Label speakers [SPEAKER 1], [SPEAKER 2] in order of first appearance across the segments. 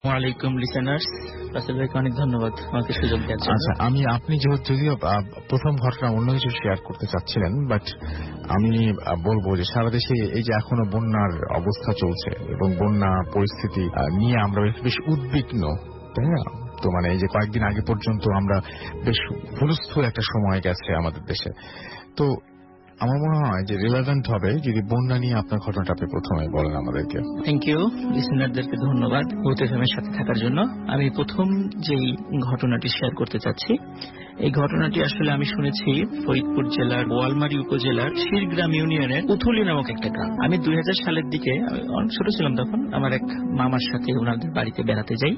[SPEAKER 1] ওয়ালাইকুম লিসেনার্স, রাসেল ভাইকে অনেক ধন্যবাদ আমাকে সুযোগ দেওয়ার জন্য।
[SPEAKER 2] আচ্ছা, আপনি যদিও প্রথম ঘটনা অন্য কিছু শেয়ার করতে চাচ্ছিলেন, বাট আমি বলবো যে সারা দেশে এই যে এখনো বন্যার অবস্থা চলছে এবং বন্যা পরিস্থিতি নিয়ে আমরা বেশ উদ্বিগ্ন, তাই না? তো মানে এই যে কয়েকদিন আগে পর্যন্ত আমরা বেশ হুলস্থুল একটা সময় গেছে আমাদের দেশে। তো আমার মনে হয় যে রিলেভেন্ট হবে যদি বন্যা নিয়ে আপনার ঘটনাটা আপনি প্রথমে বলেন আমাদেরকে।
[SPEAKER 1] থ্যাংক ইউ লিসেনারদেরকে ধন্যবাদ ভূত এফএমের সাথে থাকার জন্য। আমি প্রথম যেই ঘটনাটি শেয়ার করতে চাচ্ছি, এই ঘটনাটি আসলে আমি শুনেছি ফরিদপুর জেলার বোয়ালমারী উপজেলার শিরগ্রাম ইউনিয়নের উথুলি নামক একটা গ্রাম। আমি 2000 সালের দিকে, আমি অনেক ছোট ছিলাম তখন, আমার এক মামার সাথে ওনাদের বাড়িতে বেড়াতে যাই।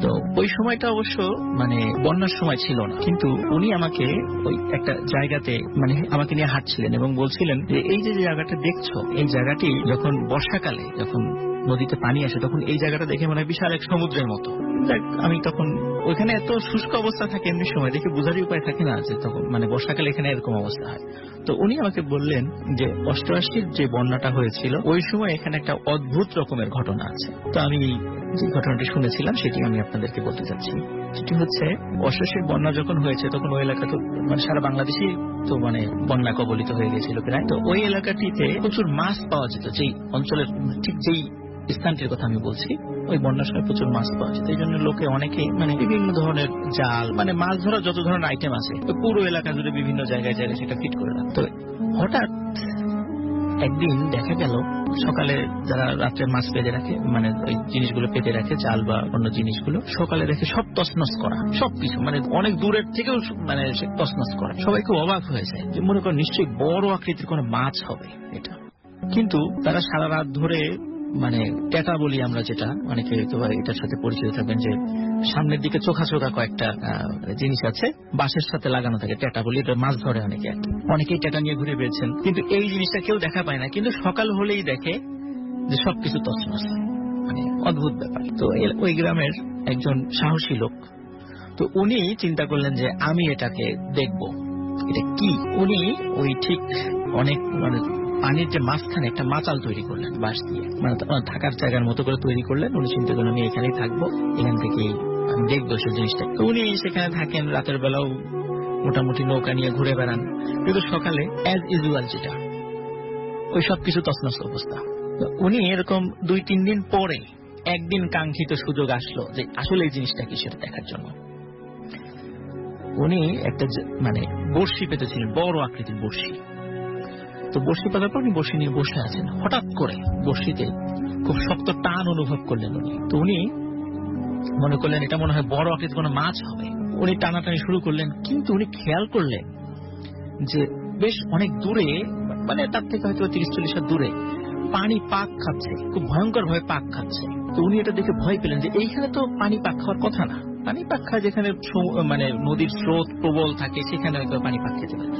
[SPEAKER 1] তো ওই সময়টা অবশ্য মানে বন্যার সময় ছিল না, কিন্তু উনি আমাকে ওই একটা জায়গাতে মানে আমাকে নিয়ে হাঁটছিলেন এবং বলছিলেন যে এই যে জায়গাটা দেখছো, এই জায়গাটি যখন বর্ষাকালে যখন নদীতে পানি আসে তখন এই জায়গাটা দেখে মনে হয় বিশাল এক সমুদ্রের মতো। আমি তখন ওইখানে এত শুষ্ক অবস্থা থাকে, এমনি সময় দেখে বোঝারই উপায় থাকে না যে তখন মানে বর্ষাকালে এখানে এরকম অবস্থা হয়। তো উনি আমাকে বললেন যে 88-র যে বন্যাটা হয়েছিল ওই সময় এখানে একটা অদ্ভুত রকমের ঘটনা আছে। তো আমি যে ঘটনাটি শুনেছিলাম সেটি আমি আপনাদেরকে বলতে চাচ্ছি। সেটি হচ্ছে 88-র বন্যা যখন হয়েছে তখন ওই এলাকা তো মানে সারা বাংলাদেশই তো মানে বন্যা কবলিত হয়ে গেছিল প্রায়। তো ওই এলাকাটিতে প্রচুর মাছ পাওয়া যেত, যেই অঞ্চলের ঠিক যেই স্থানটির কথা আমি বলছি, ওই বন্যার সময় প্রচুর মাছ পাওয়া যেত। এই জন্য লোকে অনেকে মানে বিভিন্ন ধরনের জাল মানে মাছ ধরার যত ধরনের আইটেম আছে পুরো এলাকা জুড়ে বিভিন্ন জায়গায় জায়গায় সেটা ফিট করে রাখতো। হঠাৎ একদিন দেখা গেল সকালে যারা রাত্রে মাছ পেতে রাখে মানে ওই জিনিসগুলো পেতে রাখে, চাল বা অন্য জিনিসগুলো, সকালে দেখে সব তছনছ করা, সবকিছু মানে অনেক দূরের থেকেও মানে তছনছ করা। সবাই খুব অবাক হয়ে যায় যে মনে করেন নিশ্চয়ই বড় আকৃতির কোনো মাছ হবে এটা। কিন্তু তারা সারা রাত ধরে মানে টেটা বলি আমরা, যেটা অনেকে হয়তো এটার সাথে পরিচিত থাকবেন, যে সামনের দিকে চোখা চোখা কয়েকটা জিনিস আছে বাঁশের সাথে লাগানো থাকে, টেটা বলি, এটা মাছ ধরে অনেকে। অনেকেই টেটা নিয়ে ঘুরে বেড়েছেন, কিন্তু এই জিনিসটা কেউ দেখা পায় না। কিন্তু সকাল হলেই দেখে যে সবকিছু তছনছ, মানে অদ্ভুত ব্যাপার। তো ওই গ্রামের একজন সাহসী লোক, তো উনি চিন্তা করলেন যে আমি এটাকে দেখব এটা কি। উনি ওই ঠিক অনেক মানে পানির যে মাঝখানে একটা মাচাল তৈরি করলেন বাঁশ দিয়ে, মানে থাকার জায়গার মতো করে তৈরি করলেন। উনি চিন্তা করলেন আমি এখানেই থাকবো, এখান থেকে আমি দেখবো সে জিনিসটা। তো উনি সেখানে থাকেন, রাতের বেলাও মোটামুটি নৌকা নিয়ে ঘুরে বেড়ান। কিন্তু সকালে অ্যাজ ইউজুয়াল যেটা ওই সবকিছু তছনছ অবস্থা। উনি এরকম 2-3 দিন পরে একদিন কাঙ্ক্ষিত সুযোগ আসলো যে আসলে এই জিনিসটা কি সেটা দেখার জন্য। উনি একটা মানে বড়শি পেতেছিলেন, বড় আকৃতির বড়শি। তো বড়শি পাতার পর উনি বড়শি নিয়ে বসে আছেন, হঠাৎ করে বড়শিতে খুব শক্ত টান অনুভব করলেন উনি। তো উনি মনে করলেন এটা মনে হয় বড় আকৃতির কোনো মাছ হবে। উনি টানাটানি শুরু করলেন, কিন্তু উনি খেয়াল করলেন যে বেশ অনেক দূরে, মানে তার থেকে হয়তো 30-40 হাত দূরে পানি পাক খাচ্ছে, খুব ভয়ঙ্কর ভাবে পাক খাচ্ছে। তো উনি এটা দেখে ভয় পেলেন যে এইখানে তো পানি পাক খাওয়ার কথা না। পানি পাক খায় যেখানে মানে নদীর স্রোত প্রবল থাকে সেখানে হয়তো পানি পাক খেতে পারে,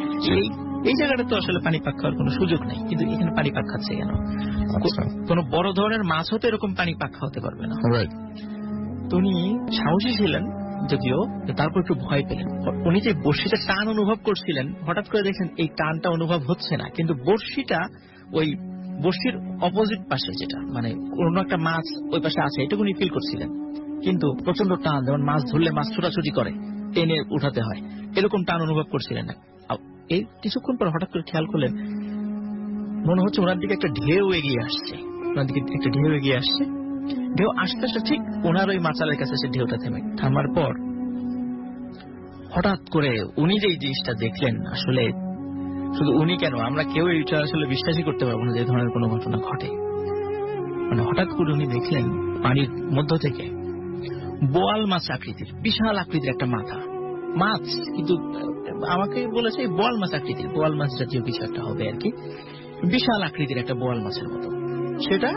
[SPEAKER 1] এই জায়গাটা তো আসলে পানি পাক খাওয়ার কোনো সুযোগ নেই। কিন্তু এখানে পানি পাক খাচ্ছে কেন? কোন বড় ধরনের মাছও তো এরকম পানি পাক খাওয়াতে পারবে না। তো উনি সাহসী ছিলেন যদিও, তারপর একটু ভয় পেলেন। উনি যে বড়শিটা টান অনুভব করছিলেন, হঠাৎ করে দেখেন এই টানটা অনুভব হচ্ছে না, কিন্তু বড়শিটা ওই বড়শির অপোজিট পাশে, যেটা মানে কোন একটা মাছ ওই পাশে আছে এটুকু উনি ফিল করছিলেন। কিন্তু প্রচন্ড টান, যেমন মাছ ধরলে মাছ ছোটাছুটি করে টেনে উঠাতে হয়, এরকম টান অনুভব করছিলেন না। এই কিছুক্ষণ পর হঠাৎ করে খেয়াল করলেন মনে হচ্ছে ওনার দিকে একটা ঢেউ এগিয়ে আসছে, ওনার দিকে একটা ঢেউ এগিয়ে আসছে। ঢেউ আস্তে আস্তে ঠিক ওনার ওই মাচালের কাছে সে ঢেউটা থামার পর হঠাৎ করে উনি যে জিনিসটা দেখলেন, আসলে শুধু উনি কেন, আমরা কেউ এটা আসলে বিশ্বাসই করতে পারবো না যে ধরনের কোনো ঘটনা ঘটে। মানে হঠাৎ করে উনি দেখলেন পানির মধ্য থেকে বোয়াল মাছ আকৃতির, বিশাল আকৃতির একটা মাছ, কিন্তু আমাকে বলেছে বোয়াল মাছ আকৃতির, বোয়াল মাছ জাতীয় কিছু একটা হবে আর কি, বিশাল আকৃতির একটা বোয়াল মাছের মতো। সেটা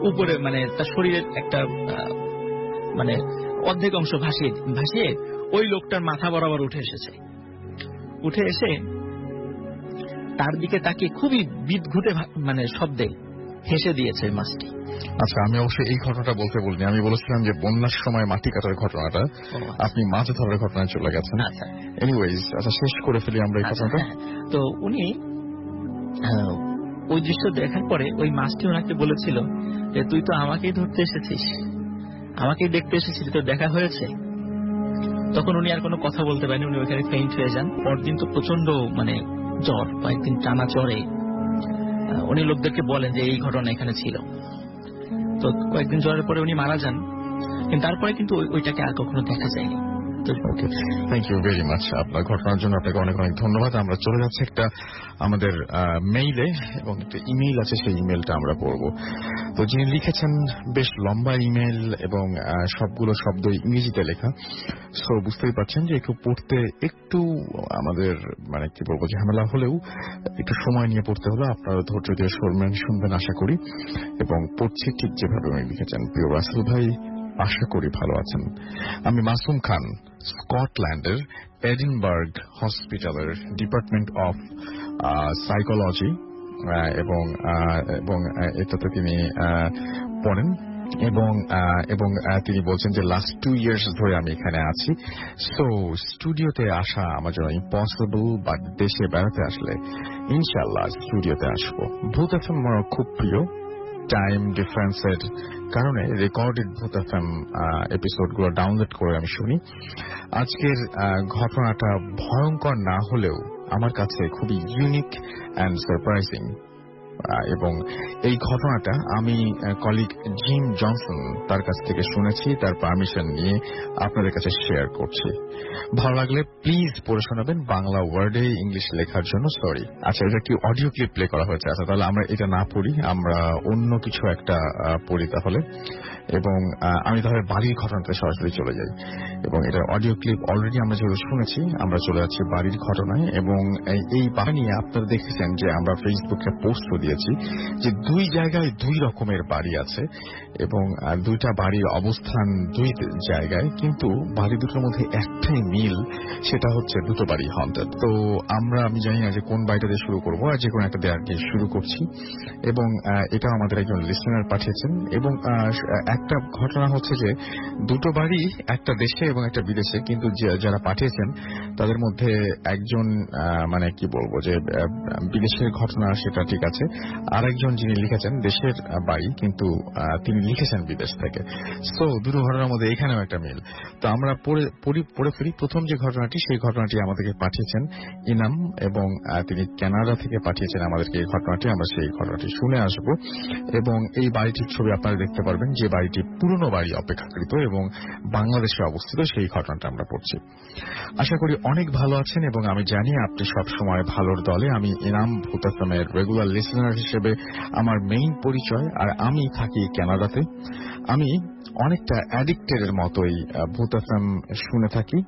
[SPEAKER 1] উপরে মানে তার শরীরের একটা মানে অর্ধেক অংশ ভাসিয়ে ওই লোকটার মাথা বরাবর উঠে এসে তার দিকে তাকে খুবই বিদঘুটে মানে শব্দে হেসে দিয়েছে মাছটি।
[SPEAKER 2] আচ্ছা, আমি অবশ্যই এই ঘটনাটা বলতে বলিনি, আমি বলেছিলাম যে বন্যার সময় মাটি কাটার ঘটনাটা, আপনি মাছ ধরার ঘটনায় চলে গেছেন। এনিওয়েজ, আচ্ছা শেষ করে ফেলি আমরা এই ঘটনাটা।
[SPEAKER 1] তো উনি ওই দৃশ্য দেখার পরে ওই মাছটি ওনাকে বলেছিল যে তুই তো আমাকেই ধরতে এসেছিস, আমাকেই দেখতে এসেছিলি, তো দেখা হয়েছে। তখন উনি আর কোনো কথা বলতে পারেনি, উনি ওইখানে ফেইন্ট হয়ে যান। পরদিন তো প্রচন্ড জ্বর, কয়েকদিন টানা জ্বরে উনি লোকদেরকে বলেন যে এই ঘটনা এখানে ছিল। তো কয়েকদিন জ্বরের পরে উনি মারা যান, কিন্তু তারপরে কিন্তু ওইটাকে আর কখনো দেখা যায়নি।
[SPEAKER 2] ওকে, থ্যাংক ইউ ভেরি মাচ। আপনার ঘটনার জন্য আপনাকে অনেক অনেক ধন্যবাদ। আমরা চলে যাচ্ছি একটা আমাদের মেইলে, এবং একটা ইমেইল আছে, সেই ইমেইলটা আমরা পড়ব। তো যিনি লিখেছেন বেশ লম্বা ইমেইল, এবং সবগুলো শব্দ ইংরেজিতে লেখা, সো বুঝতেই পারছেন যে একটু পড়তে একটু আমাদের কি বলবো ঝামেলা হলেও একটু সময় নিয়ে পড়তে হলো। আপনারা ধৈর্য দিয়ে শুনবেন আশা করি। এবং পড়ছি ঠিক যেভাবে উনি লিখেছেন। প্রিয় রাসেল ভাই, আশা করি ভালো আছেন। আমি মাসুম খান, স্কটল্যান্ডের এডিনবার্গ হসপিটালের ডিপার্টমেন্ট অফ সাইকোলজি, এবং এটাতে তিনি পড়েন, এবং তিনি বলছেন যে লাস্ট 2 years ধরে আমি এখানে আছি। সো স্টুডিওতে আসা আমার জন্য ইম্পসিবল, বাট দেশে বেড়াতে আসলে ইনশাল্লাহ স্টুডিওতে আসবো। ভূত এফএম আমার খুব প্রিয়। টাইম ডিফারেন্সের কারণে রেকর্ডেড ভূত এফএম এপিসোডগুলো ডাউনলোড করে আমি শুনি। আজকের ঘটনাটা ভয়ঙ্কর না হলেও আমার কাছে খুবই ইউনিক অ্যান্ড সারপ্রাইজিং, এবং এই ঘটনাটা আমি কলিগ জিম জনসন তার কাছ থেকে শুনেছি, তার পারমিশন নিয়ে আপনাদের কাছে শেয়ার করছি। ভালো লাগলে প্লিজ পড়ে শোনাবেন, বাংলা ওয়ার্ডে ইংলিশ লেখার জন্য সরি। আচ্ছা, এটা কি অডিও ক্লিপ প্লে করা হয়েছে? আচ্ছা, তাহলে আমরা এটা না পড়ি, আমরা অন্য কিছু একটা পড়ি তাহলে। এবং আমি তাহলে বাড়ির ঘটনাতে সরাসরি চলে যাই, এবং এটা অডিও ক্লিপ অলরেডি আমরা যেগুলো শুনেছি, আমরা চলে যাচ্ছি বাড়ির ঘটনায়। এবং এই বাড়ি নিয়ে আপনারা দেখেছেন যে আমরা ফেসবুকে পোস্টও দিয়েছি যে 2 জায়গায় 2 রকমের বাড়ি আছে, এবং 2টা বাড়ির অবস্থান 2 জায়গায়, কিন্তু বাড়ি দুটোর মধ্যে একটাই মিল, সেটা হচ্ছে দুটো বাড়ি হন্টেড। তো আমি জানি না যে কোন বাড়িটাতে শুরু করবো, আর যে কোনো একটা দিয়ে আর কি শুরু করছি। এবং এটা আমাদের একজন লিসেনার পাঠিয়েছেন। এবং একটা ঘটনা হচ্ছে যে দুটো বাড়ি একটা দেশে এবং একটা বিদেশে, কিন্তু যারা পাঠিয়েছেন তাদের মধ্যে একজন কি বলবো যে বিদেশের ঘটনা, সেটা ঠিক আছে, আর একজন যিনি লিখেছেন দেশের বাড়ি, কিন্তু তিনি লিখেছেন বিদেশ থেকে। সো দুটো ঘটনার মধ্যে এখানেও একটা মিল। তো আমরা পড়ে ফেলি। প্রথম যে ঘটনাটি, সেই ঘটনাটি আমাদেরকে পাঠিয়েছেন ইনাম, এবং তিনি কানাডা থেকে পাঠিয়েছেন আমাদেরকে এই ঘটনাটি। আমরা সেই ঘটনাটি শুনে আসব, এবং এই বাড়িটির ছবি আপনারা দেখতে পারবেন, যে বাড়িটি পুরনো বাড়ি অপেক্ষাকৃত এবং বাংলাদেশে অবস্থিত, সেই ঘটনাটা আমরা পড়ছি। আশা করি অনেক ভালো আছেন, এবং আমি জানি আপনি সবসময় ভালোর দলে। আমি ইনাম, ভূত এফএমের রেগুলার লিসেনার হিসেবে আমার মেইন পরিচয়, আর আমি থাকি কানাডাতে। আমি অনেকটা অ্যাডিক্টেড এর মতোই ভূত এফএম শুনে থাকি।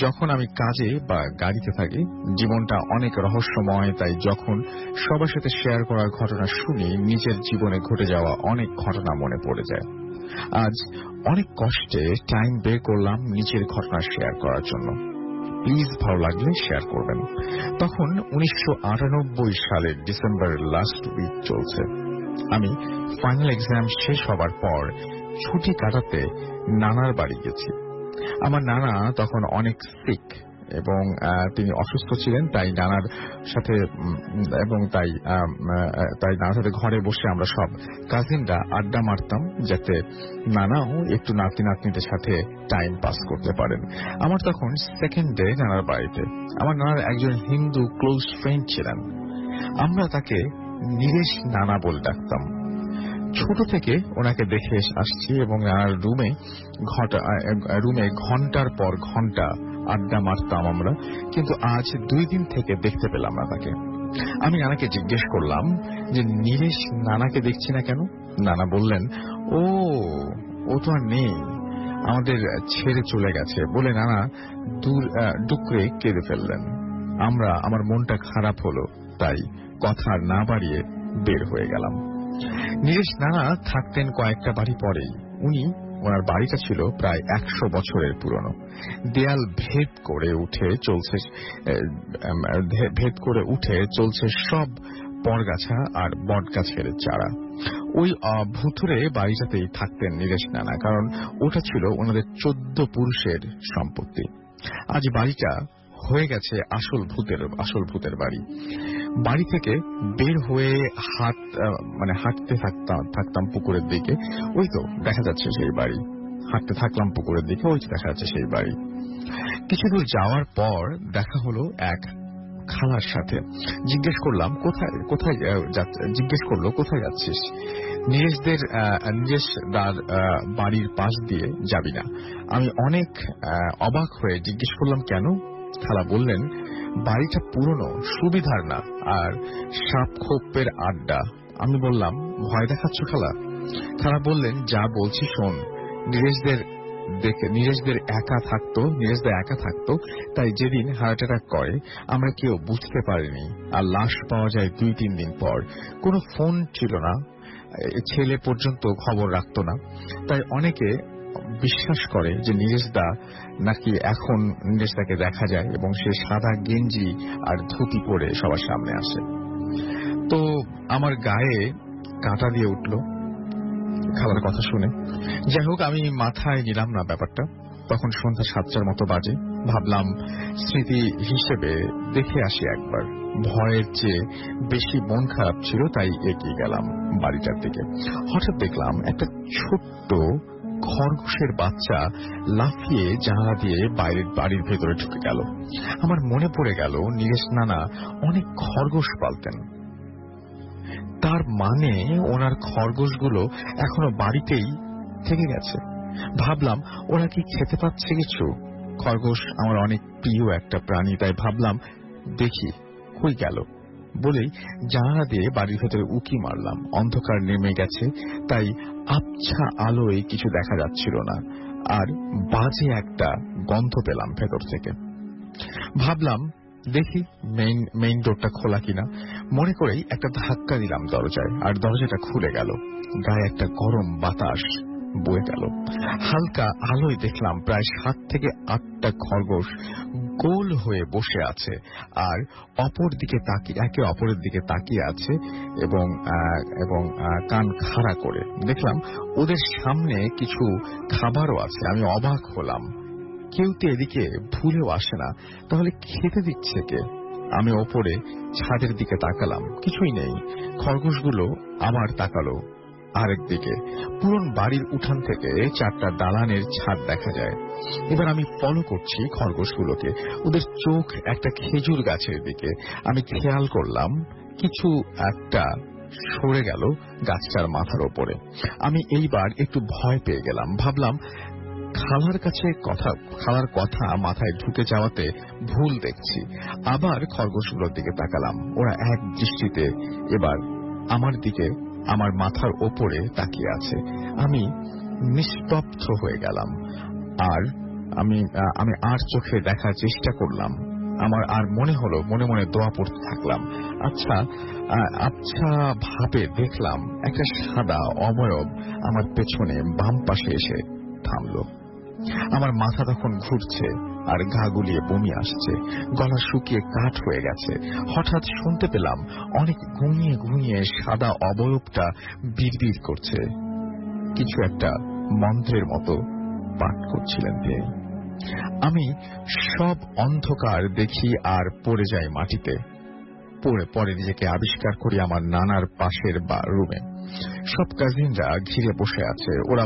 [SPEAKER 2] যখন আমি কাজে বা গাড়িতে থাকি, জীবনটা অনেক রহস্যময়, তাই যখন সবার সাথে শেয়ার করার ঘটনা শুনি, নিজের জীবনে ঘটে যাওয়া অনেক ঘটনা মনে পড়ে যায়। আজ অনেক কষ্টে টাইম বের করলাম নিজের ঘটনা শেয়ার করার জন্য। প্লিজ ভালো লাগলে শেয়ার করবেন। তখন 1998 সালের ডিসেম্বর লাস্ট উইক চলছে। আমি ফাইনাল এক্সাম শেষ হবার পর ছুটি কাটাতে নানার বাড়ি গেছি। আমার নানা তখন অনেক সিক, এবং তিনি অসুস্থ ছিলেন, তাই নানার সাথে নানার সাথে ঘরে বসে আমরা সব কাজিনরা আড্ডা মারতাম, যাতে নানাও একটু নাতি নাতনিদের সাথে টাইম পাস করতে পারেন। আমার তখন সেকেন্ড ডে নানার বাড়িতে। আমার নানার একজন হিন্দু ক্লোজ ফ্রেন্ড ছিলেন, আমরা তাকে নীরেশ নানা বলে ডাকতাম। ছোট থেকে ওনাকে দেখে আসছি, এবং নানার রুমে ঘন্টার পর ঘন্টা আড্ডা মারতাম আমরা, কিন্তু আজ 2 দিন থেকে দেখতে পেলাম না তাকে। আমি নানাকে জিজ্ঞেস করলাম যে নীরেশ নানাকে দেখছি না কেন? নানা বললেন, ও তো আর নেই, আমাদের ছেড়ে চলে গেছে বলে নানা ডুকরে কেঁদে ফেললেন। আমার মনটা খারাপ হলো, তাই কথা আর না বাড়িয়ে বের হয়ে গেলাম। নীরেশ নানা থাকতেন কয়েকটা বাড়ি পরেই। ওনার বাড়িটা ছিল প্রায় 100 বছরের পুরনো। দেয়াল ভেদ করে উঠে চলছে সব পরগাছা আর বটগাছের চারা। ওই ভুতুরে বাড়িটাতেই থাকতেন নীরেশ নানা, কারণ ওটা ছিল ওনাদের 14 পুরুষের সম্পত্তি। আজ বাড়িটা হয়ে গেছে আসল ভূতের বাড়ি। বাড়ি থেকে বের হয়ে হাঁটতে থাকতাম পুকুরের দিকে। ওই তো দেখা যাচ্ছে সেই বাড়ি। হাঁটতে থাকলাম পুকুরের দিকে, ওই দেখা যাচ্ছে সেই বাড়ি। কিছু দূর যাওয়ার পর দেখা হলো এক খালার সাথে। জিজ্ঞেস করলাম কোথায় জিজ্ঞেস করলো কোথায় যাচ্ছিস? নীরেশ দার বাড়ির পাশ দিয়ে যাবি না। আমি অনেক অবাক হয়ে জিজ্ঞেস করলাম কেন? খালা বললেন বাড়িটা পুরনো, সুবিধার না, আর সাপ খোপের আড্ডা। আমি বললাম ভয় দেখাচ্ছ খালা? খালা বললেন যা বলছি শোন, নীরেশদের একা থাকতো, তাই যেদিন হার্ট অ্যাটাক করে আমরা কেউ বুঝতে পারিনি, আর লাশ পাওয়া যায় 2-3 দিন পর। কোনো ফোন ছিল না, ছেলে পর্যন্ত খবর রাখত না, তাই অনেকে বিশ্বাস করে যে নীরেশদাকে দেখা যায় এবং সে সাদা গেঞ্জি আর ধুতি পরে সবার সামনে আসে। তো আমার গায়ে কাঁটা দিয়ে উঠল খালার কথা শুনে। যাই হোক, আমি মাথায় নিলাম না ব্যাপারটা। তখন সন্ধ্যা 7টার মতো বাজে। ভাবলাম স্মৃতি হিসেবে দেখে আসি একবার। ভয়ের চেয়ে বেশি মন খারাপ ছিল, তাই এগিয়ে গেলাম বাড়িটার দিকে। হঠাৎ দেখলাম একটা ছোট্ট খরগোশের বাচ্চা লাফিয়ে জানালা দিয়ে বাড়ির ভেতরে ঢুকে গেল। আমার মনে পড়ে গেল নীরেশ নানা অনেক খরগোশ পালতেন। তার মানে ওনার খরগোশগুলো এখনো বাড়িতেই থেকে গেছে। ভাবলাম ওরা কি খেতে পাচ্ছে কিছু? খরগোশ আমার অনেক প্রিয় একটা প্রাণী, তাই ভাবলাম দেখি কই গেল। বলেই জানালা দিয়ে বাড়ির ভেতরে উকি মারলাম। অন্ধকার নেমে গেছে, তাই আবছা আলোয় কিছু দেখা যাচ্ছিল না, আর বাজে একটা গন্ধ পেলাম ভেতর থেকে। ভাবলাম দেখি মেইন ডোরটা খোলা কিনা। মনে করেই একটা ধাক্কা দিলাম দরজায়, আর দরজাটা খুলে গেল। গায়ে একটা গরম বাতাস বয়ে গেল। হালকা আলোয় দেখলাম প্রায় 7 থেকে 8টা খরগোশ গোল হয়ে বসে আছে, আর একে অপরের দিকে তাকিয়ে আছে এবং কান খাড়া করে। দেখলাম ওদের সামনে কিছু খাবারও আছে। আমি অবাক হলাম, কেউ তো এদিকে ভুলেও আসে না, তাহলে খেতে দিচ্ছে কে? আমি ওপরে ছাদের দিকে তাকালাম, কিছুই নেই। খরগোশগুলো আবার তাকালো আরেক দিকে। পুরন বাড়ির উঠান থেকে 4টা দালানের ছাদ দেখা যায়। এবার আমি ফলো করছি খরগোশগুলোকে। ওদের চোখ একটা খেজুর গাছের দিকে। আমি খেয়াল করলাম কিছু একটা সরে গেল গাছটার মাথার ওপরে। আমি এইবার একটু ভয় পেয়ে গেলাম। ভাবলাম খালার কথা মাথায় ঢুকে যাওয়াতে ভুল দেখছি। আবার খরগোশগুলোর দিকে তাকালাম। ওরা এক দৃষ্টিতে এবার আমার দিকে, আমার মাথার ওপরে তাকিয়ে আছে। আমি নিস্তব্ধ হয়ে গেলাম, আর আমি আর চোখে দেখার চেষ্টা করলাম। আমার আর মনে মনে দোয়া পড়তে থাকলাম। আচ্ছা ভাবে দেখলাম একটা সাদা অবয়ব আমার পেছনে বাম পাশে এসে থামল। আমার মাথা তখন ঘুরছে, আর গা গুলিয়ে বমি আসছে, গলা শুকিয়ে কাঠ হয়ে গেছে। হঠাৎ শুনতে পেলাম অনেক ঘুমিয়ে ঘুমিয়ে সাদা অবয়বটা বিড়বিড় করছে। কিছু একটা মন্ত্রের মতো পাঠ করছিলেন তিনি। আমি সব অন্ধকার দেখি আর পড়ে যাই মাটিতে। পরে নিজেকে আবিষ্কার করি আমার নানার পাশের রুমে। সব কাজিনরা ঘিরে বসে আছে। ওরা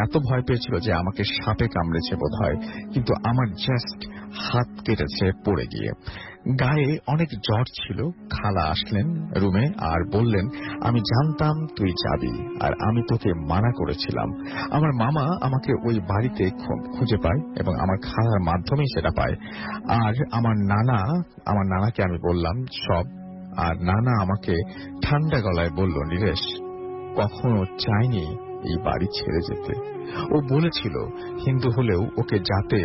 [SPEAKER 2] এত ভয় পেয়েছিল যে আমাকে সাপে কামড়েছে বোধ হয়, কিন্তু আমার জাস্ট হাত কেটেছে পড়ে গিয়ে। গায়ে অনেক জ্বর ছিল। খালা আসলেন রুমে আর বললেন আমি জানতাম তুই যাবি, আর আমি তোকে মানা করেছিলাম। আমার মামা আমাকে ওই বাড়িতে খুঁজে পায় এবং আমার খালার মাধ্যমেই সেটা পায়। আর আমার নানাকে আমি বললাম সব, আর নানা আমাকে ঠান্ডা গলায় বলল নীরেশ কখনো চাইনি এই বাড়ি ছেড়ে যেতে। ও বলেছিল হিন্দু হলেও ওকে যাতে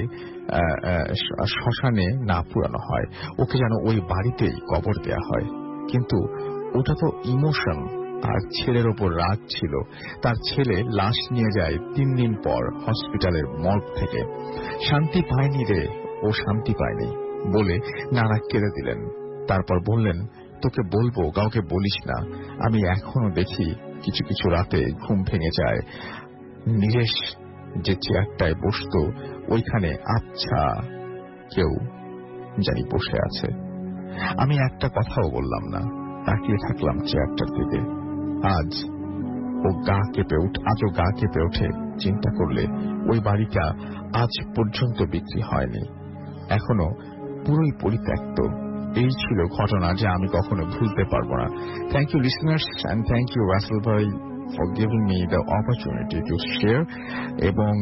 [SPEAKER 2] শ্মশানে না পুরানো হয়, ওকে যেন ওই বাড়িতেই কবর দেয়া হয়। কিন্তু ওটা তো ইমোশন, আর ছেলের ওপর রাগ ছিল। তার ছেলে লাশ নিয়ে যায় 3 দিন পর হসপিটালের মর্গ থেকে। শান্তি পায়নি রে, ও শান্তি পায়নি বলে নানা কেঁদে দিলেন। তারপর বললেন তোকে বলবো, কাউকে বলিস না। আমি এখনো দেখি কিছু কিছু রাতে ঘুম ভেঙে যায়। নীরেশ যে চেয়ারটায় বসত ওইখানে আচ্ছা কেউ জানি বসে আছে। আমি একটা কথাও বললাম না, তাকিয়ে থাকলাম চেয়ারটার দিকে। আজ আজও গা কেঁপে ওঠে চিন্তা করলে ওই বাড়িটা আজ পর্যন্ত বিক্রি হয়নি, এখনো পুরোই পরিত্যক্ত। এই ছিল ঘটনা যা আমি কখনো ভুলতে পারবো না। Thank you listeners and thank you Rasel ভাই for giving me the opportunity to share. এবং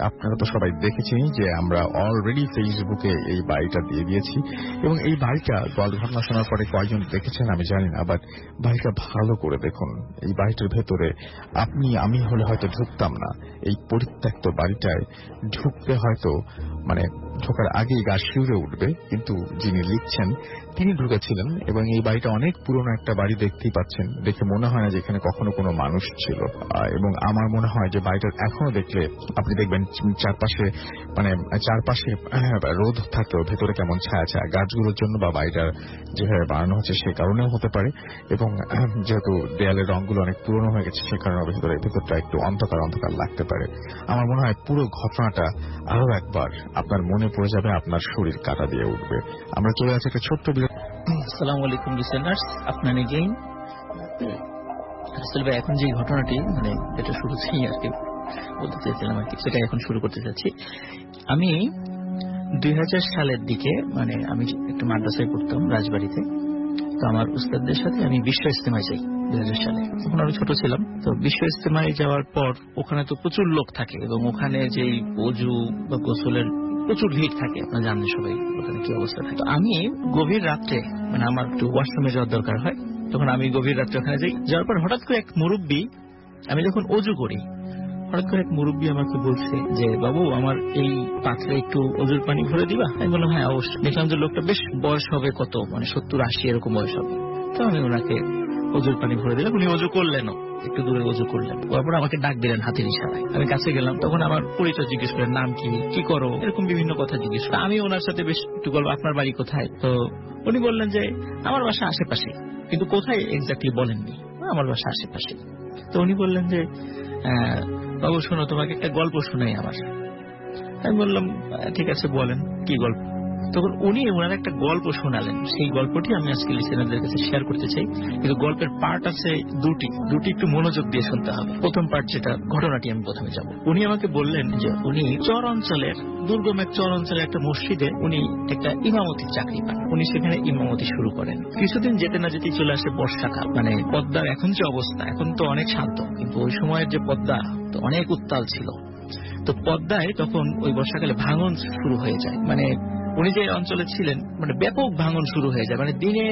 [SPEAKER 2] আপনারা তো সবাই দেখেছেন যে আমরা অলরেডি ফেসবুকে এই বাড়িটা দিয়ে দিয়েছি, এবং এই বাড়িটা ঘটনা শোনার পরে কয়জন দেখেছেন আমি জানি না, বাট বাড়িটা ভালো করে দেখুন। এই বাড়িটার ভেতরে আমি হলে হয়তো ঢুকতাম না। এই পরিত্যক্ত বাড়িটায় ঢুকতে হয়তো ঢোকার আগেই গা শিউরে উঠবে, কিন্তু যিনি লিখছেন তিনি ঢুকেছিলেন। এবং এই বাড়িটা অনেক পুরনো একটা বাড়ি, দেখতেই পাচ্ছেন, দেখে মনে হয় না যে এখানে কখনো কোনো মানুষ ছিল। এবং আমার মনে হয় যে বাড়িটার এখনো দেখলে আপনি দেখবেন চারপাশে রোদ থাকলেও ভেতরে কেমন ছায়া ছায়া, গাছগুলোর জন্য বা বাড়িটার যেভাবে বানানো হচ্ছে সে কারণেও হতে পারে। এবং যেহেতু দেয়ালের রঙগুলো অনেক পুরনো হয়ে গেছে সে কারণে ভেতরটা একটু অন্ধকার লাগতে পারে। আমার মনে হয় পুরো ঘটনাটা আরো একবার আপনার মনে পড়ে যাবে, আপনার শরীর কাটা দিয়ে উঠবে। আমরা চলে যাচ্ছি একটা ছোট্ট
[SPEAKER 1] আসসালামু আলাইকুম লিসেনার্স, আপনার এগেইন আসলে এখন যে ঘটনাটি এটা শুরুতেই আর কি বলতে চাইছিলাম আর কি, সেটা এখন শুরু করতে চাচ্ছি। আমি 2000 সালের দিকে আমি একটা মাদ্রাসায় পড়তাম রাজবাড়িতে। তো আমার উস্তাদদের সাথে আমি বিশ্ব ইজতেমায় যাই 2000 সালে, তখন আমি ছোট ছিলাম। তো বিশ্ব ইজতেমায় যাওয়ার পর ওখানে তো প্রচুর লোক থাকে, এবং ওখানে যেই ওযু বা গোসলের প্রচুর ভিড় থাকে, আপনারা জানেন সবাই ওখানে কি অবস্থা থাকে। তো আমি গভীর রাত্রে আমার একটু ওয়াশরুমে যাওয়ার দরকার হয়, তখন আমি গভীর রাত্রে ওখানে যাই। যাওয়ার পর হঠাৎ করে এক মুরব্বী, আমি যখন ওযু করি, হঠাৎ করে এক মুরব্বী আমাকে বলছে যে, বাবু আমার এই পাত্রে একটু ওযুর পানি ভরে দিবা? আমি বললাম হ্যাঁ অবশ্যই। দেখলাম যে লোকটা বেশ বয়স হবে কত 70-80 এরকম বয়স হবে। তো আমি ওনাকে ওযুর পানি ভরে দিলাম, উনি ওযু করলেনও, একটু দূরে ওযু করলেন। তারপর আমাকে ডাক দিলেন হাতের ইশারায়। আমি কাছে গেলাম, তখন আমার পরিচয় জিজ্ঞেস করেন, নাম কি করো, এরকম বিভিন্ন কথা জিজ্ঞেস করেন। আমি ওনার সাথে বেশ একটু বলবো আপনার বাড়ি কোথায়। তো উনি বললেন যে আমার বাসা আশেপাশে, কিন্তু কোথায় এক্স্যাক্টলি বলেননি, আমার বাসা আশেপাশে। তো উনি বললেন যে বাবু শোনো, তোমাকে একটা গল্প শোনাই আমার। আমি বললাম ঠিক আছে বলেন, কি গল্প? তখন উনি ওনার একটা গল্প শোনালেন, সেই গল্পটি আমি আজকে লিসেনারদের কাছে শেয়ার করতে চাই। কিন্তু গল্পের পার্ট আছে দুটি একটু মনোযোগ দিয়ে শুনতে হবে। প্রথম পার্ট যেটা ঘটনাটি আমি প্রথমে যাব। উনি আমাকে বললেন যে উনি দুর্গম এক চর অঞ্চলের একটা মসজিদে উনি একটা ইমামতির চাকরি পান। উনি সেখানে ইমামতি শুরু করেন। কিছুদিন যেতে না যেতেই চলে আসে বর্ষাকাল। পদ্মার এখন যে অবস্থা, এখন তো অনেক শান্ত, কিন্তু ওই সময়ের যে পদ্মা তো অনেক উত্তাল ছিল। তো পদ্মায় তখন ওই বর্ষাকালে ভাঙন শুরু হয়ে যায়। উনি যে অঞ্চলে ছিলেন ব্যাপক ভাঙন শুরু হয়ে যায়, দিনে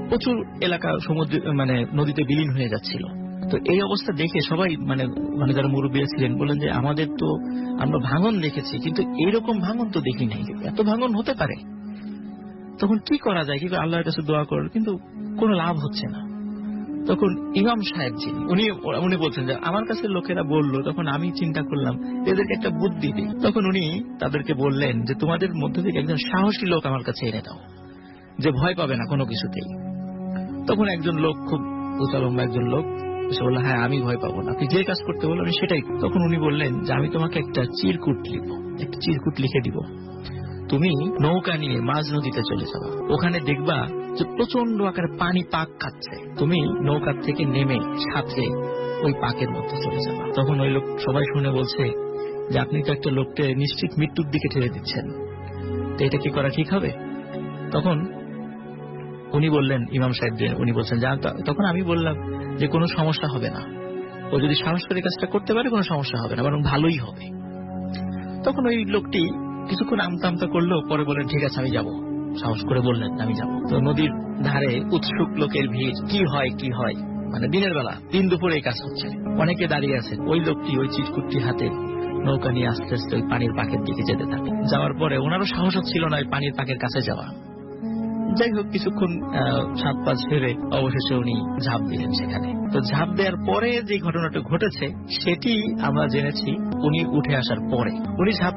[SPEAKER 1] প্রচুর এলাকা সমুদ্র নদীতে বিলীন হয়ে যাচ্ছিল। তো এই অবস্থা দেখে সবাই যারা মুরব্বীরা ছিলেন বলেন যে আমরা ভাঙন দেখেছি, কিন্তু এইরকম ভাঙন তো দেখি নাই, এত ভাঙন হতে পারে। তখন কি করা যায়, কি আল্লাহর কাছে দোয়া করার, কিন্তু কোনো লাভ হচ্ছে না। তখন ইমাম সাহেব উনি বলছেন যে আমার কাছে লোকেরা বলল, তখন আমি চিন্তা করলাম এদেরকে একটা বুদ্ধি দিই। তখন উনি তাদেরকে বললেন যে তোমাদের মধ্যে থেকে একজন সাহসী লোক আমার কাছে এনে দাও, যে ভয় পাবে না কোনো কিছুতেই। তখন একজন লোক, খুব উঁচালম্বা একজন লোক, সে বলল হ্যাঁ আমি ভয় পাবো না, আপনি যে কাজ করতে বললেন আমি সেটাই। তখন উনি বললেন যে আমি তোমাকে একটা চিরকুট লিখে দিব, তুমি নৌকা নিয়ে মাঝ নদীতে চলে যাবা, ওখানে দেখবা যে প্রচন্ড আকারে পানি পাক খাচ্ছে, তুমি নৌকার থেকে নেমে সাথে ওই পাকের মধ্যে চলে যাবা। তখন ওই লোক সবাই শুনে বলছে যে আপনি তো একটা লোককে নিশ্চিত মৃত্যুর দিকে ঠেলে দিচ্ছেন, তো এটা কি করা ঠিক হবে? তখন উনি বললেন, ইমাম সাহেব উনি বলছেন, তখন আমি বললাম যে কোনো সমস্যা হবে না, ও যদি সাহস করে কাজটা করতে পারে কোনো সমস্যা হবে না, বরং ভালোই হবে। তখন ওই লোকটি কিছুক্ষণ আমতা করলো, পরে বললেন ঠিক আছে আমি যাব, সাহস করে বললেন আমি যাব। তো নদীর ধারে উৎসুক লোকের ভিড়, কি হয় দিনের বেলা, দিন দুপুরে এই কাজ হচ্ছে, অনেকে দাঁড়িয়ে আছে। ওই লোকটি ওই চিরকুটটি হাতে নৌকা নিয়ে আস্তে আস্তে ওই পানির পাকের দিকে যেতে থাকে। যাওয়ার পরে ওনারও সাহস হচ্ছিল না ওই পানির পাকের কাছে যাওয়া। যাই হোক কিছুক্ষণ সাত পাঁচ ফেরে অবশেষে উনি ঝাঁপ দিলেন সেখানে। তো ঝাঁপ দেওয়ার পরে যে ঘটনাটা ঘটেছে সেটি আমরা জেনেছি উনি উঠে আসার পরে। উনি ঝাঁপ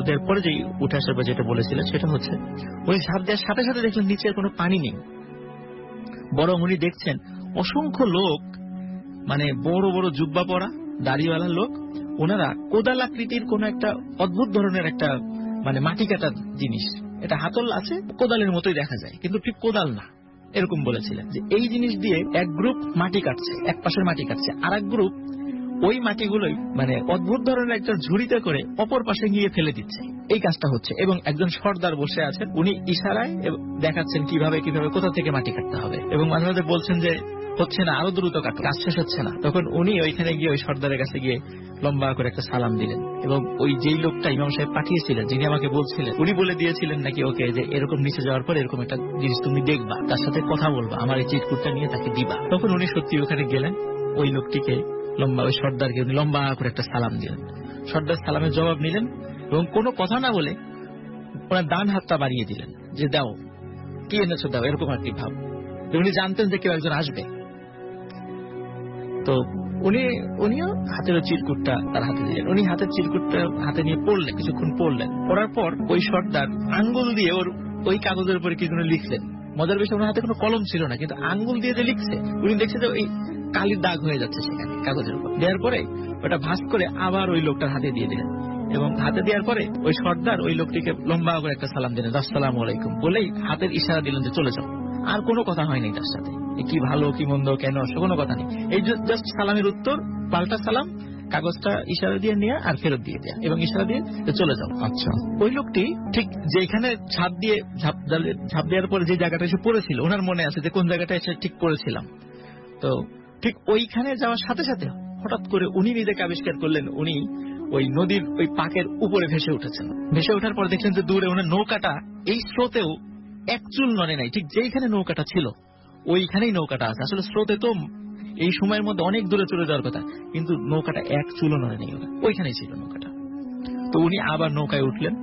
[SPEAKER 1] দেওয়ার পরে যে উঠে আসার পর যেটা বলেছিলেন সেটা হচ্ছে, উনি ঝাঁপ দেওয়ার সাথে সাথে দেখলেন নিচের কোনো পানি নেই, বরং উনি দেখছেন অসংখ্য লোক, বড় বড় জুব্বা পরা দাড়িওয়ালা লোক, ওনারা কোদাল আকৃতির কোন একটা অদ্ভুত ধরনের একটা মাটি কাটার জিনিস, এটা হাতল আছে, কোদালের মতোই দেখা যায়, কিন্তু ঠিক কোদাল না, এরকম বলেছিলেন যে এই জিনিস দিয়ে এক গ্রুপ মাটি কাটছে, এক পাশের মাটি কাটছে, আর এক গ্রুপ ওই মাটিগুলোই মানে অদ্ভুত ধরনের একটা ঝুড়িতে করে অপর পাশে গিয়ে ফেলে দিচ্ছে। এই কাজটা হচ্ছে এবং একজন সর্দার বসে আছেন, উনি ইশারায় দেখাচ্ছেন কিভাবে কিভাবে কোথা থেকে মাটি কাটতে হবে এবং মাঝে মাঝে বলছেন যে হচ্ছে না, আরো দ্রুত কাটো, কাজ শেষ হচ্ছে না। তখন উনি ওইখানে গিয়ে ওই সর্দারের কাছে গিয়ে লম্বা করে একটা সালাম দিলেন এবং ওই যেই লোকটা ইমাম সাহেব পাঠিয়েছিলেন, যিনি আমাকে বলছিলেন, উনি বলে দিয়েছিলেন নাকি ওকে যে এরকম নিচে যাওয়ার পর এরকম একটা জিনিস তুমি দেখবা, তার সাথে কথা বলবা, আমার এই চিটকুটটা নিয়ে তাকে দিবা। তখন উনি সত্যি ওখানে গেলেন, ওই লোকটিকে লম্বা, ওই সর্দারকে উনি লম্বা করে একটা সালাম দিলেন। সর্দার সালামের জবাব নিলেন এবং কোনো কথা না বলে ওনার ডান হাতটা বাড়িয়ে দিলেন যে দাও, কি এনেছো দাও, এরকম আর কি ভাব। উনি জানতেন যে কেউ একজন আসবে, তো উনিও হাতের চিরকুটটা তার হাতে দিলেন। উনি হাতের চিরকুটটা হাতে নিয়ে পড়লেন, কিছুক্ষণ পড়লেন, পড়ার পর ওই সর্দার আঙ্গুল দিয়ে ওর ওই কাগজের উপরে কি যেন লিখলেন। মজার বিষয়, ওনার হাতে কোনো কলম ছিল না, কিন্তু আঙ্গুল দিয়ে যে লিখছে, উনি দেখছে যে ওই কালির দাগ হয়ে যাচ্ছে সেখানে কাগজের উপর। দেওয়ার পরে ওটা ভাঁজ করে আবার ওই লোকটার হাতে দিয়ে দিলেন এবং হাতে দেওয়ার পরে ওই সর্দার ওই লোকটিকে লম্বা করে একটা সালাম দিলেন, আসসালামু আলাইকুম বলেই হাতের ইশারা দিলেন যে চলে যাও। আর কোনো কথা হয়নি তার সাথে, কি ভালো কি মন্দ কেন কোনো কথা নেই, এই জাস্ট সালামের উত্তর, পাল্টা সালাম, কাগজটা ইশারা দিয়ে নেওয়া আর ফেরত দিয়ে দেয়া এবং ইশারা দিয়ে চলে যাও।
[SPEAKER 2] আচ্ছা,
[SPEAKER 1] ওই লোকটি ঠিক যেখানে ঝাঁপ দেওয়ার পরে যে জায়গাটা এসে পড়েছিল, ওনার মনে আছে যে কোন জায়গাটা এসে ঠিক পড়েছিলাম। তো ঠিক ওইখানে যাওয়ার সাথে সাথে হঠাৎ করে উনি নিজেকে আবিষ্কার করলেন উনি ওই নদীর ওই পাকের উপরে ভেসে উঠেছেন। ভেসে ওঠার পর দেখলেন যে দূরে ওনার নৌকাটা এই স্রোতেও এক চুল নড়ে নাই, ঠিক যেখানে নৌকাটা ছিল ওইখানেই নৌকাটা আছে। আসলে স্রোতে তো এই সময়ের মধ্যে অনেক দূরে চলে যাওয়ার কথা, কিন্তু নৌকাটা এক চুলও নড়ে নেই, ওইখানেই ছিল নৌকাটা। তো উনি আবার নৌকায় উঠলেন,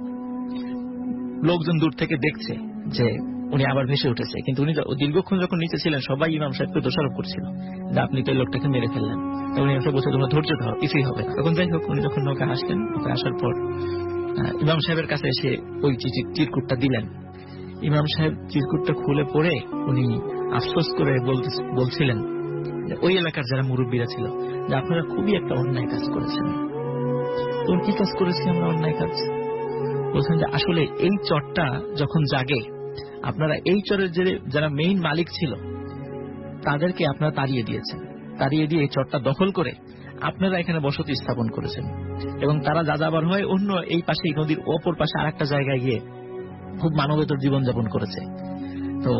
[SPEAKER 1] লোকজন দূর থেকে দেখছে যে উনি আবার ভেসে উঠেছে, কিন্তু উনি দীর্ঘক্ষণ যখন নিচে ছিলেন সবাই ইমাম সাহেবকে দোষারোপ করছিল যে আপনি তো এই লোকটাকে মেরে ফেললেন। উনি এসে বলছে তোমরা ধৈর্য ধরো, কিছুই হবে না। তখন যাই হোক, উনি যখন নৌকা আসলেন, নৌকা আসার পর ইমাম সাহেবের কাছে এসে ওই চিরকুটটা দিলেন। ইমাম সাহেব চিরকুটটা খুলে পড়ে উনি আফসোস করে বলছিলেন যে ওই এলাকার যারা মুরব্বীরা ছিল যে আপনারা খুবই একটা অন্যায় কাজ করেছেন। তো কি কাজ করেছি আমরা অন্যায় কাজ? বলছেন যে আসলে এই চরটা যখন জাগে, আপনারা এই চরের যারা মেইন মালিক ছিল তাদেরকে আপনারা তাড়িয়ে দিয়েছেন, তাড়িয়ে দিয়ে এই চরটা দখল করে আপনারা এখানে বসতি স্থাপন করেছেন এবং তারা যাযাবর হয় অন্য এই পাশে নদীর অপর পাশে আরেকটা জায়গায় গিয়ে খুব মানবেতর জীবনযাপন করেছে। তো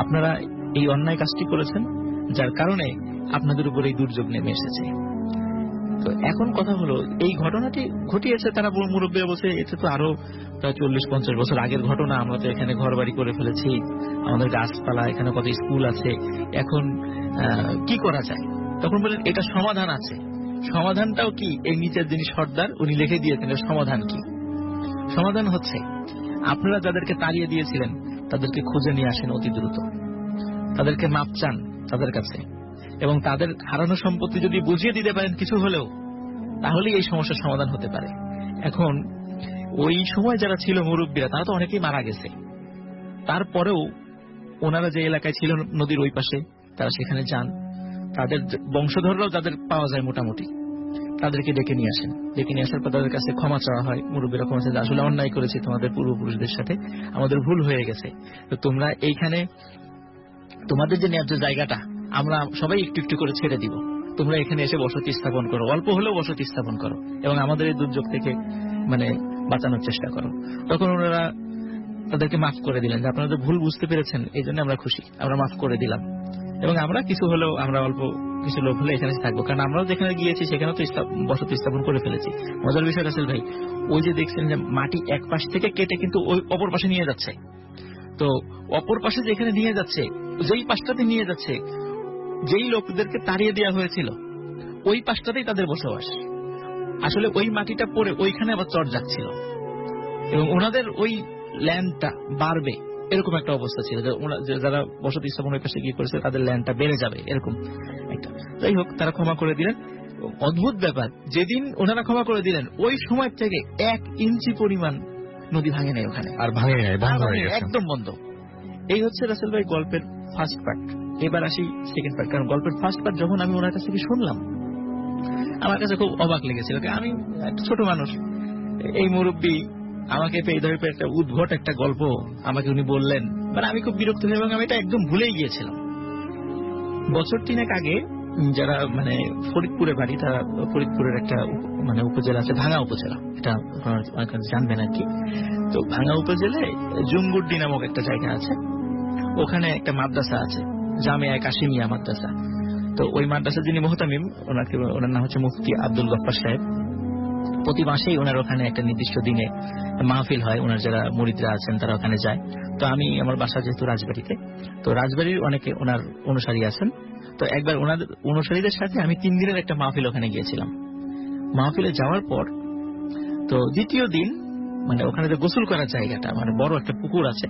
[SPEAKER 1] আপনারা এই অন্যায় কাজটি করেছেন, যার কারণে আপনাদের উপর এই দুর্যোগ নেমে এসেছে। তো এখন কথা হলো, এই ঘটনাটি ঘটিয়েছে তারা মুরব্বী বলছে এটা তো আরো প্রায় 40-50 বছর আগের ঘটনা, আমরা তো এখানে ঘর বাড়ি করে ফেলেছি, আমাদের গাছপালা, এখানে কত স্কুল আছে, এখন কি করা যায়? তখন বললেন এটা সমাধান আছে। সমাধানটাও কি? এই নিচের যিনি সর্দার উনি লিখে দিয়েছেন সমাধান কি। সমাধান হচ্ছে আপনারা যাদেরকে তাড়িয়ে দিয়েছিলেন তাদেরকে খুঁজে নিয়ে আসেন অতি দ্রুত, তাদেরকে মাপ চান তাদের কাছে এবং তাদের হারানো সম্পত্তি যদি বুঝিয়ে দিতে পারেন কিছু হলেও, তাহলেই এই সমস্যার সমাধান হতে পারে। এখন ওই সময় যারা ছিল মুরব্বীরা তারা তো অনেকেই মারা গেছে, তারপরেও ওনারা যে এলাকায় ছিল নদীর ওই পাশে তারা সেখানে যান, তাদের বংশধররাও যাদের পাওয়া যায় মোটামুটি তাদেরকে ডেকে নিয়ে আসেন। ডেকে নিয়ে আসার পর তাদের কাছে ক্ষমা চাওয়া হয়, মুরব্বীরা ক্ষমা চান, আসলে অন্যায় করেছি তোমাদের পূর্বপুরুষদের সাথে, আমাদের ভুল হয়ে গেছে, তো তোমরা এইখানে তোমাদের যে ন্যায্য জায়গাটা আমরা সবাই একটু একটু করে ছেড়ে দিব, তোমরা এখানে এসে বসতি স্থাপন করো, অল্প হলেও বসতি স্থাপন করো এবং আমাদের এই দুর্যোগ থেকে বাঁচানোর চেষ্টা করো। তখন ওনারা তাদেরকে মাফ করে দিলেন যে আপনারা ভুল বুঝতে পেরেছেন, এই জন্য আমরা খুশি, আমরা মাফ করে দিলাম এবং আমরা কিছু হলেও, আমরা অল্প কিছু লোক হলে এখানে থাকবো, কারণ আমরাও যেখানে গিয়েছি সেখানে তো বসতি স্থাপন করে ফেলেছি। মজার বিষয় রাসেল ভাই, ওই যে দেখছেন যে মাটি এক পাশ থেকে কেটে কিন্তু ওই অপর পাশে নিয়ে যাচ্ছে, তো অপর পাশে যেখানে নিয়ে যাচ্ছে, যেই পাশটাতে নিয়ে যাচ্ছে, যেই লোকদেরকে তাড়িয়ে দেওয়া হয়েছিল ওই পাশটাতেই তাদের বসবাস। আসলে ওই মাটিটা পড়ে ওইখানে আবার চর যাচ্ছিল এবং ওনাদের ওই ল্যান্ডটা বাড়বে এরকম একটা অবস্থা ছিল, যারা বসতি স্থাপন ওই পাশে গিয়ে করেছে তাদের ল্যান্ডটা বেড়ে যাবে এরকম একটা। যাই হোক, তারা ক্ষমা করে দিলেন। অদ্ভুত ব্যাপার, যেদিন ওনারা ক্ষমা করে দিলেন ওই সময় থেকে 1 ইঞ্চি পরিমাণ নদী ভাঙে নেই ওখানে, আর ভাঙে নেই, একদম বন্ধ। এই হচ্ছে রাসেল ভাই গল্পের ফার্স্ট পার্ট। এবার আসি সেকেন্ড পার্ট, কারণ গল্পের ফার্স্ট পার্ট যখন আমি ওনার কাছ থেকে শুনলাম আমার কাছে খুব অবাক লেগেছিল। আমি একটা ছোট মানুষ, এই মুরব্বী আমাকে পেয়ে ধরে একটা উদ্ভট একটা গল্প আমাকে উনি বললেন, মানে আমি খুব বিরক্ত হই এবং আমি এটা একদম ভুলেই গিয়েছিলাম। বছর 3 আগে যারা মানে ফরিদপুরে বাড়ি, তারা ফরিদপুরের একটা মানে উপজেলা আছে, ভাঙ্গা উপজেলা, এটা আপনারা জানবেন আর কি। তো ভাঙ্গা উপজেলায় জুঙ্গুড্ডি নামক একটা জায়গা আছে, ওখানে একটা মাদ্রাসা আছে, জামিয়া কাশিমিয়া মাদ্রাসা। তো ওই মাদ্রাসা যিনি মুহতামিম, ওনার নাম হচ্ছে মুফতি আব্দুল গফফার সাহেব। প্রতি মাসেই ওনার ওখানে একটা নির্দিষ্ট দিনে মাহফিল হয়, ওনার যারা মুরিদরা আছেন তারা ওখানে যায়। তো আমি, আমার বাসা যেহেতু রাজবাড়িতে, তো রাজবাড়ির অনেকে ওনার অনুসারী আছেন। তো একবার ওনাদের অনুসারীদের সাথে আমি 3 দিনের একটা মাহফিল ওখানে গিয়েছিলাম। মাহফিলে যাওয়ার পর তো দ্বিতীয় দিন মানে ওখানে যে গোসল করার জায়গাটা, মানে বড় একটা পুকুর আছে,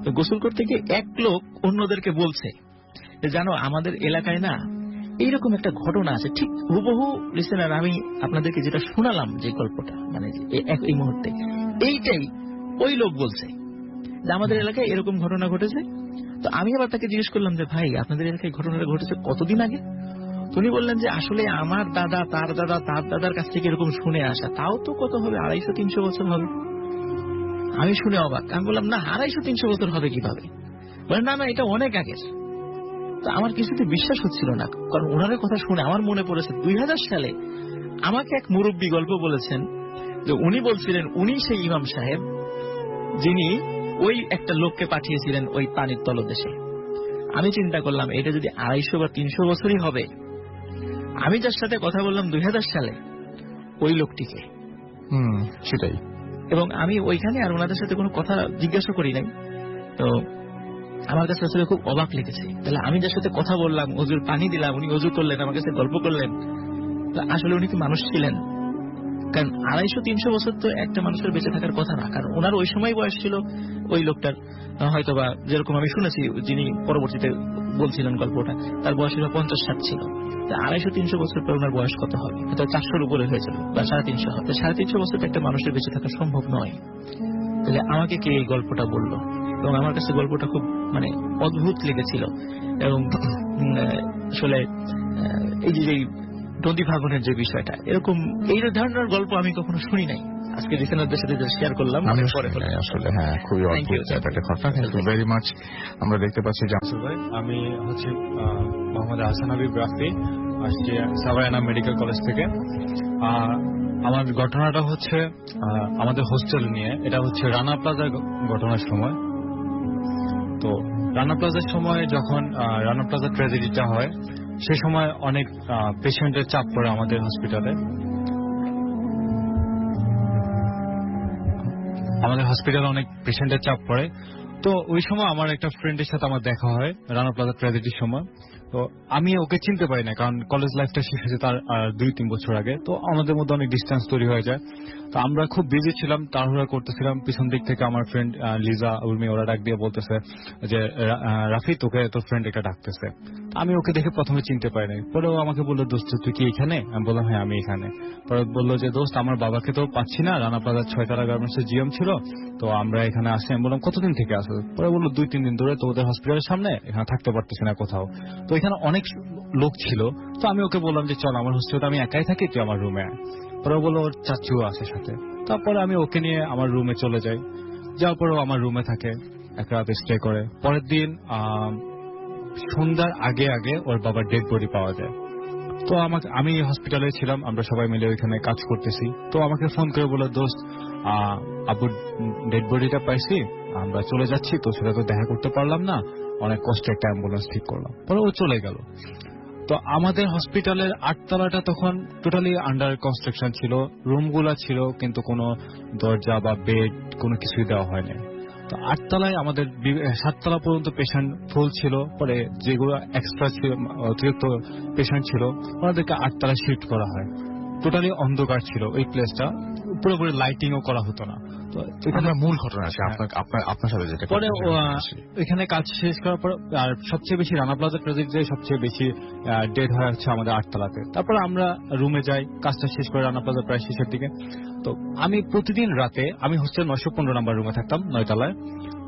[SPEAKER 1] তো গোসল করতে গিয়ে এক লোক অন্যদেরকে বলছে যে জানো আমাদের এলাকায় না এইরকম একটা ঘটনা আছে, ঠিক হুবহু লিসেনার আমি আপনাদেরকে যেটা শোনালাম যে গল্পটা, মানে এই মুহূর্তে এইটাই ওই লোক বলছে যে আমাদের এলাকায় এরকম ঘটনা ঘটেছে। তো আমি আবার তাকে জিজ্ঞেস করলাম যে ভাই আপনাদের এলাকায় ঘটনাটা ঘটেছে কতদিন আগে? উনি বললেন যে আসলে আমার দাদা তার দাদা তার দাদার কাছ থেকে এরকম শুনে আসা, তাও তো কত হবে, 250-300 বছর হবে। আমি শুনে অবাক, আমি বললাম না 250-300 বছর হবে কিভাবে? বলেন না না এটা অনেক আগের। তো আমার কিছুতে বিশ্বাস হচ্ছিল না, কারণ ওনার কথা শুনে আমার মনে পড়েছে 2000 সালে আমাকে এক মুরব্বী গল্প বলেছেন যে উনি বলছিলেন উনি সেই ইমাম সাহেব যিনি ওই একটা লোককে পাঠিয়েছিলেন ওই পানির তলদেশে। আমি চিন্তা করলাম এটা যদি 250 বা 300 বছরই হবে, আমি যার সাথে কথা বললাম 2000 সালে ওই লোকটিকে,
[SPEAKER 2] সেটাই।
[SPEAKER 1] এবং আমি ওইখানে আর ওনাদের সাথে কোনো কথা জিজ্ঞাসা করি নাই। তো আমার কাছে আসলে খুব অবাক লেগেছে, তাহলে আমি যার সাথে কথা বললাম, অজুর পানি দিলাম, উনি অজু করলেন, আমার কাছে গল্প করলেন, আসলে উনি কি মানুষ ছিলেন? কারণ 250-300 বছর তো একটা মানুষের বেঁচে থাকার কথা না, কারণ ওনার ওই সময় বয়স ছিল ওই লোকটার হয়তোবা, যেরকম আমি শুনেছি যিনি পরবর্তীতে বলছিলেন গল্পটা, তার বয়স ছিল 50-60 ছিল। 250-300 বছর পর ওনার বয়স কত হবে? হয়তো 400-র উপরে হয়েছিল বা 350 হবে। 350 বছর তো একটা মানুষের বেঁচে থাকা সম্ভব নয়। তাহলে আমাকে কে এই গল্পটা বললো, এবং আমার কাছে গল্পটা খুব মানে অদ্ভুত লেগেছিল। এবং আসলে এই যে নদী ভাঙনের যে বিষয়টা, এরকম এই ধরনের গল্প আমি কখনো শুনি নাই। আজকে লিসেনারদের সাথে শেয়ার করলাম।
[SPEAKER 2] আসলে হ্যাঁ, খুবই অদ্ভুত একটা ঘটনা। Thank you very much. আমরা দেখতে পাচ্ছি যে
[SPEAKER 3] আমি হচ্ছে মোহাম্মদ হাসান হাবিব রাফি, আসছি সাভারানা মেডিকেল কলেজ থেকে। আমার ঘটনাটা হচ্ছে আমাদের হোস্টেল নিয়ে। এটা হচ্ছে রানা প্লাজার ঘটনার সময়। তো রানা প্লাজার সময় যখন রানা প্লাজা ট্র্যাজেডিটা হয়, সে সময় অনেক পেশেন্টের চাপ পড়ে আমাদের হসপিটালে। অনেক পেশেন্টের চাপ পড়ে। তো ওই সময় আমার একটা ফ্রেন্ডের সাথে আমার দেখা হয় রানা প্লাজা ট্র্যাজেডির সময়। তো আমি ওকে চিনতে পারি না, কারণ কলেজ লাইফটা শেষ হয়েছে তার 2-3 বছর আগে। তো আমাদের মধ্যে অনেক ডিস্টেন্স তৈরি হয়ে যায়। তো আমরা খুব বিজি ছিলাম, তাড়াহুড়া করতেছিলাম। পিছন দিক থেকে আমার ফ্রেন্ড লিজা, উর্মি, ওরা ডাক দিয়ে বলতেছে যে রাফি তোকে তোর ফ্রেন্ড এটা ডাকতেছে। আমি ওকে দেখে প্রথমে চিনতে পারি নাই। পরে ও আমাকে বললো দোস্ত তুই কি এখানে? আমি বললাম হ্যাঁ আমি এখানে। পরে বললো যে দোস্ত আমার বাবাকে তো পাচ্ছি না, রানা প্লাজার 6 তারা গার্মেন্টসের জিএম ছিল, তো আমরা এখানে আসি। আমি বললাম কতদিন থেকে আসো? পরে বললো 2-3 দিন ধরে, তো ওদের হসপিটালের সামনে এখানে থাকতে পারতেছি না কোথাও। তো এখানে অনেক লোক ছিল। তো আমি ওকে বললাম যে চল আমার হোস্টেলে আমি একাই থাকি, তুই আমার রুমে আয়। পরে বললো ওর চাচু আছে সাথে। তারপরে আমি ওকে নিয়ে আমার রুমে চলে যাই। যাওয়ার পরেও আমার রুমে থাকে, এক রাত স্টে করে। পরের দিন সন্ধ্যার আগে আগে ওর বাবার ডেড বডি পাওয়া যায়। তো আমি হসপিটালে ছিলাম, আমরা সবাই মিলে ওইখানে কাজ করতেছি। তো আমাকে ফোন করে বলে দোস্ত আব্বুর ডেড বডিটা পাইছি, আমরা চলে যাচ্ছি, তোর সাথে তো দেখা করতে পারলাম না, অনেক কষ্টে একটা অ্যাম্বুলেন্স ঠিক করলাম। পরে ও চলে গেল। তো আমাদের হসপিটালের 8 তলাটা তখন টোটালি আন্ডার কনস্ট্রাকশন ছিল, রুমগুলা ছিল কিন্তু কোনো দরজা বা বেড কোনো কিছুই দেওয়া হয়নি। তো 8 তলায় আমাদের 7 তলা পর্যন্ত পেশেন্ট ফুল ছিল। পরে যেগুলো এক্সট্রা ছিল, অতিরিক্ত পেশেন্ট ছিল, ওনাদেরকে 8 তলায় শিফট করা হয়। টোটালি অন্ধকার ছিল ওই প্লেসটা, পুরোপুরি লাইটিংও করা হতো না। তো এখানে
[SPEAKER 2] মূল ঘটনা আছে আপনার সাথে যেটা
[SPEAKER 3] পরে এখানে কাজ শেষ করার পর, আর সবচেয়ে বেশি রানা প্লাজা প্রজেক্টে সবচেয়ে বেশি ডেড হয় হচ্ছে আমাদের 8 তলাতে। তারপরে আমরা রুমে যাই, কাজটা শেষ করে রানা প্লাজা প্রায় শেষের দিকে। তো আমি প্রতিদিন রাতে, আমি হোস্টেল 915 নাম্বার রুমে থাকতাম 9 তলায়।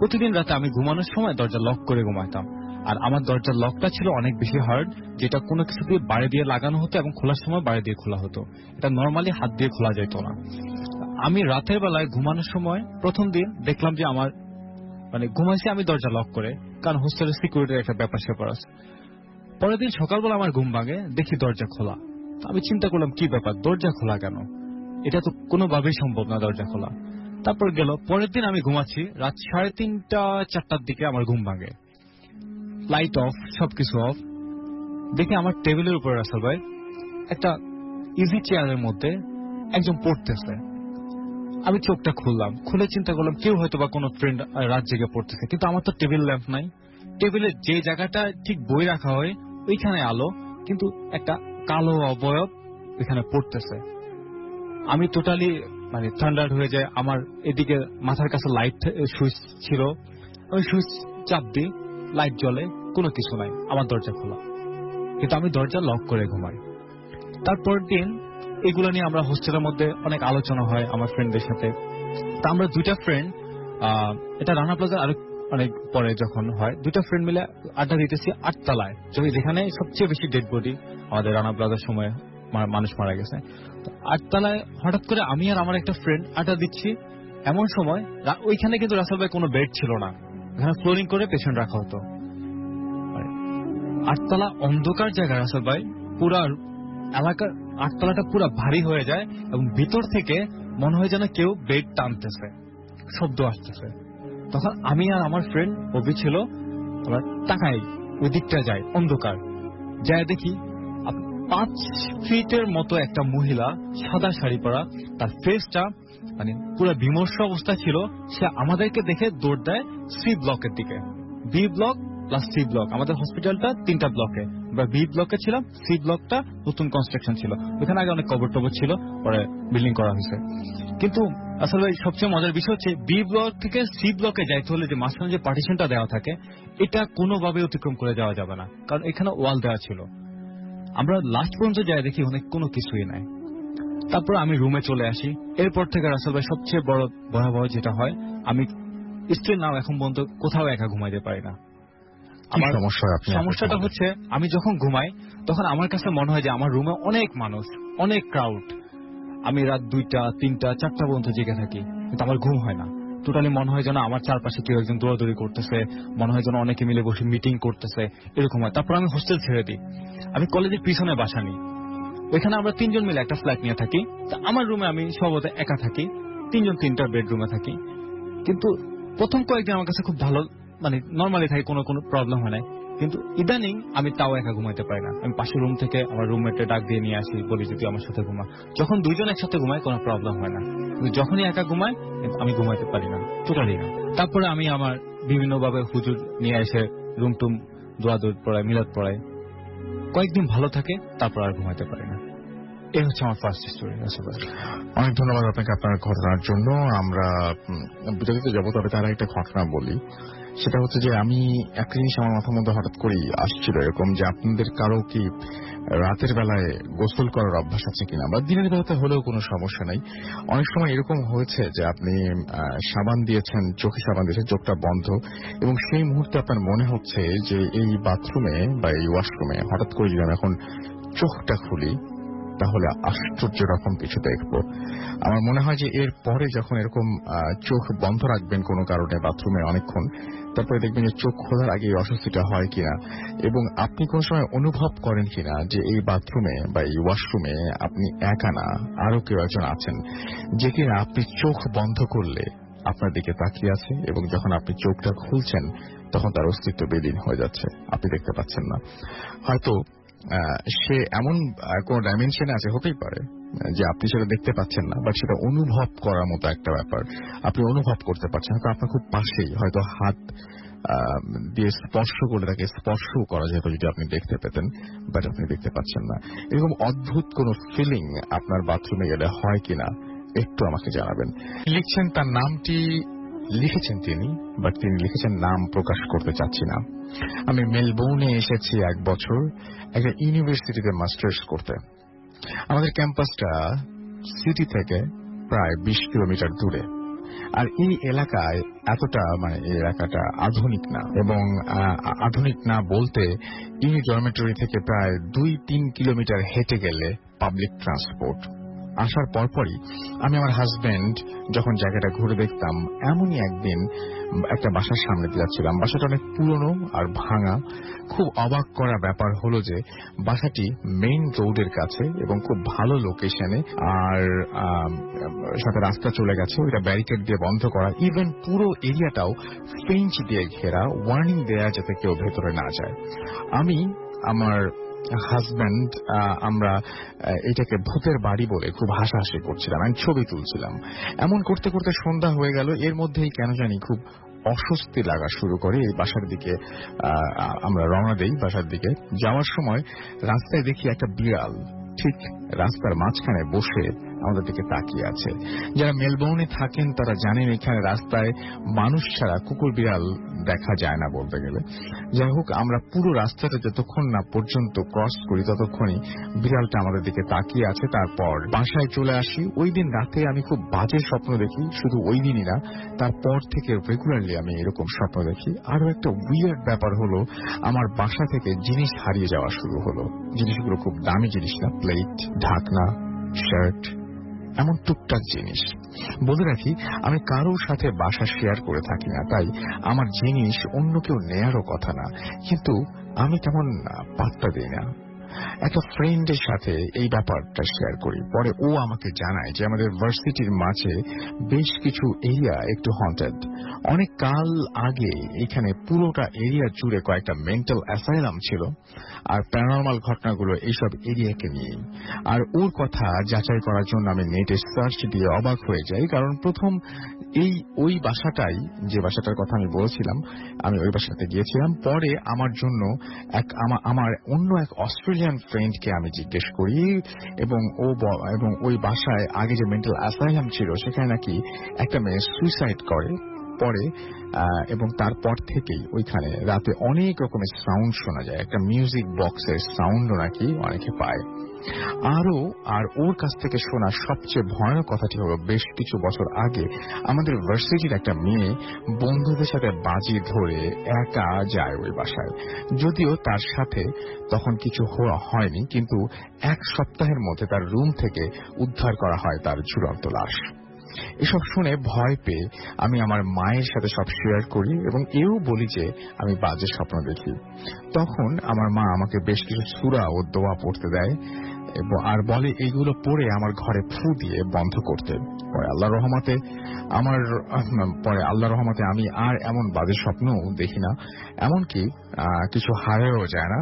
[SPEAKER 3] প্রতিদিন রাতে আমি ঘুমানোর সময় দরজা লক করে ঘুমাইতাম। আর আমার দরজার লকটা ছিল অনেক বেশি হার্ড, যেটা কোনো কিছু দিয়ে বাড়ি দিয়ে লাগানো হতো এবং খোলার সময় বাড়ি দিয়ে খোলা হতো। এটা নর্মালি হাত দিয়ে খোলা যেত না। আমি রাতের বেলায় ঘুমানোর সময় প্রথম দিন দেখলাম যে আমার ঘুমাইছি আমি দরজা লক করে, কারণ হোস্টেলের সিকিউরিটির একটা ব্যাপার স্যাপার আছে। পরের দিন সকালবেলা আমার ঘুম ভাঙে, দেখি দরজা খোলা। আমি চিন্তা করলাম কি ব্যাপার, দরজা খোলা কেন, এটা তো কোনোভাবেই সম্ভব না দরজা খোলা। তারপর গেল পরের দিন আমি ঘুমাচ্ছি, রাত 3:30-4টার দিকে আমার ঘুম ভাঙে, লাইট অফ, সবকিছু অফ। দেখি আমার টেবিলের উপরে রাসেল ভাই একটা ইজি চেয়ারের মধ্যে একজন পড়তেছে। আমি চোখটা খুললাম, খুলে চিন্তা করলাম কেউ হয়তো বা কোনো ফ্রেন্ড রাত জেগে পড়তেছে, কিন্তু আমার তো টেবিল ল্যাম্প নাই। টেবিলের যে জায়গাটা ঠিক বই রাখা হয় ওইখানে আলো, কিন্তু একটা কালো অবয়ব ওইখানে পড়তেছে। আমি টোটালি থান্ডার্ড হয়ে যায়। আমার এদিকে মাথার কাছে লাইট সুইচ ছিল, আমি সুইচ চাপ দিই, লাইট জ্বলে, কোনো কিছু নাই, আমার দরজা খোলা, কিন্তু আমি দরজা লক করে ঘুমাই। তারপর দিন এগুলো নিয়ে আমরা হোস্টেলের মধ্যে অনেক আলোচনা হয় আমার ফ্রেন্ডদের সাথে। তা আমরা দুইটা ফ্রেন্ড, এটা রানা প্লাজা আরো অনেক পরে যখন হয়, দুইটা ফ্রেন্ড মিলে আড্ডা দিতেছি 8 তলায়, যেখানে সবচেয়ে বেশি ডেড বডি আমাদের রানা প্লাজার সময় মানুষ মারা গেছে। 8 তলায় হঠাৎ করে আমি আর আমার একটা ফ্রেন্ড আড্ডা দিচ্ছি। এমন সময় ওইখানে কিন্তু রাসেল ভাই কোনো বেড ছিল না, এখানে ফ্লোরিং করে পেশেন্ট রাখা হতো। 8 তলা অন্ধকার জায়গা রাসেল ভাই, পুরা এলাকার 8 তলাটা পুরো ভারী হয়ে যায় এবং ভিতর থেকে মনে হয় যেন কেউ বেড টানতেছে, শব্দ আসতেছে। তখন আমি আর আমার ফ্রেন্ড অভি ছিল, আমরা তাকাই, ওই দিকটা যাই, অন্ধকার যায়, দেখি 5 ফিটের মতো একটা মহিলা, সাদা শাড়ি পরা, তার ফেসটা পুরো বিমর্ষ অবস্থা ছিল। সে আমাদেরকে দেখে দৌড় দেয় সি ব্লকের দিকে। B block plus C block, আমাদের হসপিটালটা 3টা ব্লকে, আমরা বি ব্লকে ছিলাম, সি ব্লকটা নতুন কনস্ট্রাকশন ছিল, ওখানে আগে অনেক কবর টবর ছিল, পরে বিল্ডিং করা হয়েছে। কিন্তু আসলে সবচেয়ে মজার বিষয় হচ্ছে বি ব্লক থেকে সি ব্লকে যাইতে হলে যে মাঝখানে যে পার্টিশনটা দেওয়া থাকে, এটা কোনোভাবে অতিক্রম করে যাওয়া যাবে না, কারণ এখানে ওয়াল দেওয়া ছিল। আমরা লাস্ট পর্যন্ত যাই, দেখি অনেক কোনো কিছুই নাই। তারপর আমি রুমে চলে আসি। এরপর থেকে রাসেল ভাই সবচেয়ে বড় ভয়াবহ যেটা হয়, আমি স্টিল নাও এখন পর্যন্ত কোথাও একা ঘুমাইতে পারি না। আমার সমস্যাটা হচ্ছে আমি যখন ঘুমাই তখন আমার কাছে মনে হয় যে আমার রুমে অনেক মানুষ, অনেক ক্রাউড। আমি রাত 2টা, 3টা, 4টা পর্যন্ত জেগে থাকি, কিন্তু আমার ঘুম হয় না। টোটালি মনে হয় যেন আমার চারপাশে কেউ একজন দৌড়াদৌড়ি করতেছে, মনে হয় যেন অনেকে মিলে বসে মিটিং করতেছে, এরকম হয়। তারপর আমি হোস্টেল ছেড়ে দিই, আমি কলেজের পিছনে বাসা নিই। ওইখানে আমরা 3জন মিলে একটা ফ্ল্যাট নিয়ে থাকি। তা আমার রুমে আমি সম্ভবত একা থাকি, 3জন 3টা বেডরুমে থাকি। কিন্তু প্রথম কয়েকদিন আমার কাছে খুব ভালো, নর্মালি থাকি, কোনো প্রবলেম হয় না। কিন্তু ইদানিং আমি তাও একা ঘুমাইতে পারি না। আমি পাশের রুম থেকে আমার রুমমেটে ডাক দিয়ে নিয়ে আসি, বলি যদি আমার সাথে ঘুমা। যখন 2জন একসাথে ঘুমাই কোনো প্রবলেম হয় না, কিন্তু যখনই একা ঘুমাই আমি ঘুমাইতে পারি না, টোটালি না। তারপরে আমি আমার বিভিন্নভাবে হুজুর নিয়ে এসে রুম টুম দোয়া দৌড় পড়াই, মিলাদ পড়াই, কয়েকদিন ভালো থাকে, তারপর আর ঘুমাইতে পারি না। এই হচ্ছে আমার ফার্স্ট স্টোরি।
[SPEAKER 2] অনেক ধন্যবাদ আপনাকে আপনার ঘটনার জন্য। আমরা বিরতিতে যাবো, তবে তার একটা ঘটনা বলি। সেটা হচ্ছে যে আমি একটা জিনিস আমার মাথার মধ্যে হঠাৎ করেই আসছিল এরকম, যে আপনাদের কারো কি রাতের বেলায় গোসল করার অভ্যাস আছে কিনা, বা দিনের বেলাতে হলেও কোনো সমস্যা নাই। অনেক সময় এরকম হয়েছে যে আপনি সাবান দিয়েছেন, চোখে সাবান দিয়েছেন, চোখটা বন্ধ, এবং সেই মুহূর্তে আপনার মনে হচ্ছে যে এই বাথরুমে বা এই ওয়াশরুমে হঠাৎ করে যদি আমি এখন চোখটা খুলি তাহলে আশ্চর্য রকম কিছু দেখবো। আমার মনে হয় যে এর পরে যখন এরকম চোখ বন্ধ রাখবেন কোনো কারণে বাথরুমে অনেকক্ষণ, তারপরে দেখবেন যে চোখ খোলার আগে অস্বস্তিটা হয় কিনা, এবং আপনি কোন সময় অনুভব করেন কিনা যে এই বাথরুমে বা এই ওয়াশরুমে আপনি একা না, আরো কেউ একজন আছেন যে কিনা আপনি চোখ বন্ধ করলে আপনার দিকে তাকিয়ে আছে, এবং যখন আপনি চোখটা খুলছেন তখন তার অস্তিত্ব বিলীন হয়ে যাচ্ছে, আপনি দেখতে পাচ্ছেন না। হয়তো সে এমন কোন ডাইমেনশনে আছে, হতেই পারে যে আপনি সেটা দেখতে পাচ্ছেন না, বাট সেটা অনুভব করার মতো একটা ব্যাপার, আপনি অনুভব করতে পারছেন। হয়তো আপনার খুব পাশেই, হয়তো হাত দিয়ে স্পর্শ করে তাকে স্পর্শ করা যেত যদি আপনি দেখতে পেতেন, বাট আপনি দেখতে পাচ্ছেন না। এরকম অদ্ভুত কোন ফিলিং আপনার বাথরুমে গেলে হয় কিনা একটু আমাকে জানাবেন। লিখছেন, তার নামটি লিখেছেন তিনি, বাট তিনি লিখেছেন নাম প্রকাশ করতে চাচ্ছি না। আমি মেলবোর্নে এসেছি 1 বছর একটা ইউনিভার্সিটিতে মাস্টার্স করতে। আমাদের ক্যাম্পাসটা সিটি থেকে প্রায় 20 কিলোমিটার দূরে, আর এই এলাকায় এতটা এই এলাকাটা আধুনিক না, এবং আধুনিক না বলতে ইউনি ডরমেটরি থেকে প্রায় 2-3 কিলোমিটার হেঁটে গেলে পাবলিক ট্রান্সপোর্ট, আসার পরপরই আমি আমার হাজবেন্ড যখন জায়গাটা ঘুরে দেখতাম, এমনই একদিন একটা বাসার সামনে দিয়ে যাচ্ছিলাম। বাসাটা অনেক পুরনো আর ভাঙা। খুব অবাক করা ব্যাপার হলো যে বাসাটি মেইন রোডের কাছে এবং খুব ভালো লোকেশনে, আর সাথে রাস্তা চলে গেছে, ওইটা ব্যারিকেড দিয়ে বন্ধ করা। ইভেন পুরো এরিয়াটাও ফেঞ্চ দিয়ে ঘেরা, ওয়ার্নিং দেয়া যাতে কেউ ভেতরে না যায়। আমি আমার হাজব্যান্ড আমরা এটাকে ভূতের বাড়ি বলে খুব হাসাহাসি করছিলাম, আমি ছবি তুলছিলাম। এমন করতে করতে সন্ধ্যা হয়ে গেল। এর মধ্যেই কেন জানি খুব অস্বস্তি লাগা শুরু করে। এই বাসার দিকে আমরা রওনা দেই। বাসার দিকে যাওয়ার সময় রাস্তায় দেখি একটা বিড়াল ঠিক রাস্তার মাঝখানে বসে আমাদের দিকে তাকিয়ে আছে। যারা মেলবোর্নে থাকেন তারা জানেন এখানে রাস্তায় মানুষ ছাড়া কুকুর বিড়াল দেখা যায় না বলতে গেলে। যাই হোক, আমরা পুরো রাস্তাটা যতক্ষণ না পর্যন্ত ক্রস করি ততক্ষণই বিড়ালটা আমাদের দিকে তাকিয়ে আছে। তারপর বাসায় চলে আসি। ওই দিন রাতে আমি খুব বাজে স্বপ্ন দেখি। শুধু ওই দিনই না, তারপর থেকে রেগুলারলি আমি এরকম স্বপ্ন দেখি। আরো একটা উইয়ার্ড ব্যাপার হলো, আমার বাসা থেকে জিনিস হারিয়ে যাওয়া শুরু হলো। জিনিসগুলো খুব দামি জিনিস না, প্লেট, ঢাকনা, শার্ট, এমন টুকটাক জিনিস। বলে রাখি, আমি কারোর সাথে বাসা শেয়ার করে থাকি না, তাই আমার জিনিস অন্য কেউ নেয়ারও কথা না, কিন্তু আমি তেমন পাত্তা দিই না। একটা ফ্রেন্ডের সাথে এই ব্যাপারটা শেয়ার করি। পরে ও আমাকে জানায় যে আমাদের ভার্সিটির মাঝে বেশ কিছু এরিয়া একটু হন্টেড। অনেক কাল আগে এখানে পুরোটা এরিয়া জুড়ে কয়েকটা মেন্টাল অ্যাসাইলাম ছিল, আর প্যারানরমাল ঘটনাগুলো এইসব এরিয়াকে নিয়েই। আর ওর কথা যাচাই করার জন্য আমি নেটে সার্চ দিয়ে অবাক হয়ে যাই, কারণ প্রথম ওই বাসাটাই, যে বাসাটার কথা আমি বলেছিলাম, আমি ওই বাসাতে গিয়েছিলাম। পরে আমার জন্য আমার অন্য এক অস্ট্রেলিয়ান ফ্রেন্ডকে আমি জিজ্ঞেস করি, এবং ওই বাসায় আগে যে মেন্টাল অ্যাসাইলাম ছিল সেখানে নাকি একটা মেয়ে সুইসাইড করে পরে, এবং তারপর থেকেই ওইখানে রাতে অনেক রকমের সাউন্ড শোনা যায়। একটা মিউজিক বক্সের সাউন্ডও নাকি অনেকে পায়। আর ওর কাছ থেকে শোনা সবচেয়ে ভয়ানক কথাটি হলো, বেশ কিছু বছর আগে আমাদের ভার্সিটির একটা মেয়ে বন্ধুদের সাথে বাজি ধরে একা যায় ওই বাসায়। যদিও তার সাথে তখন কিছু হয়নি, কিন্তু এক সপ্তাহের মধ্যে তার রুম থেকে উদ্ধার করা হয় তার ঝুলন্ত লাশ। এসব শুনে ভয় পেয়ে আমি আমার মায়ের সাথে সব শেয়ার করি এবং এও বলি যে আমি বাজে স্বপ্ন দেখি। তখন আমার মা আমাকে বেশ কিছু সূরা ও দোয়া পড়তে দেয় আর বলে এইগুলো পড়ে আমার ঘরে ফু দিয়ে বন্ধ করতে। পরে আল্লাহর রহমতে আমি আর এমন বাজে স্বপ্ন দেখি না, এমনকি কিছু হারায়ও যায় না।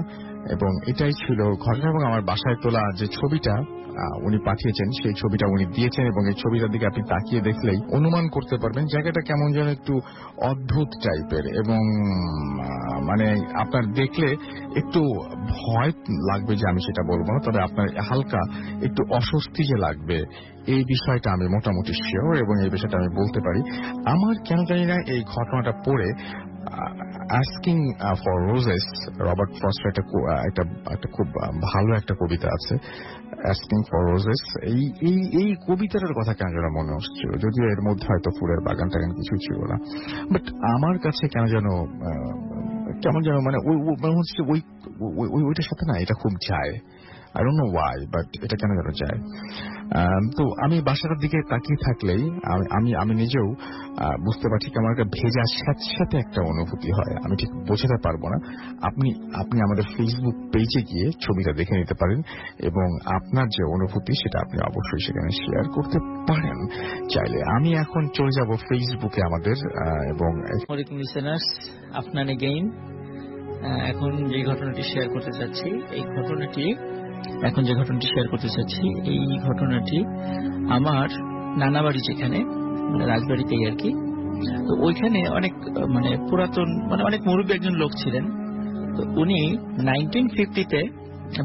[SPEAKER 2] এবং এটাই ছিল ঘটনা। এবং আমার বাসায় তোলা যে ছবিটা উনি পাঠিয়েছেন, সেই ছবিটা উনি দিয়েছেন, এবং এই ছবিটার দিকে আপনি তাকিয়ে দেখলেই অনুমান করতে পারবেন জায়গাটা কেমন যেন একটু অদ্ভুত টাইপের, এবং মানে আপনার দেখলে একটু ভয় লাগবে, যে আমি সেটা বলবো না, তবে আপনার হালকা একটু অস্বস্তি যে লাগবে এই বিষয়টা আমি মোটামুটি শিওর, এবং এই বিষয়টা আমি বলতে পারি। আমার কেন জানি না এই ঘটনাটা পড়ে আস্কিং ফর রোজেস, রবার্ট ফ্রস্টের একটা খুব ভালো একটা কবিতা আছে, আস্কিং ফর রোজেস। এই কবিতাটার কথা কেন যেন মনে হচ্ছিল, যদিও এর মধ্যে হয়তো ফুলের বাগান টাগান কিছু ছিল না, বাট আমার কাছে কেমন যেন মানে মনে হচ্ছে ওইটার সাথে না এটা খুব যায়। I don't know why, but এটা কেন যেন যায়। তো আমি বাসাটার দিকে তাকিয়ে থাকলেই আমি নিজেও বুঝতে পারছি কেমন একটা ভেজা স্যাঁতস্যাঁতে একটা অনুভূতি হয়। আমি ঠিক বোঝাতে পারবো না। আপনি আমাদের ফেসবুক পেজে গিয়ে ছবিটা দেখে নিতে পারেন, এবং আপনার যে অনুভূতি সেটা আপনি অবশ্যই সেখানে শেয়ার করতে পারেন চাইলে। আমি এখন চলে যাব ফেসবুকে আমাদের, এবং
[SPEAKER 1] লিসেনার্স, আফনান এগেইন। এখন যে ঘটনাটি শেয়ার করতে চাচ্ছি এই ঘটনাটি আমার নানা বাড়ি, যেখানে মানে রাজবাড়িতেই আর কি। তো ওইখানে অনেক মানে পুরাতন, মানে অনেক মুরব্বী একজন লোক ছিলেন। তো উনি 1950-তে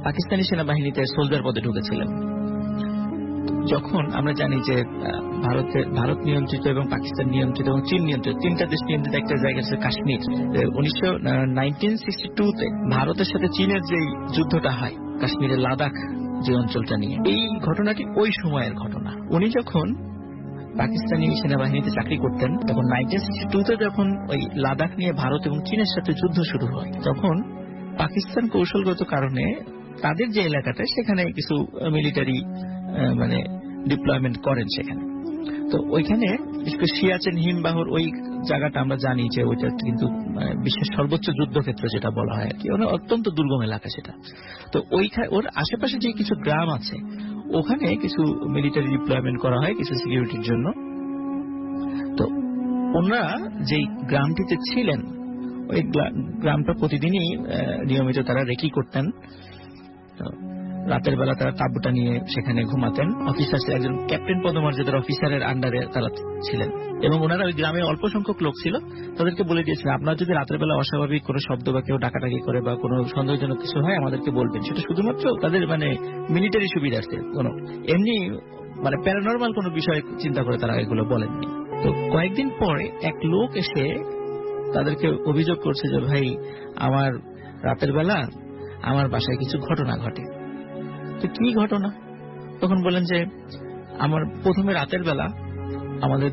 [SPEAKER 1] পাকিস্তানি সেনাবাহিনীতে সোলজার পদে ঢুকেছিলেন। যখন আমরা জানি যে ভারত নিয়ন্ত্রিত এবং পাকিস্তান নিয়ন্ত্রিত এবং চীন নিয়ন্ত্রিত, তিনটা দেশ নিয়ন্ত্রিত একটা জায়গা আছে কাশ্মীর। 1962-তে ভারতের সাথে চীনের যে যুদ্ধটা হয় কাশ্মীরের লাদাখ যে অঞ্চলটা নিয়ে, এই ঘটনাটি ওই সময়ের ঘটনা। উনি যখন পাকিস্তানি সেনাবাহিনীতে চাকরি করতেন, তখন 1962-তে যখন ওই লাদাখ নিয়ে ভারত এবং চীনের সাথে যুদ্ধ শুরু হয়, তখন পাকিস্তান কৌশলগত কারণে তাদের যে এলাকাটা সেখানে কিছু মিলিটারি মানে ডিপ্লয়মেন্ট করেন সেখানে। তো ওইখানে সিয়াচেন হিমবাহর ওই জায়গাটা আমরা জানি যে ওইটা কিন্তু বিশ্বের সর্বোচ্চ যুদ্ধক্ষেত্র যেটা বলা হয় আর কি, অত্যন্ত দুর্গম এলাকা সেটা। তো ওইখানে ওর আশেপাশে যে কিছু গ্রাম আছে ওখানে কিছু মিলিটারি ডিপ্লয়মেন্ট করা হয় কিছু সিকিউরিটির জন্য। তো ওনারা যেই গ্রামটিতে ছিলেন ওই গ্রামটা প্রতিদিনই নিয়মিত তারা রেকি করতেন। রাতের বেলা তারা তাঁবুটা নিয়ে সেখানে ঘুমাতেন। অফিসার একজন ক্যাপ্টেন পদমর্যাদার অফিসারের আন্ডারে তারা ছিলেন এবং ওনারা ওই গ্রামে অল্প সংখ্যক লোক ছিল, তাদেরকে বলে দিয়েছিলেন আপনারা যদি রাতের বেলা অস্বাভাবিক কোনো শব্দ বা কেউ ডাকাডাকি করে বা কোনো সন্দেহজনক কিছু হয় আমাদেরকে বলবেন। সেটা শুধুমাত্র তাদের মিলিটারি সুবিধার্থে, কোনো এমনি প্যারানরমাল কোনো বিষয় চিন্তা করে তারা এগুলো বলেননি। তো কয়েকদিন পরে এক লোক এসে তাদেরকে অভিযোগ করছে যে ভাই আমার রাতের বেলা আমার বাসায় কিছু ঘটনা ঘটে। তো কি ঘটনা? তখন বলেন যে আমার প্রথমে রাতের বেলা আমাদের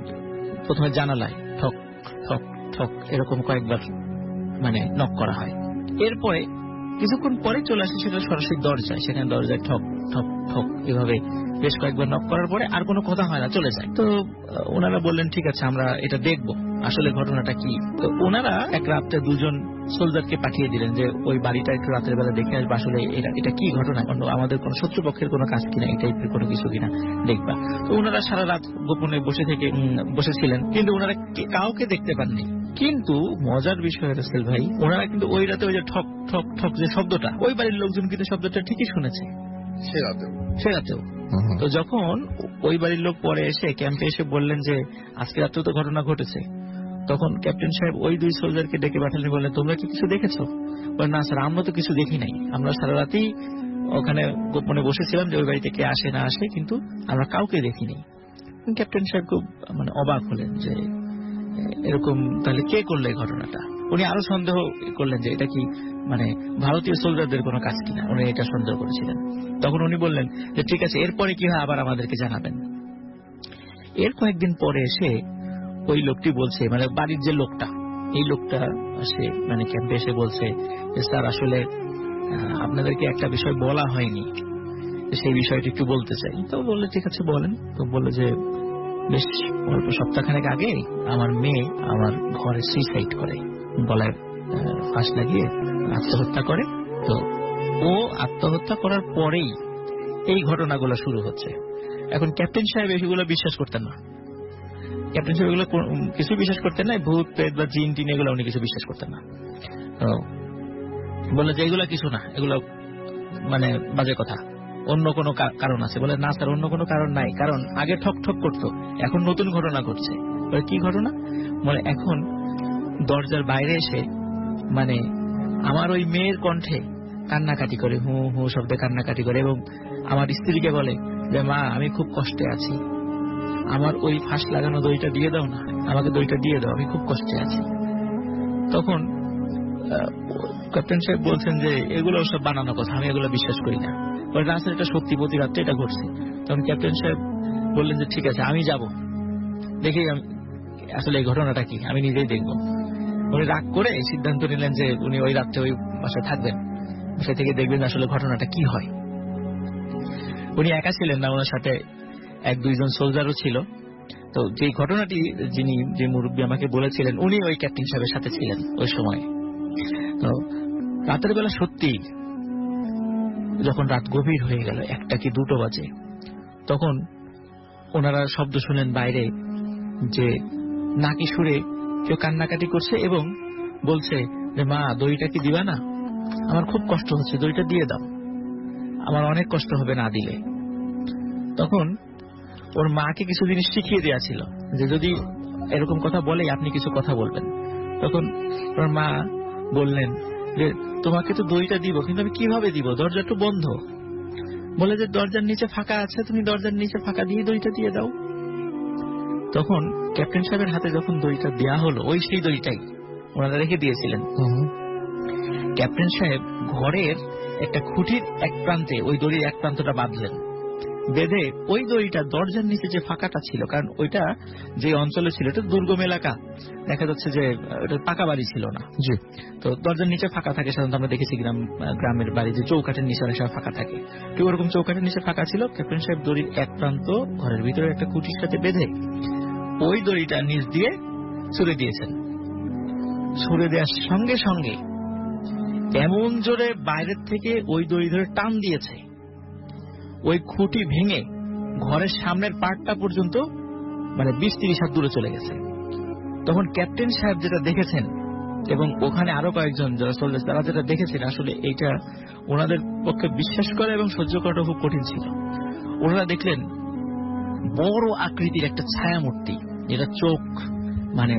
[SPEAKER 1] প্রথমে জানালায় ঠক ঠক ঠক এরকম কয়েকবার নক করা হয়। এরপরে কিছুক্ষণ পরে চলে আসে সেটা সরাসরি দরজায়, সেখানে দরজায় ঠক ঠক ঠক এভাবে বেশ কয়েকবার নক করার পরে আর কোনো কথা হয় না, চলে যায়। তো ওনারা বললেন ঠিক আছে আমরা এটা দেখব আসলে ঘটনাটা কি। তো ওনারা এক রাত্রে দুজন সোলজারকে পাঠিয়ে দিলেন যে ওই বাড়িটা একটু রাতের বেলা দেখে আসবে, আসলে এটা কি ঘটনা, আমাদের কোনো শত্রুপক্ষের কোনো কাজ কিনা, এই টাইপের কোনো কিছু কিনা দেখবা। তো ওনারা সারা রাত গোপনে বসেছিলেন, কিন্তু ওনারা কাউকে দেখতে পাননি। কিন্তু মজার বিষয় রাসেল ভাই, ওনারা কিন্তু ওই রাতে ওই যে ঠক ঠক ঠক যে শব্দটা, ওই বাড়ির লোকজন কিন্তু শব্দটা ঠিকই শুনেছে সে রাতেও। তো যখন ওই বাড়ির লোক পরে এসে ক্যাম্পে এসে বললেন যে আজকে রাতেও তো ঘটনা ঘটেছে, তখন ক্যাপ্টেন সাহেব ওই দুই সোলজারকে ডেকে পাঠালেন, বললেন তোমরা কি কিছু দেখেছো? বলেন না স্যার, আমরা তো কিছু দেখি নাই, আমরা সারা রাতেই ওখানে গোপনে বসেছিলাম যে ওই বাড়িতে কে আসে না আসে, কিন্তু আমরা কাউকে দেখিনি। ক্যাপ্টেন সাহেব খুব অবাক হলেন যে এরকম তাহলে কে করলো এই ঘটনাটা। উনি আরো সন্দেহ করলেন যে এটা কি ভারতীয় সোলজারদের কোনো কাজ কিনা, উনি এটা সন্দেহ করেছিলেন। তখন উনি বললেন যে ঠিক আছে, এরপরে কি হয় আবার আমাদেরকে জানাবেন। এর কয়েকদিন পরে এসে ওই লোকটি বলছে, বাড়ির যে লোকটা, এই লোকটা সে ক্যাম্পে এসে বলছে যে স্যার আসলে আপনাদেরকে একটা বিষয় বলা হয়নি, সেই বিষয়টি একটু বলতে চাই। তো বললে ঠিক আছে বলেন। তো বললো যে বেশ অল্প সপ্তাহখানেক আগে আমার মেয়ে আমার ঘরে সুইসাইড করে, গলায় ফাঁস লাগিয়ে আত্মহত্যা করে। তো ও আত্মহত্যা করার পরেই এই ঘটনাগুলো শুরু হচ্ছে। এখন ক্যাপ্টেন সাহেব এগুলো বিশ্বাস করতেন না, ক্যাপ্টেন সাহেব এগুলো কিছু বিশ্বাস করতেন না, ভূত প্রেত বা জিন টিন এগুলো উনি কিছু বিশ্বাস করতেন না। তো বললো যে এগুলো কিছু না, এগুলো বাজে কথা, অন্য কোনো কারণ আছে। বলে না স্যার, অন্য কোনো কারণ নাই, কারণ আগে ঠক ঠক করতো, এখন নতুন ঘটনা ঘটছে। কি ঘটনা? বলে এখন দরজার বাইরে এসে আমার ওই মেয়ের কণ্ঠে কান্নাকাটি করে, হু হু শব্দে কান্নাকাটি করে, এবং আমার স্ত্রীকে বলে যে মা আমি খুব কষ্টে আছি, আমার ওই ফাঁস লাগানো দইটা দিয়ে দাও না, আমাকে দইটা দিয়ে দাও, আমি খুব কষ্টে আছি। তখন ক্যাপ্টেন সাহেব বলছেন যে এগুলো সব বানানো কথা, আমি এগুলো বিশ্বাস করি না। রাস্তায় এটা সত্যি, প্রতি রাত্রে এটা ঘটছে। তখন ক্যাপ্টেন সাহেব বললেন যে ঠিক আছে আমি যাব, দেখি আসলে এই ঘটনাটা কি, আমি নিজেই দেখব। উনি রাগ করে সিদ্ধান্ত নিলেন যে উনি ওই রাত্রে ওই বাসায় থাকবেন, বাসায় থেকে দেখবেন আসলে ঘটনাটা কি হয়। উনি একা ছিলেন না, ওনার সাথে এক দুইজন সোলজারও ছিল। তো যে ঘটনাটি যে মুরব্বী আমাকে বলেছিলেন, উনি ওই ক্যাপ্টেন সাহেবের সাথে ছিলেন ওই সময়। তো রাতের বেলা সত্যি যখন রাত গভীর হয়ে গেল, 1টা কি 2টো বাজে, তখন ওনারা শব্দ শুনেন বাইরে যে নাকি সুরে কেউ কান্নাকাটি করছে এবং বলছে যে মা দইটা কি দিবা না, আমার খুব কষ্ট হচ্ছে, দইটা দিয়ে দাও, আমার অনেক কষ্ট হবে না দিলে। তখন ওর মাকে কিছু জিনিস শিখিয়ে দেওয়া ছিল যে যদি এরকম কথা বলে আপনি কিছু কথা বলবেন। তখন ওর মা বললেন যে তোমাকে তো দইটা দিব, কিন্তু আমি কিভাবে দিব, দরজা তো বন্ধ। বলে যে দরজার নিচে ফাঁকা আছে, তুমি দরজার নিচে ফাঁকা দিয়ে দইটা দিয়ে দাও। তখন ক্যাপ্টেন সাহেবের হাতে যখন দইটা দেয়া হলো, ওই সেই দইটাই ওনারা রেখে দিয়েছিলেন। ক্যাপ্টেন সাহেব ঘরের একটা খুঁটির এক প্রান্তে ওই দড়ির এক প্রান্তটা বাঁধলেন, বেঁধে ওই দড়িটা দরজার নিচে যে ফাঁকাটা ছিল, কারণ ওইটা যে অঞ্চলে ছিল এটা দুর্গম এলাকা, দেখা যাচ্ছে যে ওটা পাকা বাড়ি ছিল না।
[SPEAKER 2] জি।
[SPEAKER 1] তো দরজার নিচে ফাঁকা থাকে, সাধারণত আমরা দেখেছি গ্রামের বাড়ি যে চৌকাঠের নিচে অনেক সময় ফাঁকা থাকে, তো ওরকম চৌকাঠের নিচে ফাঁকা ছিল। ক্যাপ্টেন সাহেব দড়ির এক প্রান্ত ঘরের ভিতরে একটা খুঁটির সাথে বেঁধে ওই দড়িটা নিচ দিয়ে ছুড়ে দিয়েছেন। ছুড়ে দেওয়ার সঙ্গে সঙ্গে এমন জোরে বাইরের থেকে ওই দড়ি ধরে টান দিয়েছে, ওই খুঁটি ভেঙে ঘরের সামনের পার্টটা পর্যন্ত মানে 20-30 হাত দূরে চলে গেছে। তখন ক্যাপ্টেন সাহেব যেটা দেখেছেন এবং ওখানে আরো কয়েকজন যারা সোলজার তারা যেটা দেখেছেন, আসলে এইটা ওনাদের পক্ষে বিশ্বাস করা এবং সহ্য করাটা খুব কঠিন ছিল। ওনারা দেখলেন বড় আকৃতির একটা ছায়ামূর্তি, যেটা চোখ মানে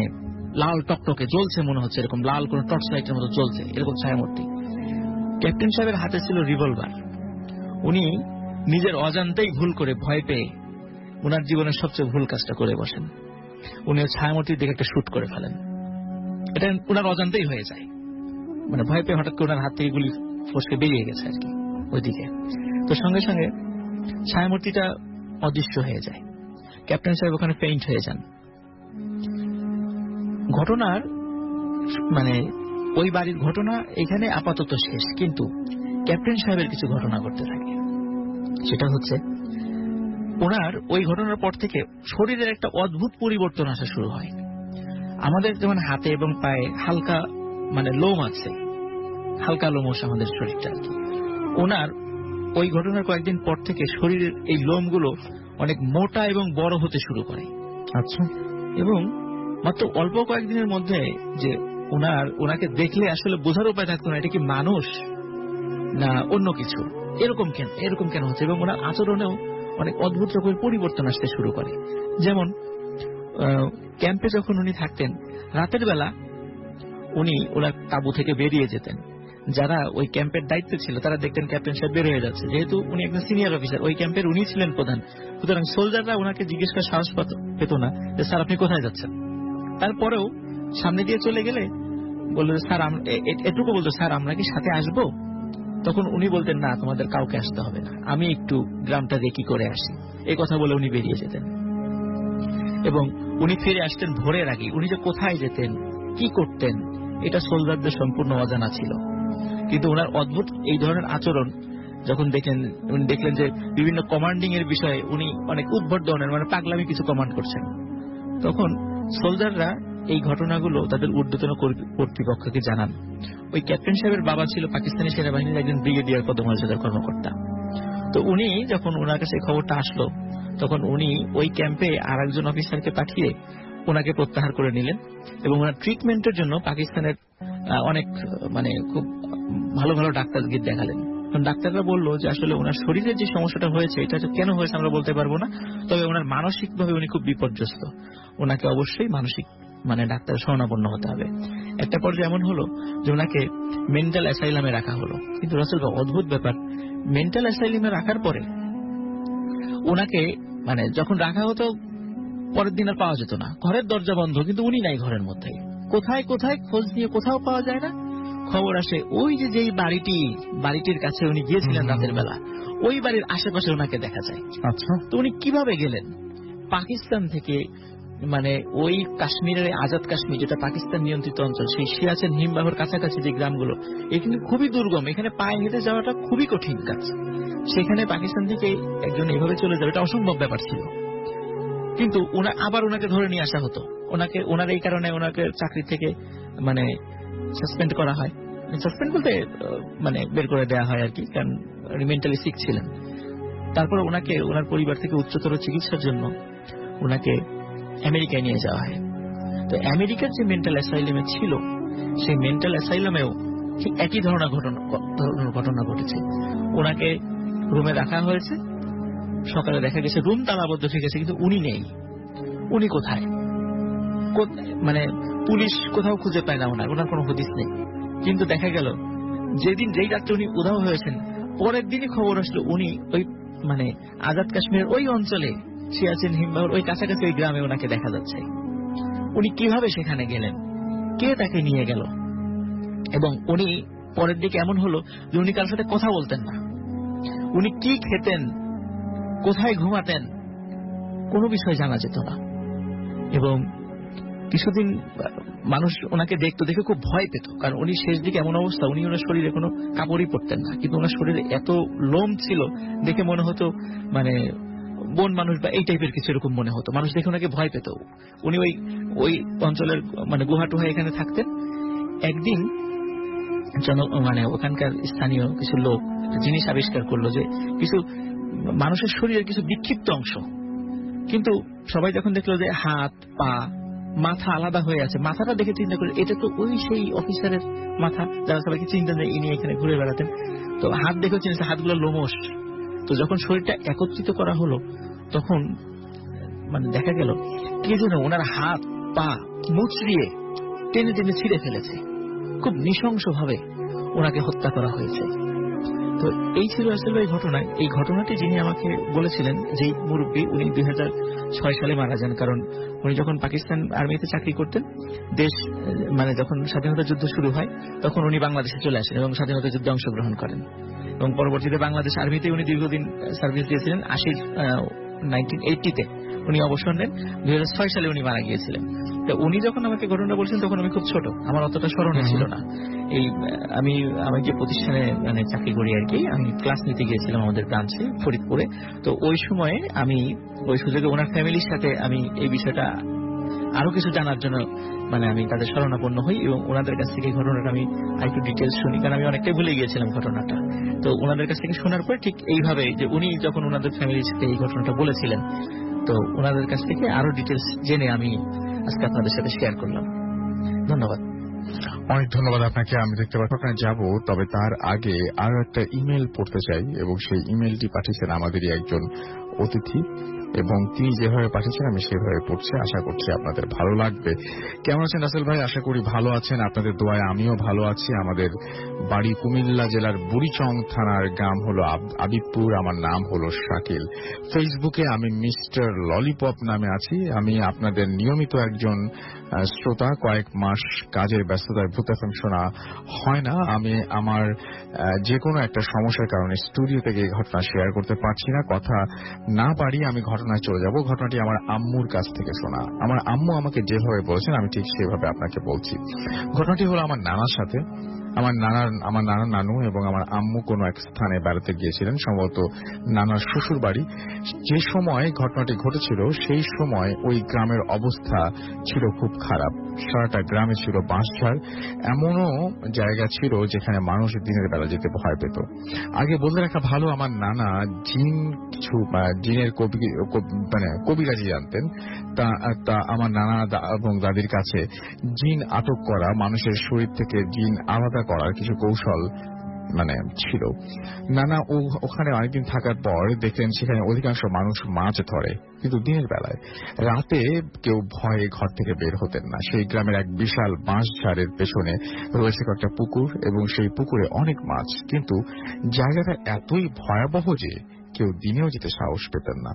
[SPEAKER 1] লাল টকটকে জ্বলছে, মনে হচ্ছে এরকম লাল কোন টর্চ লাইটের মতো জ্বলছে, এরকম ছায়ামূর্তি। ক্যাপ্টেন সাহেবের হাতে ছিল রিভলভার। উনি নিজের অজান্তেই ভুল করে ভয় পেয়ে ওনার জীবনের সবচেয়ে ভুল কাজটা করে বসেন। উনি ছায়ামূর্তির দিকে একটা শুট করে ফেলেন। এটা ওনার অজান্তেই হয়ে যায়, মানে ভয় পেয়ে হঠাৎ করে ওনার হাত থেকে গুলি ফসকে বেরিয়ে গেছে আর কি ওইদিকে। তো সঙ্গে সঙ্গে ছায়ামূর্তিটা অদৃশ্য হয়ে যায়। ক্যাপ্টেন সাহেব ওখানে ফেইন্ট হয়ে যান। ঘটনার মানে ওই বাড়ির ঘটনা এখানে আপাতত শেষ, কিন্তু ক্যাপ্টেন সাহেবের কিছু ঘটনা ঘটতে থাকে। সেটা হচ্ছে ওনার ওই ঘটনার পর থেকে শরীরের একটা অদ্ভুত পরিবর্তন আসা শুরু হয়। আমাদের যেমন হাতে এবং পায়ে হালকা মানে লোম আছে, হালকা লোমশ আমাদের শরীরটা আর কি, ওনার ওই ঘটনার কয়েকদিন পর থেকে শরীরের এই লোমগুলো অনেক মোটা এবং বড় হতে শুরু করে।
[SPEAKER 2] আচ্ছা।
[SPEAKER 1] এবং মাত্র অল্প কয়েকদিনের মধ্যে যে ওনাকে দেখলে আসলে বোঝার উপায় থাকতো না এটা কি মানুষ না অন্য কিছু, এরকম কেন হচ্ছে। এবং ওনার আচরণেও অনেক অদ্ভুত রকমের পরিবর্তন আসতে শুরু করে। যেমন ক্যাম্পে যখন উনি থাকতেন, রাতের বেলা উনি ওনার তাঁবু থেকে বেরিয়ে যেতেন। যারা ওই ক্যাম্পের দায়িত্বে ছিল তারা দেখতেন ক্যাপ্টেন সাহেব বের হয়ে যাচ্ছে, যেহেতু উনি একজন সিনিয়র অফিসার, ওই ক্যাম্পের উনি ছিলেন প্রধান, সুতরাং সোলজাররা ওনাকে জিজ্ঞেস করার সাহস পেত না যে স্যার আপনি কোথায় যাচ্ছেন। তারপরেও সামনে দিয়ে চলে গেলে বললো স্যার এটুকু বলতো, স্যার আমরা কি সাথে আসবো? তখন উনি বলতেন না, তোমাদের কাউকে আসতে হবে না, আমি একটু গ্রামটা দেখি করে আসি, এই কথা বলে উনি বেরিয়ে যেতেন। এবং উনি ফিরে আসতেন ভোরের আগে। উনি যে কোথায় যেতেন, কি করতেন, এটা সোলজারদের সম্পূর্ণ অজানা ছিল। কিন্তু ওনার অদ্ভুত এই ধরনের আচরণ যখন উনি দেখলেন যে বিভিন্ন কমান্ডিং এর বিষয়ে উনি অনেক উদ্ভট ধরনের মানে পাগলামি কিছু কমান্ড করছেন, তখন সোলজাররা এই ঘটনাগুলো তাদের ঊর্ধ্বতন কর্তৃপক্ষকে জানান। ওই ক্যাপ্টেন সাহেবের বাবা ছিল পাকিস্তানি সেনাবাহিনীর একজন ব্রিগেডিয়ার পদমর্যাদার কর্মকর্তা। তো উনি যখন ওনার কাছে খবরটা আসলো, তখন উনি ওই ক্যাম্পে আর একজন অফিসারকে পাঠিয়ে ওনাকে প্রত্যাহার করে নিলেন এবং ওনার ট্রিটমেন্টের জন্য পাকিস্তানের অনেক মানে খুব ভালো ভালো ডাক্তারকে দেখালেন। ডাক্তাররা বললো যে আসলে ওনার শরীরের যে সমস্যাটা হয়েছে এটা কেন হয়েছে আমরা বলতে পারবো না, তবে ওনার মানসিকভাবে উনি খুব বিপর্যস্ত, ওনাকে অবশ্যই মানসিক মানে ডাক্তার শরণাপন্ন হতে হবে। একটা পর্যায়ে এমন হলো যে ওনাকে মেন্টাল অ্যাসাইলামে রাখা হলো। কিন্তু রাসেল ভাই, অদ্ভুত ব্যাপার, মেন্টাল অ্যাসাইলামে রাখার পরে ওনাকে মানে যখন রাখা হতো পরের দিন আর পাওয়া যেত না, ঘরের দরজা বন্ধ, কিন্তু উনি নাই ঘরের মধ্যে। কোথায় কোথায় খোঁজ দিয়ে কোথাও পাওয়া যায় না। খবর আসে ওই যেই বাড়িটির কাছে উনি গিয়েছিলেন রাতের বেলা, ওই বাড়ির আশেপাশে ওনাকে দেখা যায়।
[SPEAKER 2] আচ্ছা।
[SPEAKER 1] তো উনি কিভাবে গেলেন পাকিস্তান থেকে, মানে ওই কাশ্মীরের আজাদ কাশ্মীর যেটা পাকিস্তান নিয়ন্ত্রিত অঞ্চল, সেই সিয়াচেন হিমবাহর কাছাকাছি যে গ্রামগুলো, এখানে খুবই দুর্গম, এখানে পায়ে হেঁটে যাওয়াটা খুবই কঠিন কাজ। সেখানে পাকিস্তান থেকে একজন এভাবে চলে যাবে এটা অসম্ভব ব্যাপার ছিল। কিন্তু আবার ওনাকে ধরে নিয়ে আসা হতো। ওনার এই কারণে ওনাকে চাকরি থেকে মানে সাসপেন্ড করা হয়, সাসপেন্ড বলতে মানে বের করে দেওয়া হয় আর কি, কারণ মেন্টালি সিক ছিলেন। তারপর ওনাকে ওনার পরিবার থেকে উচ্চতর চিকিৎসার জন্য ওনাকে আমেরিকায় নিয়ে যাওয়া হয়। তো আমেরিকার যে মেন্টাল অ্যাসাইলামে ছিল, সেই মেন্টাল অ্যাসাইলামেও ঠিক একই ধরনের ঘটনা ঘটেছে। ওনাকে রুমে রাখা হয়েছে, সকালে দেখা গেছে রুম তালাবদ্ধ ঠিক আছে, কিন্তু উনি নেই। উনি কোথায়, মানে পুলিশ কোথাও খুঁজে পায় না ওনার কোনো হদিস নেই। কিন্তু দেখা গেল যেই রাত্রে উনি উধাও হয়েছেন, পরের দিনই খবর আসলো উনি ওই মানে আজাদ কাশ্মীরের ওই অঞ্চলে সিয়াচেন হিমবাহর ওই কাছাকাছি ওই গ্রামে ওনাকে দেখা যাচ্ছে। উনি কিভাবে সেখানে গেলেন, কে তাকে নিয়ে গেল? এবং উনি পরের দিকে এমন হলো যে উনি কারোর সাথে কথা বলতেন না। উনি কি খেতেন কোথায় ঘুমাতেন কোনো বিষয় জানা যেত না। এবং কিছুদিন মানুষ ওনাকে দেখতো, দেখে খুব ভয় পেত, কারণ উনি শেষ দিকে এমন অবস্থা, উনি ওনার শরীরে কোনো কাপড়ই পরতেন না, কিন্তু ওনার শরীরে এত লোম ছিল দেখে মনে হতো মানে বন মানুষ বা এই টাইপের কিছু এরকম মনে হতো। মানুষ দেখে ওনাকে ভয় পেত। উনি ওই অঞ্চলের মানে গুহা টুহা এখানে থাকতেন। একদিন মানে ওখানকার স্থানীয় কিছু লোক একটা জিনিস আবিষ্কার করলো যে কিছু মানুষের শরীরের কিছু বিক্ষিপ্ত অংশ, কিন্তু সবাই যখন দেখলো যে হাত পা মাথা আলাদা হয়ে আছে, মাথাটা দেখে চিন্তা করে এটা তো ওই সেই অফিসারের মাথা যারা সবাইকে চিন্তা দেয় ইনি এখানে ঘুরে বেড়াতেন। তো হাত দেখেও চিনেছে হাতগুলো লোমশ। তো যখন শরীরটা একত্রিত করা হলো তখন মানে দেখা গেল কে যেন ওনার হাত পা মুচড়িয়ে টেনে টেনে ছিঁড়ে ফেলেছে। খুব নৃশংস ভাবে ওনাকে হত্যা করা হয়েছে। তো এই ছিল আসলে এই ঘটনা। এই ঘটনাটি যিনি আমাকে বলেছিলেন, যেই মুরব্বী, উনি 2006 সালে মারা যান। কারণ উনি যখন পাকিস্তান আর্মিতে চাকরি করতেন, দেশ মানে যখন স্বাধীনতা যুদ্ধ শুরু হয় তখন উনি বাংলাদেশে চলে আসেন এবং স্বাধীনতা যুদ্ধে অংশগ্রহণ করেন। এবং পরবর্তীতে বাংলাদেশ আর্মিতে উনি দীর্ঘদিন সার্ভিস দিয়েছিলেন। 1980-তে উনি অবসর নেন। 2006 সালে উনি মারা গিয়েছিলেন। তো উনি যখন আমাকে ঘটনা বলছেন তখন আমি খুব ছোট, আমার অতটা স্মরণে ছিল না। আমি যে প্রতিষ্ঠানে মানে চাকরি করি আর কি, আমি ক্লাস নিতে গিয়েছিলাম আমাদের ব্রাঞ্চে ফরিদপুরে। তো ওই সময়ে আমি ওই সুযোগে ওনার ফ্যামিলির সাথে আমি এই বিষয়টা আরো কিছু জানার জন্য মানে আমি তাদের শরণাপন্ন হই এবং ওনাদের কাছ থেকে ঘটনাটা আমি একটু ডিটেলস শুনি, কারণ আমি অনেকটাই ভুলে গিয়েছিলাম ঘটনাটা। তো ওনাদের কাছ থেকে শোনার পর ঠিক এইভাবে যে উনি যখন ওনাদের ফ্যামিলির সাথে এই ঘটনাটা বলেছিলেন, তো ওনাদের কাছ থেকে আরো ডিটেলস জেনে আমি আজকে আপনাদের সাথে শেয়ার করলাম। ধন্যবাদ।
[SPEAKER 2] অনেক ধন্যবাদ আপনাকে। আমি দেখতে পাচ্ছি ওখানে যাব, তবে তার আগে আরো একটা ইমেল পড়তে চাই এবং সেই ইমেলটি পাঠিয়েছেন আমাদেরই একজন অতিথি এবং তিনি যেভাবে পাঠিয়েছেন আমি সেভাবে পড়ছি। আশা করছি আপনাদের ভালো লাগবে। কেমন আছেন রাসেল ভাই? আশা করি ভালো আছেন। আপনাদের দোয়ায় আমিও ভালো আছি। আমাদের বাড়ি কুমিল্লা জেলার বুড়িচং থানার গ্রাম হলো আবিবপুর। আমার নাম হলো শাকিল। ফেসবুকে আমি মিস্টার ললিপপ নামে আছি। আমি আপনাদের নিয়মিত একজন শ্রোতা। কয়েক মাস কাজের ব্যস্ততায় ভূত এফএম শোনা হয় না। আমি আমার যে কোনো একটা সমস্যার কারণে স্টুডিও থেকে ঘটনা শেয়ার করতে পারছি না। কথা না পারি আমি ঘটনায় চলে যাব। ঘটনাটি আমার আম্মুর কাছ থেকে শোনা। আমার আম্মু আমাকে যেভাবে বলেছেন আমি ঠিক সেভাবে আপনাকে বলছি। ঘটনাটি হলো আমার নানার সাথে। আমার নানা নানু এবং আমার আম্মু কোন এক স্থানে বেড়াতে গিয়েছিলেন, সম্ভবত নানার শ্বশুর বাড়ি। যে সময় ঘটনাটি ঘটেছিল সেই সময় ওই গ্রামের অবস্থা ছিল খুব খারাপ। সারাটা গ্রামে ছিল বাঁশঝাড়। এমনও জায়গা ছিল যেখানে মানুষ দিনের বেলা যেতে ভয় পেত। আগে বলতে রাখা ভালো, আমার নানা জিনের কবিরাজি জানতেন। তা আমার নানা এবং দাদির কাছে জিন আটক করা, মানুষের শরীর থেকে জিন আলাদা করার কিছু কৌশল ছিল। নানা ওখানে অনেকদিন থাকার পর দেখলেন সেখানে অধিকাংশ মানুষ মাছ ধরে, কিন্তু দিনের বেলায়। রাতে কেউ ভয়ে ঘর থেকে বের হতেন না। সেই গ্রামের এক বিশাল বাঁশঝাড়ের পেছনে রয়েছে কয়েকটা পুকুর এবং সেই পুকুরে অনেক মাছ, কিন্তু জায়গাটা এতই ভয়াবহ যে কেউ দিনেও যেতে সাহস পেতেন না।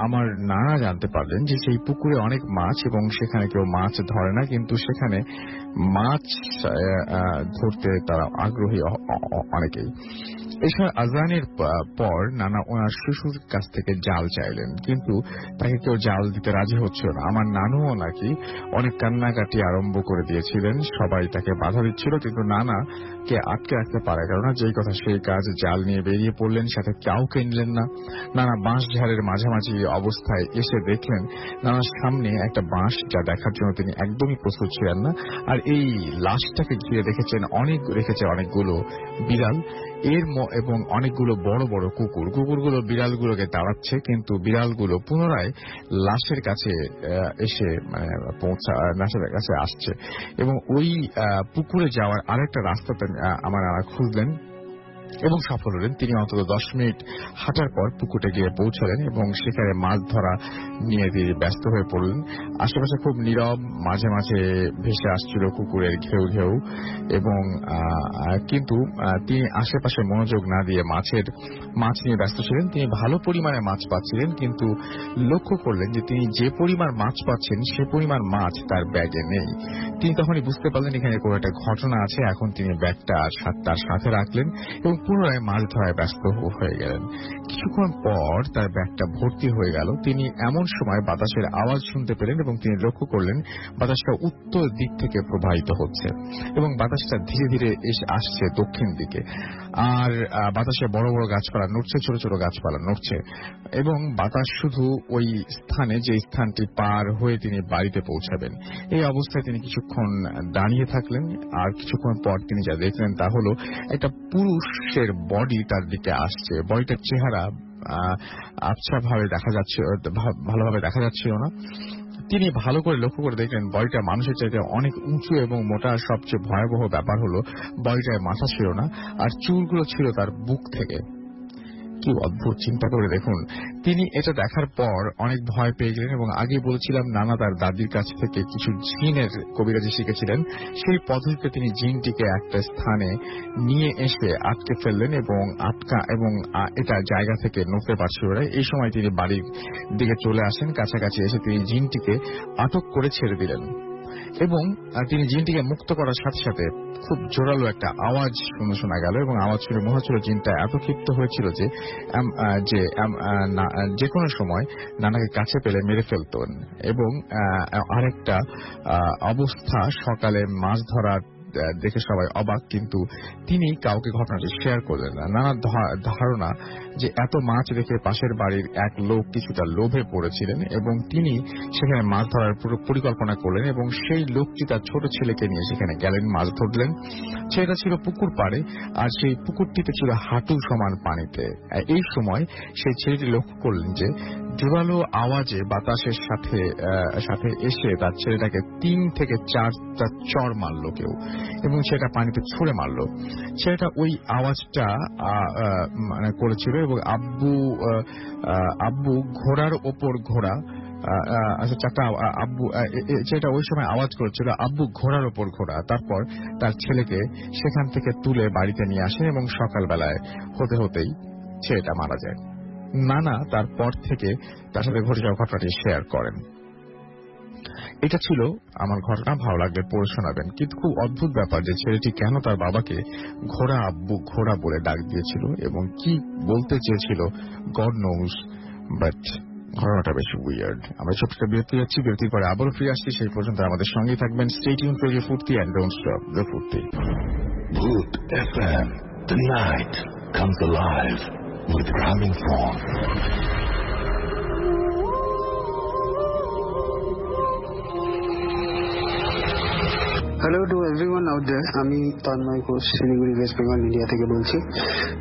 [SPEAKER 2] আমার নানা জানতে পারলেন যে সেই পুকুরে অনেক মাছ এবং সেখানে কেউ মাছ ধরে না, কিন্তু সেখানে মাছ ধরতে তারা আগ্রহী অনেকেই। এছাড়া আজানের পর নানা ওনার শ্বশুর কাছ থেকে জাল চাইলেন, কিন্তু তাকে কেউ জাল দিতে রাজি হচ্ছিল না। আমার নানুও নাকি অনেক কান্নাকাটি আরম্ভ করে দিয়েছিলেন। সবাই তাকে বাধা দিচ্ছিল, কিন্তু নানাকে আটকে রাখতে পারে না। যেই কথা সেই কাজ, জাল নিয়ে বেরিয়ে পড়লেন, সাথে কাউকে নিলেন না। নানা বাঁশঝাড়ের মাঝামাঝি অবস্থায় এসে দেখলেন নানার সামনে একটা বাঁশ, যা দেখার জন্য তিনি একদমই প্রস্তুত ছিলেন না। আর এই লাশটাকে ঘিরে রেখেছে অনেকগুলো বিড়াল এবং অনেকগুলো বড় বড় কুকুর। কুকুরগুলো বিড়ালগুলোকে তাড়াচ্ছে, কিন্তু বিড়ালগুলো পুনরায় লাশের কাছে লাশের কাছে আসছে এবং ওই পুকুরে যাওয়ার আরেকটা রাস্তাতে আমার নানা খুঁজলেন এবং সফল হলেন। তিনি অন্তত 10 মিনিট হাঁটার পর পুকুরে গিয়ে পৌঁছলেন এবং সেখানে মাছ ধরা নিয়ে তিনি ব্যস্ত হয়ে পড়লেন। আশেপাশে খুব নীরব, মাঝে মাঝে ভেসে আসছিল কুকুরের ঘেউ ঘেউ এবং কিন্তু তিনি আশেপাশে মনোযোগ না দিয়ে মাছ নিয়ে ব্যস্ত ছিলেন। তিনি ভালো পরিমাণে মাছ পাচ্ছিলেন, কিন্তু লক্ষ্য করলেন যে তিনি যে পরিমাণ মাছ পাচ্ছেন সে পরিমাণ মাছ তার ব্যাগে নেই। তিনি তখনই বুঝতে পারলেন এখানে কোনো একটা ঘটনা আছে। এখন তিনি ব্যাগটা তার সাথে রাখলেন এবং পুনরায় মাছ ধরায় ব্যস্ত হয়ে গেলেন। কিছুক্ষণ পর তার ব্যাগটা ভর্তি হয়ে গেল। তিনি এমন সময় বাতাসের আওয়াজ শুনতে পেলেন এবং তিনি লক্ষ্য করলেন বাতাসটা উত্তর দিক থেকে প্রবাহিত হচ্ছে এবং বাতাসটা ধীরে ধীরে এসে আসছে দক্ষিণ দিকে। আর বাতাসে বড় বড় গাছপালা নড়ছে, ছোট ছোট গাছপালা নড়ছে এবং বাতাস শুধু ওই স্থানে, যে স্থানটি পার হয়ে তিনি বাড়িতে পৌঁছাবেন। এই অবস্থায় তিনি কিছুক্ষণ দাঁড়িয়ে থাকলেন। আর কিছুক্ষণ পর তিনি যা দেখলেন তা হলো একটা পুরুষের বডি তার দিকে আসছে। বডিটার চেহারা আবছা ভাবে দেখা যাচ্ছে, ভালোভাবে দেখা যাচ্ছিল না। তিনি ভালো করে লক্ষ্য করে দেখলেন বডিটা মানুষের চাইতে অনেক উঁচু এবং মোটা। সবচেয়ে ভয়াবহ ব্যাপার হলো বডিটায় মাথা ছিল না, আর চুলগুলো ছিল তার বুক থেকে। কি অদ্ভুত, চিন্তা করে দেখুন। তিনি এটা দেখার পর অনেক ভয় পেয়ে গেলেন এবং আগে বলেছিলাম নানা তার দাদির কাছ থেকে কিছু জিনের কবিরাজি শিখেছিলেন। সেই পদ্ধতিতে তিনি জিনটিকে একটা স্থানে নিয়ে এসে আটকে ফেললেন এবং এটা জায়গা থেকে নড়তে পারছিল না। এই সময় তিনি বাড়ির দিকে চলে আসেন। কাছাকাছি এসে তিনি জিনটিকে আটক করে ছেড়ে দিলেন এবং তিনি জিনটিকে মুক্ত করার সাথে সাথে খুব জোরালো একটা আওয়াজ শোনা গেল এবং আওয়াজ শুনে মনে হচ্ছিল জিনটা এত ক্ষিপ্ত হয়েছিল যে কোনো সময় নানাকে কাছে পেলে মেরে ফেলতেন। এবং আরেকটা অবস্থা, সকালে মাছ ধরার দেখে সবাই অবাক, কিন্তু তিনি কাউকে ঘটনাটি শেয়ার করলেন না। নানা ধারণা যে এত মাছ দেখে পাশের বাড়ির এক লোক কিছুটা লোভে পড়েছিলেন এবং তিনি সেখানে মাছ ধরার পুরো পরিকল্পনা করলেন এবং সেই লোকটি তার ছোট ছেলেকে নিয়ে সেখানে গেলেন, মাছ ধরলেন। সেটা ছিল পুকুর পাড়ে, আর সেই পুকুরটিতে ছিল হাঁটু সমান পানিতে। এই সময় সেই ছেলেটি লক্ষ্য করলেন যে জোরালো আওয়াজে বাতাসের সাথে এসে তার ছেলেটাকে 3 থেকে 4টা চড় মারল কেউ এবং সেটা পানিতে ছুঁড়ে মারল। ছেলেটা ওই আওয়াজটা করেছিল এবং আব্বু ঘোড়ার ওপর ঘোড়া, চারটা আব্বু, যেটা ওই সময় আওয়াজ করেছিল আব্বু ঘোড়ার ওপর ঘোড়া। তারপর তার ছেলেকে সেখান থেকে তুলে বাড়িতে নিয়ে আসেন এবং সকালবেলায় হতে হতেই ছেলেটা মারা যায়। নানা তারপর থেকে তার সাথে ঘটে যাওয়া ঘটনাটি শেয়ার করেন। এটা ছিল আমার ঘটনা। ভালো লাগলে পড়ে শোনাবেন। কিন্তু খুব অদ্ভুত ব্যাপার যে ছেলেটি কেন তার বাবাকে ঘোড়া আব্বু ঘোড়া বলে ডাক দিয়েছিল এবং কি বলতে চেয়েছিল গড নোজ, বাট ঘটনাটা বেশ উইয়ার্ড। আমরা ছোট্ট বিরতি যাচ্ছি, বিরতির পরে আবারও ফিরে আসছি। সেই পর্যন্ত আমাদের সঙ্গেই থাকবেন। Stay tune to radio Fuorti and don't stop the Fuorti.
[SPEAKER 4] Boot FM, the night comes alive with Gramophone.
[SPEAKER 5] Hello to everyone out there. আমি তন্ময় ঘোষ, শিলিগুড়ি, ওয়েস্ট বেঙ্গল, ইন্ডিয়া থেকে বলছি।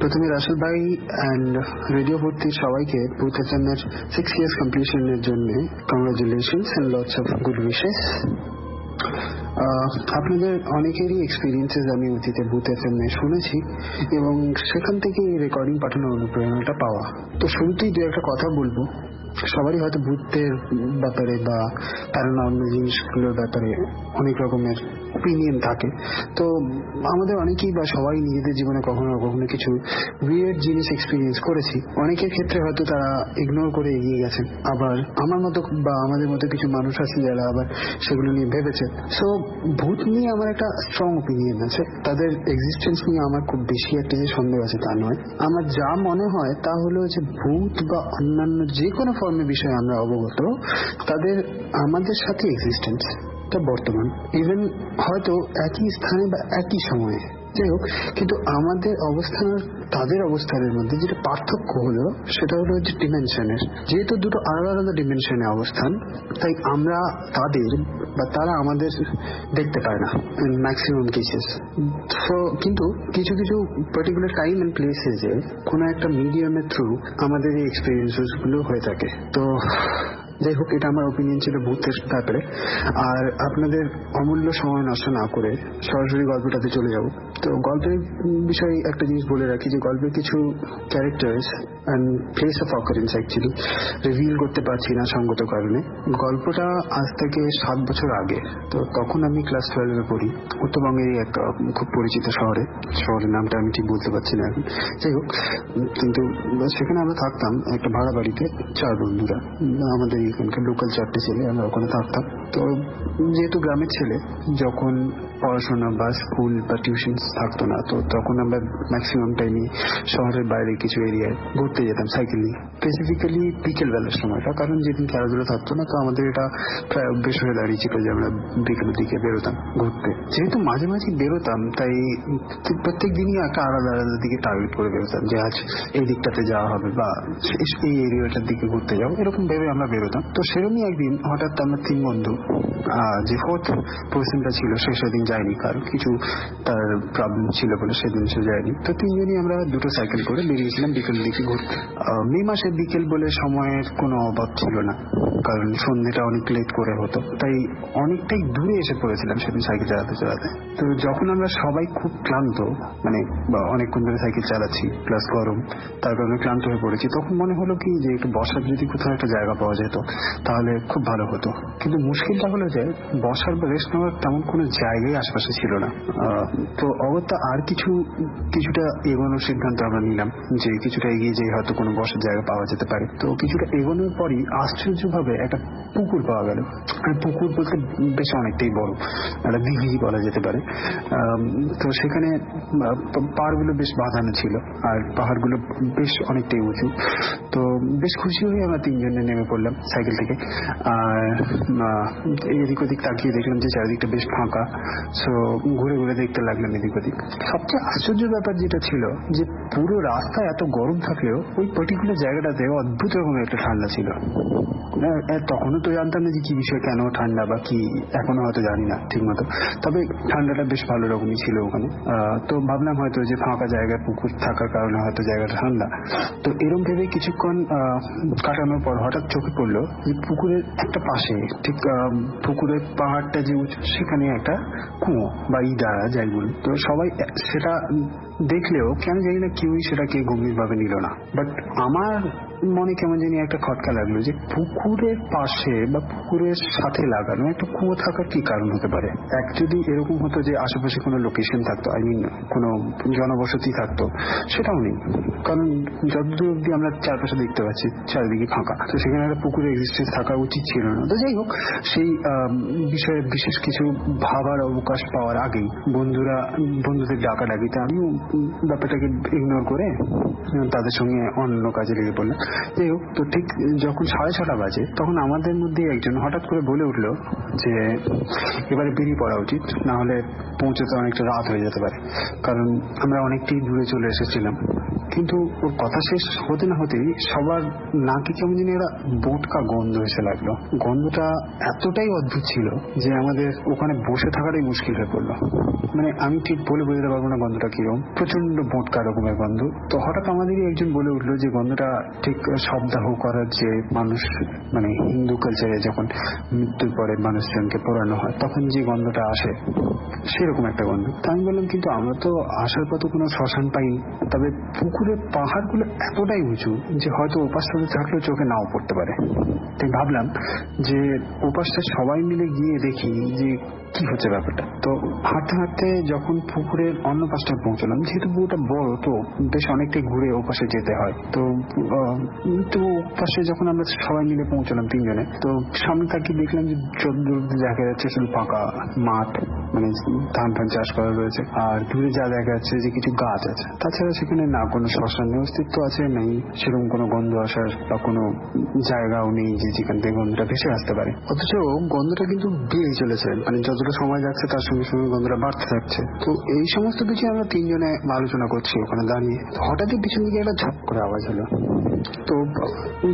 [SPEAKER 5] প্রথমে রাসেল ভাই অ্যান্ড রেডিও ভর্তির সবাইকে বুথ এফএম এর 6 years কমপ্লিশনের জন্য congratulations and lots of good wishes. আপনাদের অনেকেরই এক্সপিরিয়েন্সেস আমি অতীতে বুথ এফএম এ শুনেছি এবং সেখান থেকে রেকর্ডিং পাঠানোর অনুপ্রেরণাটা পাওয়া। তো শুরুতেই দু একটা কথা বলবো। সবারই হয়তো ভূতের ব্যাপারে বা প্যারানর্মাল জিনিসগুলোর ব্যাপারে অনেক রকমের ওপিনিয়ন থাকে। তো আমাদের অনেকেই বা সবাই নিজেদের জীবনে কখনো কখনো কিছু উইয়ার্ড জিনিস এক্সপিরিয়েন্স করেছি। অনেকের ক্ষেত্রে হয়তো তারা ইগনোর করে এগিয়ে গেছেন, আবার আমার মতো বা আমাদের মতো কিছু মানুষ আছে যারা আবার সেগুলো নিয়ে ভেবেছে। সো ভূত নিয়ে আমার একটা স্ট্রং ওপিনিয়ন আছে। তাদের এক্সিস্টেন্স নিয়ে আমার খুব বেশি একটা যে সন্দেহ আছে তা নয়। আমার যা মনে হয় তা হলো যে ভূত বা অন্যান্য যে কোনো ফর্মের বিষয়ে আমরা অবগত, তাদের আমাদের সাথে এক্সিস্টেন্স টা বর্তমান, ইভেন হয়তো একই স্থানে বা একই সময়ে, যাই হোক, কিন্তু আমাদের অবস্থান তাদের অবস্থানের মধ্যে যেটা পার্থক্য হলো সেটা হলো যে ডিমেনশনের। যেহেতু দুটো আলাদা আলাদা ডিমেনশনে অবস্থান, তাই আমরা তাদের বা তারা আমাদের দেখতে পায় না ইন ম্যাক্সিমাম কেসেস। কিন্তু কিছু কিছু পার্টিকুলার টাইম এন্ড প্লেসে যে কোনো একটা মিডিয়ামের থ্রু আমাদের এই এক্সপিরিয়েন্সেস গুলো হয়ে থাকে। তো যাই হোক, এটা আমার ওপিনিয়ন ছিল ভূতের ব্যাপারে। আর আপনাদের অমূল্য সময় নষ্ট না করে সরাসরি গল্পটাতে চলে যাব। তো গল্পের বিষয়ে একটা জিনিস বলে রাখি যে গল্পের কিছু characters and place of occurrence actually reveal করতে পারছি না সঙ্গত কারণে। গল্পটা আজ থেকে 7 বছর আগে। তো তখন আমি ক্লাস 12-এ পড়ি, উত্তরবঙ্গেরই এক খুব পরিচিত শহরের নামটা আমি ঠিক বলতে পারছি না এখন। যাই হোক, কিন্তু সেখানে আমরা থাকতাম একটা ভাড়া বাড়িতে, 4 বন্ধুরা আমাদের এখানকার লোকাল 4টে ছেলে, আমরা ওখানে থাকতাম। তো যেহেতু গ্রামের ছেলে, যখন পড়াশোনা বা স্কুল বা টিউশন থাকতো না, তো তখন আমরা ম্যাক্সিমাম টাইমে শহরের বাইরে কিছু এরিয়ায় ঘুরতে যেতাম সাইকেল নিয়ে, স্পেসিফিক্যালি বিকেল বেলার সময়টা, কারণ যেদিন খেলাধুলো থাকতো না, তো আমাদের এটা প্রায় অভ্যেস হয়ে দাঁড়িয়েছিল যে আমরা বিকেলের দিকে বেরোতাম ঘুরতে। যেহেতু মাঝে মাঝে বেরোতাম, তাই প্রত্যেক দিনই একটা আলাদা আলাদা দিকে টার্গেট করে বেরোতাম যে আজ এই দিকটাতে যাওয়া হবে বা এই এরিয়াটার দিকে ঘুরতে যাবো, এরকম ভেবে আমরা বেরোতাম। তো সেরকমই একদিন হঠাৎ আমরা 3 বন্ধু, যে 4th পার্সনটা ছিল সে সেদিন যায়নি, কারণ কিছু তার প্রবলেম ছিল বলে সেদিন সে যায়নি। তো 3 জনই আমরা 2টো সাইকেল করে বেরিয়েছিলাম বিকেলের দিকে ঘুরতে। মে মাসের বিকেল বলে সময়ের কোনো অভাব ছিল না, কারণ সন্ধ্যেটা অনেক লেট করে হতো, তাই অনেকটাই দূরে এসে পড়েছিলাম সেদিন সাইকেল চালাতে চালাতে। তো যখন আমরা সবাই খুব ক্লান্ত, মানে অনেকক্ষণ ধরে সাইকেল চালাচ্ছি প্লাস গরম, তার কারণে ক্লান্ত হয়ে পড়েছি, তখন মনে হলো কি যে একটু বসার যদি কোথাও একটা জায়গা পাওয়া যেত তাহলে খুব ভালো হতো। কিন্তু মুশকিলটা হলো যে বসার বা রেস্ট নেওয়ার তেমন কোনো জায়গায় আশপাশে ছিল না। তো অগত্যা আর কিছুটা এগোনোর সিদ্ধান্ত আমরা নিলাম যে কিছুটা এগিয়ে যেয়ে হয়তো কোনো বসার জায়গা পাওয়া যেতে পারে। তো কিছুটা এগোনোর পরই আশ্চর্যভাবে একটা পুকুর পাওয়া গেল। পুকুর বলতে বেশ অনেকটাই বড়, একটা দিঘি বলা যেতে পারে। তো সেখানে পাহাড়গুলো বেশ বাঁধানো ছিল আর পাহাড়গুলো বেশ অনেকটাই উঁচু। তো বেশ খুশি হয়ে আমরা 3 জনে নেমে পড়লাম সাইকেল থেকে। আর এদিক ওদিক তাকিয়ে দেখলাম যে চারিদিকটা বেশ ফাঁকা। সো ঘুরে ঘুরে দেখতে লাগলাম এদিক ওদিক। সবচেয়ে আশ্চর্য ব্যাপার যেটা ছিল যে পুরো রাস্তা এত গরম থাকলেও ওই পার্টিকুলার জায়গাটাতে অদ্ভুত রকমের একটা ঠান্ডা ছিল। তখনও তো জানতাম না যে কি বিষয়, কেন ঠান্ডা বা কি, এখনো হয়তো জানি না ঠিক মতো, তবে ঠান্ডাটা বেশ ভালো রকমই ছিল ওখানে। তো ভাবলাম হয়তো যে ফাঁকা জায়গায় পুকুর থাকার কারণে হয়তো জায়গাটা ঠান্ডা। তো এরকম ভেবে কিছুক্ষণ কাটানোর পর হঠাৎ চোখে পড়লো যে পুকুরের একটা পাশে, ঠিক পুকুরের পাহাড়টা যে উঁচু, সেখানে একটা কুয়ো বা ইদা যাই বলি। তো সবাই সেটা দেখলেও কেন জানি না কেউই সেটাকে গম্ভীরভাবে নিল না। বাট আমার মনে কেমন জানি একটা খটকা লাগলো যে পুকুরের পাশে বা পুকুরের সাথে লাগানো একটা কুয়ো থাকার কি কারণ হতে পারে। যদি এরকম হতো যে আশেপাশে কোনো লোকেশন থাকতো, আই মিন কোনো জনবসতি থাকতো, সেটাও নেই, কারণ যতদূর অব্দি আমরা চারপাশে দেখতে পাচ্ছি চারিদিকে ফাঁকা। তো সেখানে একটা পুকুরের এক্সিস্টেন্স থাকা উচিত ছিল না। তো যাই হোক, সেই বিষয়ে বিশেষ কিছু ভাবার অবকাশ পাওয়ার আগেই বন্ধুদের ডাকাডাকিতে আমিও ব্যাপারটাকে ইগনোর করে তাদের সঙ্গে অন্য কাজে লেগে পড়লাম। যাই হোক, তো ঠিক যখন 6:30 বাজে তখন আমাদের মধ্যে একজন হঠাৎ করে বলে উঠলো যে এবারে বেরিয়ে পড়া উচিত, না হলে পৌঁছতে অনেকটা রাত হয়ে যেতে পারে, কারণ আমরা অনেকটাই দূরে চলে এসেছিলাম। কিন্তু ওর কথা শেষ হতে না হতেই সবার নাকি কেমন যেন একটা বোটকা গন্ধ এসে লাগলো। গন্ধটা এতটাই অদ্ভুত ছিল যে আমাদের ওখানে বসে থাকাটাই মুশকিল হয়ে পড়লো। মানে আমি ঠিক বলে বোঝাতে পারবো না গন্ধটা কিরকম, প্রচন্ড বোটকা রকমের গন্ধ। তো হঠাৎ আমাদেরই একজন বলে উঠলো যে গন্ধটা ঠিক সপ্তাহ করার যে মানুষ, মানে হিন্দু কালচারে যখন মৃত্যুর পরে মানুষজনকে পোড়ানো হয় তখন যে গন্ধটা আসে সেরকম একটা গন্ধ। তা আমি বললাম কিন্তু আমরা তো আসার পথে কোনো শ্মশান পাইনি, তবে পুকুরের পাহাড়গুলো এতটাই উঁচু যে হয়তো ওপাশটাতে থাকলেও চোখে নাও পড়তে পারে। তাই ভাবলাম যে ওপাশটা সবাই মিলে গিয়ে দেখি যে কি হচ্ছে ব্যাপারটা। তো হাঁটতে হাঁটতে যখন পুকুরের অন্য পাশটা পৌঁছলাম, যেহেতু পুকুরটা বড় তো বেশ অনেকটাই ঘুরে ওপাশে যেতে হয়, তো পাশে যখন আমরা সবাই মিলে পৌঁছলাম 3 জনে, তো সামনে তাকিয়ে দেখলাম যে দেখা যাচ্ছে শুধু ফাঁকা মাঠ, মানে ধান চাষ করা রয়েছে, আর দূরে যা দেখা যাচ্ছে যে কিছু গাছ আছে। তাছাড়া সেখানে না কোনো শ্মশানের অস্তিত্ব আছে, নেই সেরকম কোনো গন্ধ আসার বা কোনো জায়গাও নেই যে যেখান থেকে গন্ধটা ভেসে আসতে পারে। অথচ গন্ধটা কিন্তু বেড়েই চলেছে, মানে যতটা সময় যাচ্ছে তার সঙ্গে সঙ্গে গন্ধটা বাড়তে থাকছে। তো এই সমস্ত কিছু আমরা 3 জনে আলোচনা করছি ওখানে দাঁড়িয়ে, হঠাৎই পিছন দিকে একটা ঝপ করে আওয়াজ হলো। তো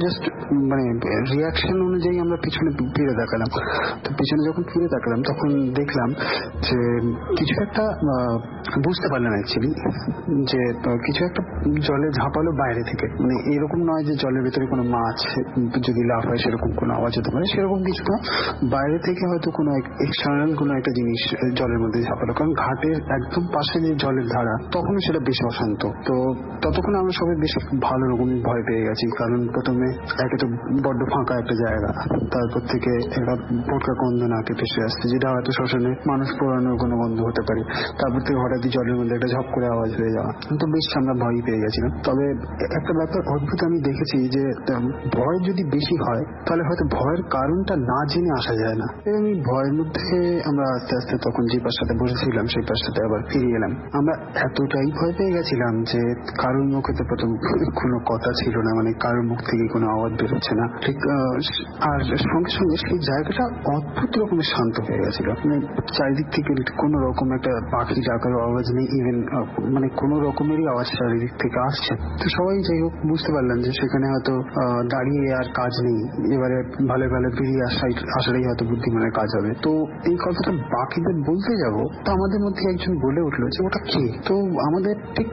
[SPEAKER 5] জাস্ট মানে রিয়াকশন অনুযায়ী আমরা পিছনে ফিরে তাকালাম। তো পিছনে যখন ফিরে তাকালাম তখন দেখলাম যে কিছু একটা, বুঝতে পারলাম অ্যাকচুয়ালি যে কিছু একটা জলে ঝাঁপালো বাইরে থেকে। মানে এরকম নয় যে জলের ভেতরে কোনো মাছ যদি লাফ হয় সেরকম কোনো আওয়াজ হতে পারে, সেরকম কিছু না, বাইরে থেকে হয়তো কোনো এক্সটার্নাল কোনো একটা জিনিস জলের মধ্যে ঝাঁপালো। কারণ ঘাটের একদম পাশে যে জলের ধারা, তখনও সেটা বেশ অশান্ত। তো ততক্ষণ আমরা সবাই বেশ ভালো রকম ভয় পেয়ে গেছি, কারণ প্রথমে একে তো বড্ড ফাঁকা একটা জায়গা, তারপর থেকে একটা বোটকা গন্ধ নাকে ভেসে আসছে, যেটা হয়তো শ্মশানে মানুষ পোড়ানোর কোনো গন্ধ হতে পারে। তারপর থেকে হঠাৎই জলের মধ্যে একটা ঝপ করে আওয়াজ হয়ে যাওয়া, তো বেশ আমরা ভয় পেয়ে গেছিলাম। তবে একটা ব্যাপার অদ্ভুত আমি দেখেছি যে ভয় যদি বেশি হয় তাহলে হয়তো ভয়ের কারণটা না জেনে আসা যায় না। এবং এই ভয়ের মধ্যে আমরা আস্তে আস্তে তখন যে পাশটাতে বসেছিলাম সেই পাশটাতে আবার ফিরে এলাম। আমরা এতটাই ভয় পেয়ে গেছিলাম যে কারোর মুখে তো প্রথম কোনো কথা ছিল না, মানে কারোর মুখ থেকে কোনো আওয়াজ বেরোচ্ছে না ঠিক। আর সঙ্গে সঙ্গে সেই জায়গাটা অদ্ভুত রকমের শান্ত হয়ে গেছিল, মানে চারিদিক থেকে কোনো রকম একটা পাখি ডাকার আওয়াজ নেই, ইভেন মানে কোনো রকমেরই আওয়াজ চারিদিক থেকে আসছে। তো সবাই যাই হোক বুঝতে পারলাম যে সেখানে হয়তো দাঁড়িয়ে আর কাজ নেই, এবারে ভালো ভালো বেরিয়ে আসাটাই হয়তো বুদ্ধিমানের কাজ হবে। তো এই কথাটা বাকিদের বলতে যাব, তো আমাদের মধ্যে একজন বলে উঠলো যে ওটা কে। তো আমাদের ঠিক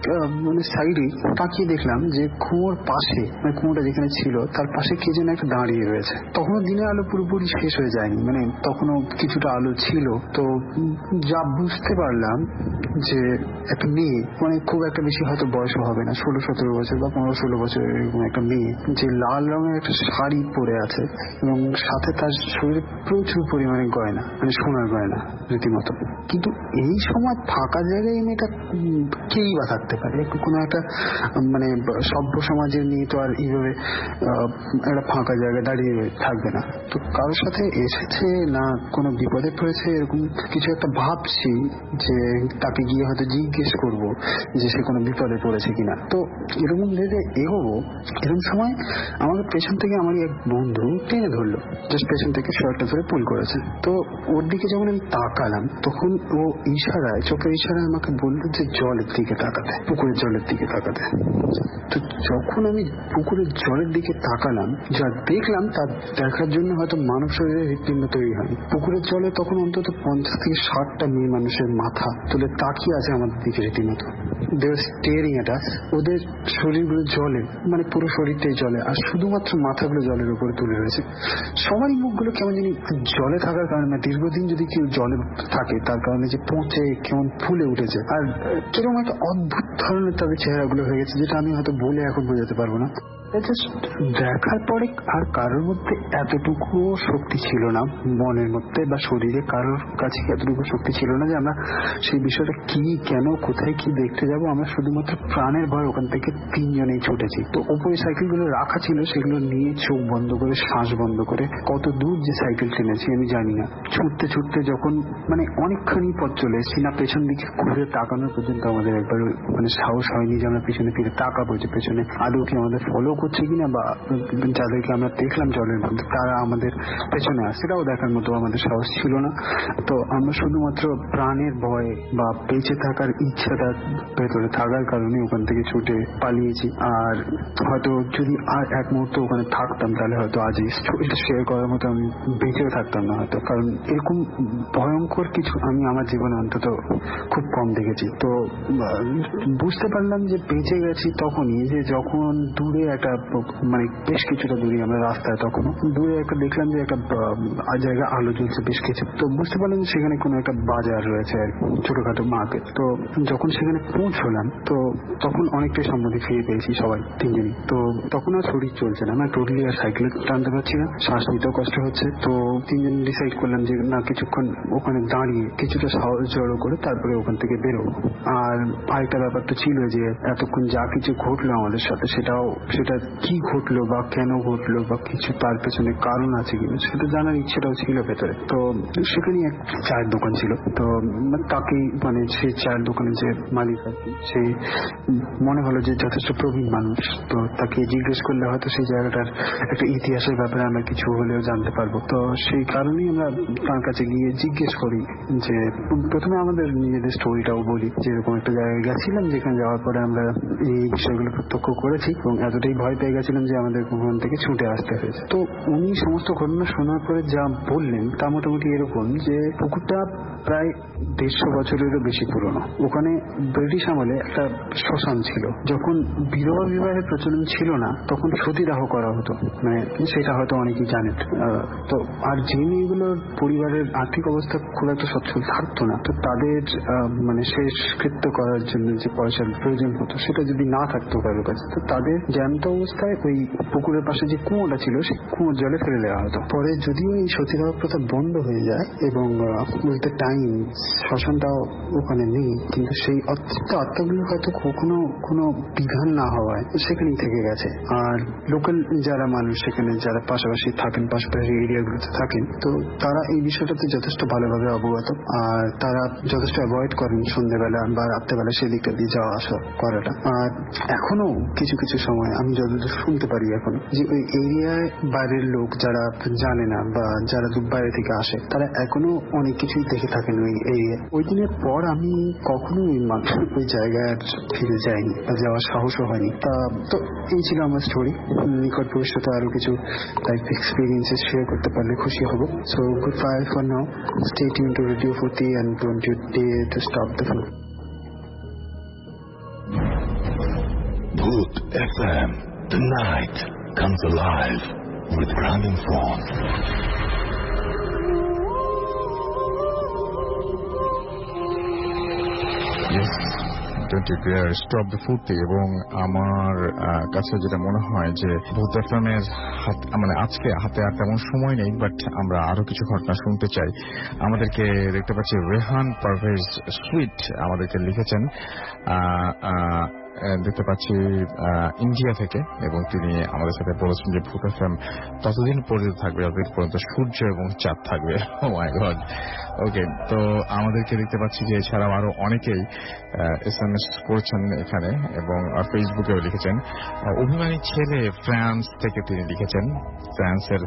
[SPEAKER 5] মানে সাইডে তাকিয়ে দেখলাম যে কুয়োর পাশে, মানে কুয়োটা যেখানে ছিল তার পাশে কে যেন একটা দাঁড়িয়ে রয়েছে। তখনও দিনের আলো পুরোপুরি শেষ হয়ে যায়নি, মানে তখনও কিছুটা আলো ছিল। তো যা বুঝতে পারলাম যে একটা মেয়ে, মানে খুব একটা বেশি হয়তো বয়সও হবে না, 16-17 বছর বা 15-16 বছরের এরকম একটা মেয়ে, যে লাল রঙের একটা শাড়ি পরে আছে এবং সাথে তার শরীরে প্রচুর পরিমাণে গয়না, মানে সোনার গয়না রীতিমতো। কিন্তু এই সময় ফাঁকা জায়গায় এই মেয়েটা কেই বা থাকতে পারে, কোনো একটা মানে সভ্য সমাজের মেয়ে তো আর এইভাবে একটা ফাঁকা জায়গায় দাঁড়িয়ে থাকবে না। তো কারোর সাথে এসেছে না কোনো বিপদে পড়েছে এরকম কিছু একটা ভাবছি, যে তাকে গিয়ে হয়তো জিজ্ঞেস করব যে সে কোনো বিপদে পড়েছে কিনা। তো এরকম ভেবে এগোবো, এরকম সময় আমাকে পেছন থেকে আমার এক বন্ধু টেনে ধরলো, জাস্ট পেছন থেকে শর্টটা ধরে পুল করেছে। তো ওর দিকে যখন আমি তাকালাম তখন ও ইশারায়, চোখের ইশারায় আমাকে বললো যে জলের দিকে তাকাতে, পুকুরের জলের দিকে তাকাতে। তো যখন আমি পুকুরের জলের দিকে তাকালাম, যা দেখলাম তা দেখার জন্য হয়তো মানব শরীরে হৃৎপিণ্ড তৈরি হয়নি। পুকুরের জলে তখন অন্তত 50 থেকে 60টা মেয়ে মানুষের মাথা তুলে তাকিয়ে আছে আমাদের দিকে রীতিমতো। দে ওয়ার স্টেয়ারিং এট আস। ওদের শরীরগুলো জলে, মানে পুরো শরীরটাই জলে, আর শুধুমাত্র মাথাগুলো জলের উপরে তুলে রয়েছে। সবারই মুখগুলো কেমন জানি জলে থাকার কারণে, দীর্ঘদিন যদি কেউ জলে থাকে তার কারণে যে পচে কেমন ফুলে উঠেছে, আর কিরকম একটা অদ্ভুত ধরনের তাদের চেহারাগুলো হয়ে গেছে, যেটা আমি হয়তো বলে এখন বোঝাতে পারবো না। দেখার পরে আর কারোর মধ্যে এতটুকু শক্তি ছিল না, মনের মধ্যে বা শরীরে কারোর কাছে এতটুকু শক্তি ছিল না যে আমরা সেই বিষয়টা কি, কেন, কোথায় কি দেখতে যাব। আমরা শুধুমাত্র প্রাণের ভয় ওখান থেকে 3 জনেই ছুটেছি। তো ওপরে সাইকেলগুলো রাখা ছিল, সেগুলো নিয়ে চোখ বন্ধ করে, শ্বাস বন্ধ করে কত দূর যে সাইকেল টেনেছি আমি জানি না। ছুটতে ছুটতে যখন মানে অনেকখানি পথ চলে এসেছি, না পেছন দিকে ঘুরে তাকানোর পর্যন্ত আমাদের একবার মানে সাহস হয়নি যে আমরা পিছনে ফিরে তাকাবো যে পেছনে আদৌ কি আমাদের ফলো করছে কিনা, বা যাদেরকে আমরা দেখলাম জলের মধ্যে তারা আমাদের পেছনে আসছে, সেটাও দেখার মতো আমাদের সাহস ছিল না। তো আমরা শুধুমাত্র প্রাণের ভয় বা বেঁচে থাকার ইচ্ছাটা ভেতরে থাকার কারণে ওখান থেকে ছুটে পালিয়েছি। আর হয়তো যদি আর এক মুহূর্ত ওখানে থাকতাম তাহলে হয়তো আজ এটা শেয়ার করার মতো আমি বেঁচেও থাকতাম না হয়তো, কারণ এরকম ভয়ঙ্কর কিছু আমি আমার জীবনে অন্তত খুব কম দেখেছি। তো বুঝতে পারলাম যে বেঁচে গেছি তখনই যে যখন দূরে একটা, মানে বেশ কিছুটা দূরে আমরা রাস্তায়, তখন দূরে একটা দেখলাম যে একটা জায়গা আলো জ্বলছে বেশ কিছু। তো বুঝতে পারলাম যে সেখানে কোনো একটা বাজার রয়েছে, ছোটখাটো মার্কেট। তো যখন সেখানে পৌঁছলাম তো তখন অনেকটাই সম্মতি ফিরে পেয়েছি সবাই 3 জনই। তো তখন আর শরীর চলছে না, টোটালি আর সাইকেলে টানতে পারছি না, শ্বাস নিতেও কষ্ট হচ্ছে। তো 3 জন ডিসাইড করলাম যে না, কিছুক্ষণ ওখানে দাঁড়িয়ে কিছুটা সাহস জড়ো করে তারপরে ওখান থেকে বেরোবো। আর আরেকটা ব্যাপার তো ছিল যে এতক্ষণ যা কিছু ঘটলো আমাদের সাথে, সেটা কি ঘটলো বা কেন ঘটলো বা কিছু তার পেছনে কারণ আছে কিনা সেটা জানার ইচ্ছেটাও ছিল ভেতরে। তো সেখানে এক চায়ের দোকান ছিল, তো তাকে মানে সেই চায়ের দোকানে যে মালিক আর কি, সে মনে হলো যে যথেষ্ট প্রবীণ মানুষ, তো তাকে জিজ্ঞেস করলে হয়তো সেই জায়গাটার একটা ইতিহাসের ব্যাপারে আমরা কিছু হলেও জানতে পারবো। তো সেই কারণেই আমরা তার কাছে গিয়ে জিজ্ঞেস করি যে প্রথমে আমাদের নিজেদের স্টোরিটাও বলি, যে এরকম একটা জায়গায় গেছিলাম যেখানে যাওয়ার পরে আমরা এই বিষয়গুলো প্রত্যক্ষ করেছি এবং এতটাই ভয় পেয়ে গেছিলাম যে আমাদের ওখান থেকে ছুটে আসতে হয়েছে। তো উনি সমস্ত ঘটনা শোনার পরে যা বললেন তা মোটামুটি এরকম যে পুকুরটা প্রায় 150 বছরেরও বেশি পুরনো। ওখানে ব্রিটিশ আমলে একটা শ্মশান ছিল। যখন বিধবা বিবাহের প্রচলন ছিল না তখন সতীদাহ করা হতো, মানে সেটা হয়তো অনেকেই জানেন। তো আর যে মেয়েগুলোর পরিবারের আর্থিক অবস্থা খুব একটা সচ্ছল থাকতো না, তো তাদের মানে শেষকৃত্য করার জন্য যে পয়সার প্রয়োজন হতো সেটা যদি না থাকতো কারোর কাছে, তো তাদের জ্যান্ত অবস্থায় ওই পুকুরের পাশে যে কুয়োটা ছিল সেই কুয়োর জলে ফেলে দেওয়া হতো। পরে যদিও এই সতীদাহ প্রথা বন্ধ হয়ে যায় এবং উইথ দ্য টাইম শ্মশানটাও ওখানে নেই, কিন্তু সেই অতৃপ্ত আত্মাগুলো হয়তো কখনো কোনো বিধান না হওয়ায় সেখানেই থেকে গেছে। আর লোকাল যারা মানুষ সেখানে যারা পাশাপাশি থাকেন, পাশাপাশি এরিয়াগুলোতে থাকেন, তো তারা এই বিষয়টাতে যথেষ্ট ভালোভাবে অবগত, আর তারা যথেষ্ট অ্যাভয়েড করেন সন্ধ্যেবেলা বা রাত্রেবেলা সেই দিকটা দিয়ে যাওয়া আসা করাটা। আর এখনো কিছু কিছু সময় আমি যতদূর শুনতে পারি এখনো যে ওই এরিয়ায় বাইরের লোক যারা জানে না বা যারা দূর বাইরে থেকে আসে তারা এখনো অনেক কিছুই দেখে থাকেন ওই এরিয়ায়। ওই দিনের পর আমি কখনো ওই জায়গায় ফিরে যাইনি বা যাওয়ার সাহসও হয়নি। তো এই ছিল আমার স্টোরি। নিকট ভবিষ্যতে আরো কিছু লাইফ এক্সপিরিয়েন্সেস শেয়ার করতে পারলে খুশি হব। So good bye for now, stay tune to radio 40 and don't you dare to stop the flow.
[SPEAKER 4] Bhoot FM. The night comes alive with Gramophone.
[SPEAKER 2] Yes, don't you dare stop the ফুর্তি। এবং আমার কাছে যেটা মনে হয় যে ভূত এফএমের মানে আজকে হাতে আর তেমন সময় নেই, বাট আমরা আরো কিছু ঘটনা শুনতে চাই। আমাদেরকে দেখতে পাচ্ছি রেহান পারভেজ সুইট আমাদেরকে লিখেছেন, দেখতে পাচ্ছি ইন্ডিয়া থেকে, এবং তিনি আমাদের সাথে বলেছেন যে ভূত এফএম ততদিন পর্যন্ত থাকবে যতদিন পর্যন্ত সূর্য এবং চাঁদ থাকবে। ও মাই গড। ওকে, তো আমাদেরকে দেখতে পাচ্ছি যে এছাড়াও আরো অনেকেই SMS করেছেন এখানে এবং ফেসবুকেও লিখেছেন। অভিমানী ছেলে ফ্রান্স থেকে তিনি লিখেছেন, ফ্রান্সের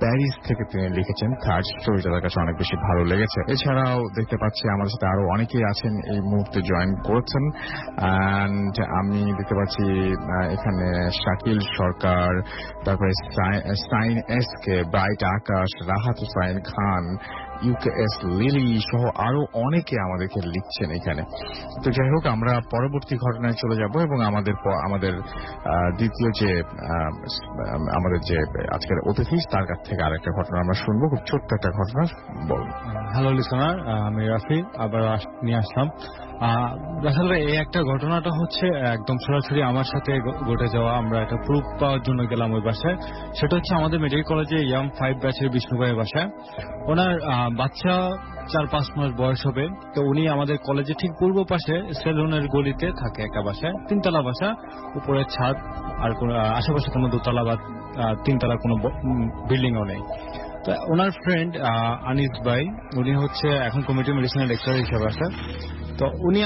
[SPEAKER 2] প্যারিস থেকে তিনি লিখেছেন। থার্ড স্টোরিটা তার কাছে অনেক বেশি ভালো লেগেছে। এছাড়াও দেখতে পাচ্ছি আমাদের সাথে আরো অনেকেই আছেন এই মুহূর্তে জয়েন করেছেন। অ্যান্ড আমি দেখতে পাচ্ছি এখানে শাকিল সরকার, তারপরে সাইন এস কে, ব্রাইট আকাশ, রাহাত হুসাইন খান, ইউকেএস লিলি সহ আরো অনেকে আমাদেরকে লিখছেন এখানে। তো যাই হোক, আমরা পরবর্তী ঘটনায় চলে যাব এবং আমাদের দ্বিতীয় যে আমাদের যে আজকের অতিথি তার কাছ থেকে আরেকটা ঘটনা আমরা শুনবো। খুব ছোট্ট একটা ঘটনা বলুন।
[SPEAKER 3] হ্যালো লিসনার, আমি রাফি আবার নিয়ে আসলাম। আসলে এই একটা ঘটনাটা হচ্ছে একদম সরাসরি আমার সাথে ঘটে যাওয়া। আমরা একটা প্রুফ পাওয়ার জন্য গেলাম ওই বাসায়। সেটা হচ্ছে আমাদের মেডিকেল কলেজে ইয়াম 5 ব্যাচের বিষ্ণু ভাইয়ের বাসায়। ওনার বাচ্চা 4-5 মাস বয়স হবে। তো উনি আমাদের কলেজে ঠিক পূর্ব পাশে সেলুনের গলিতে থাকে একটা বাসায়, 3তলা বাসা, উপরে ছাদ, আর আশেপাশে কোনো 2তলা বা 3তলা কোনো বিল্ডিংও নেই। তো ওনার ফ্রেন্ড আনিস ভাই, উনি হচ্ছে এখন কমিউনিটি মেডিসিনের লেকচারার হিসেবে আছে। তো উনি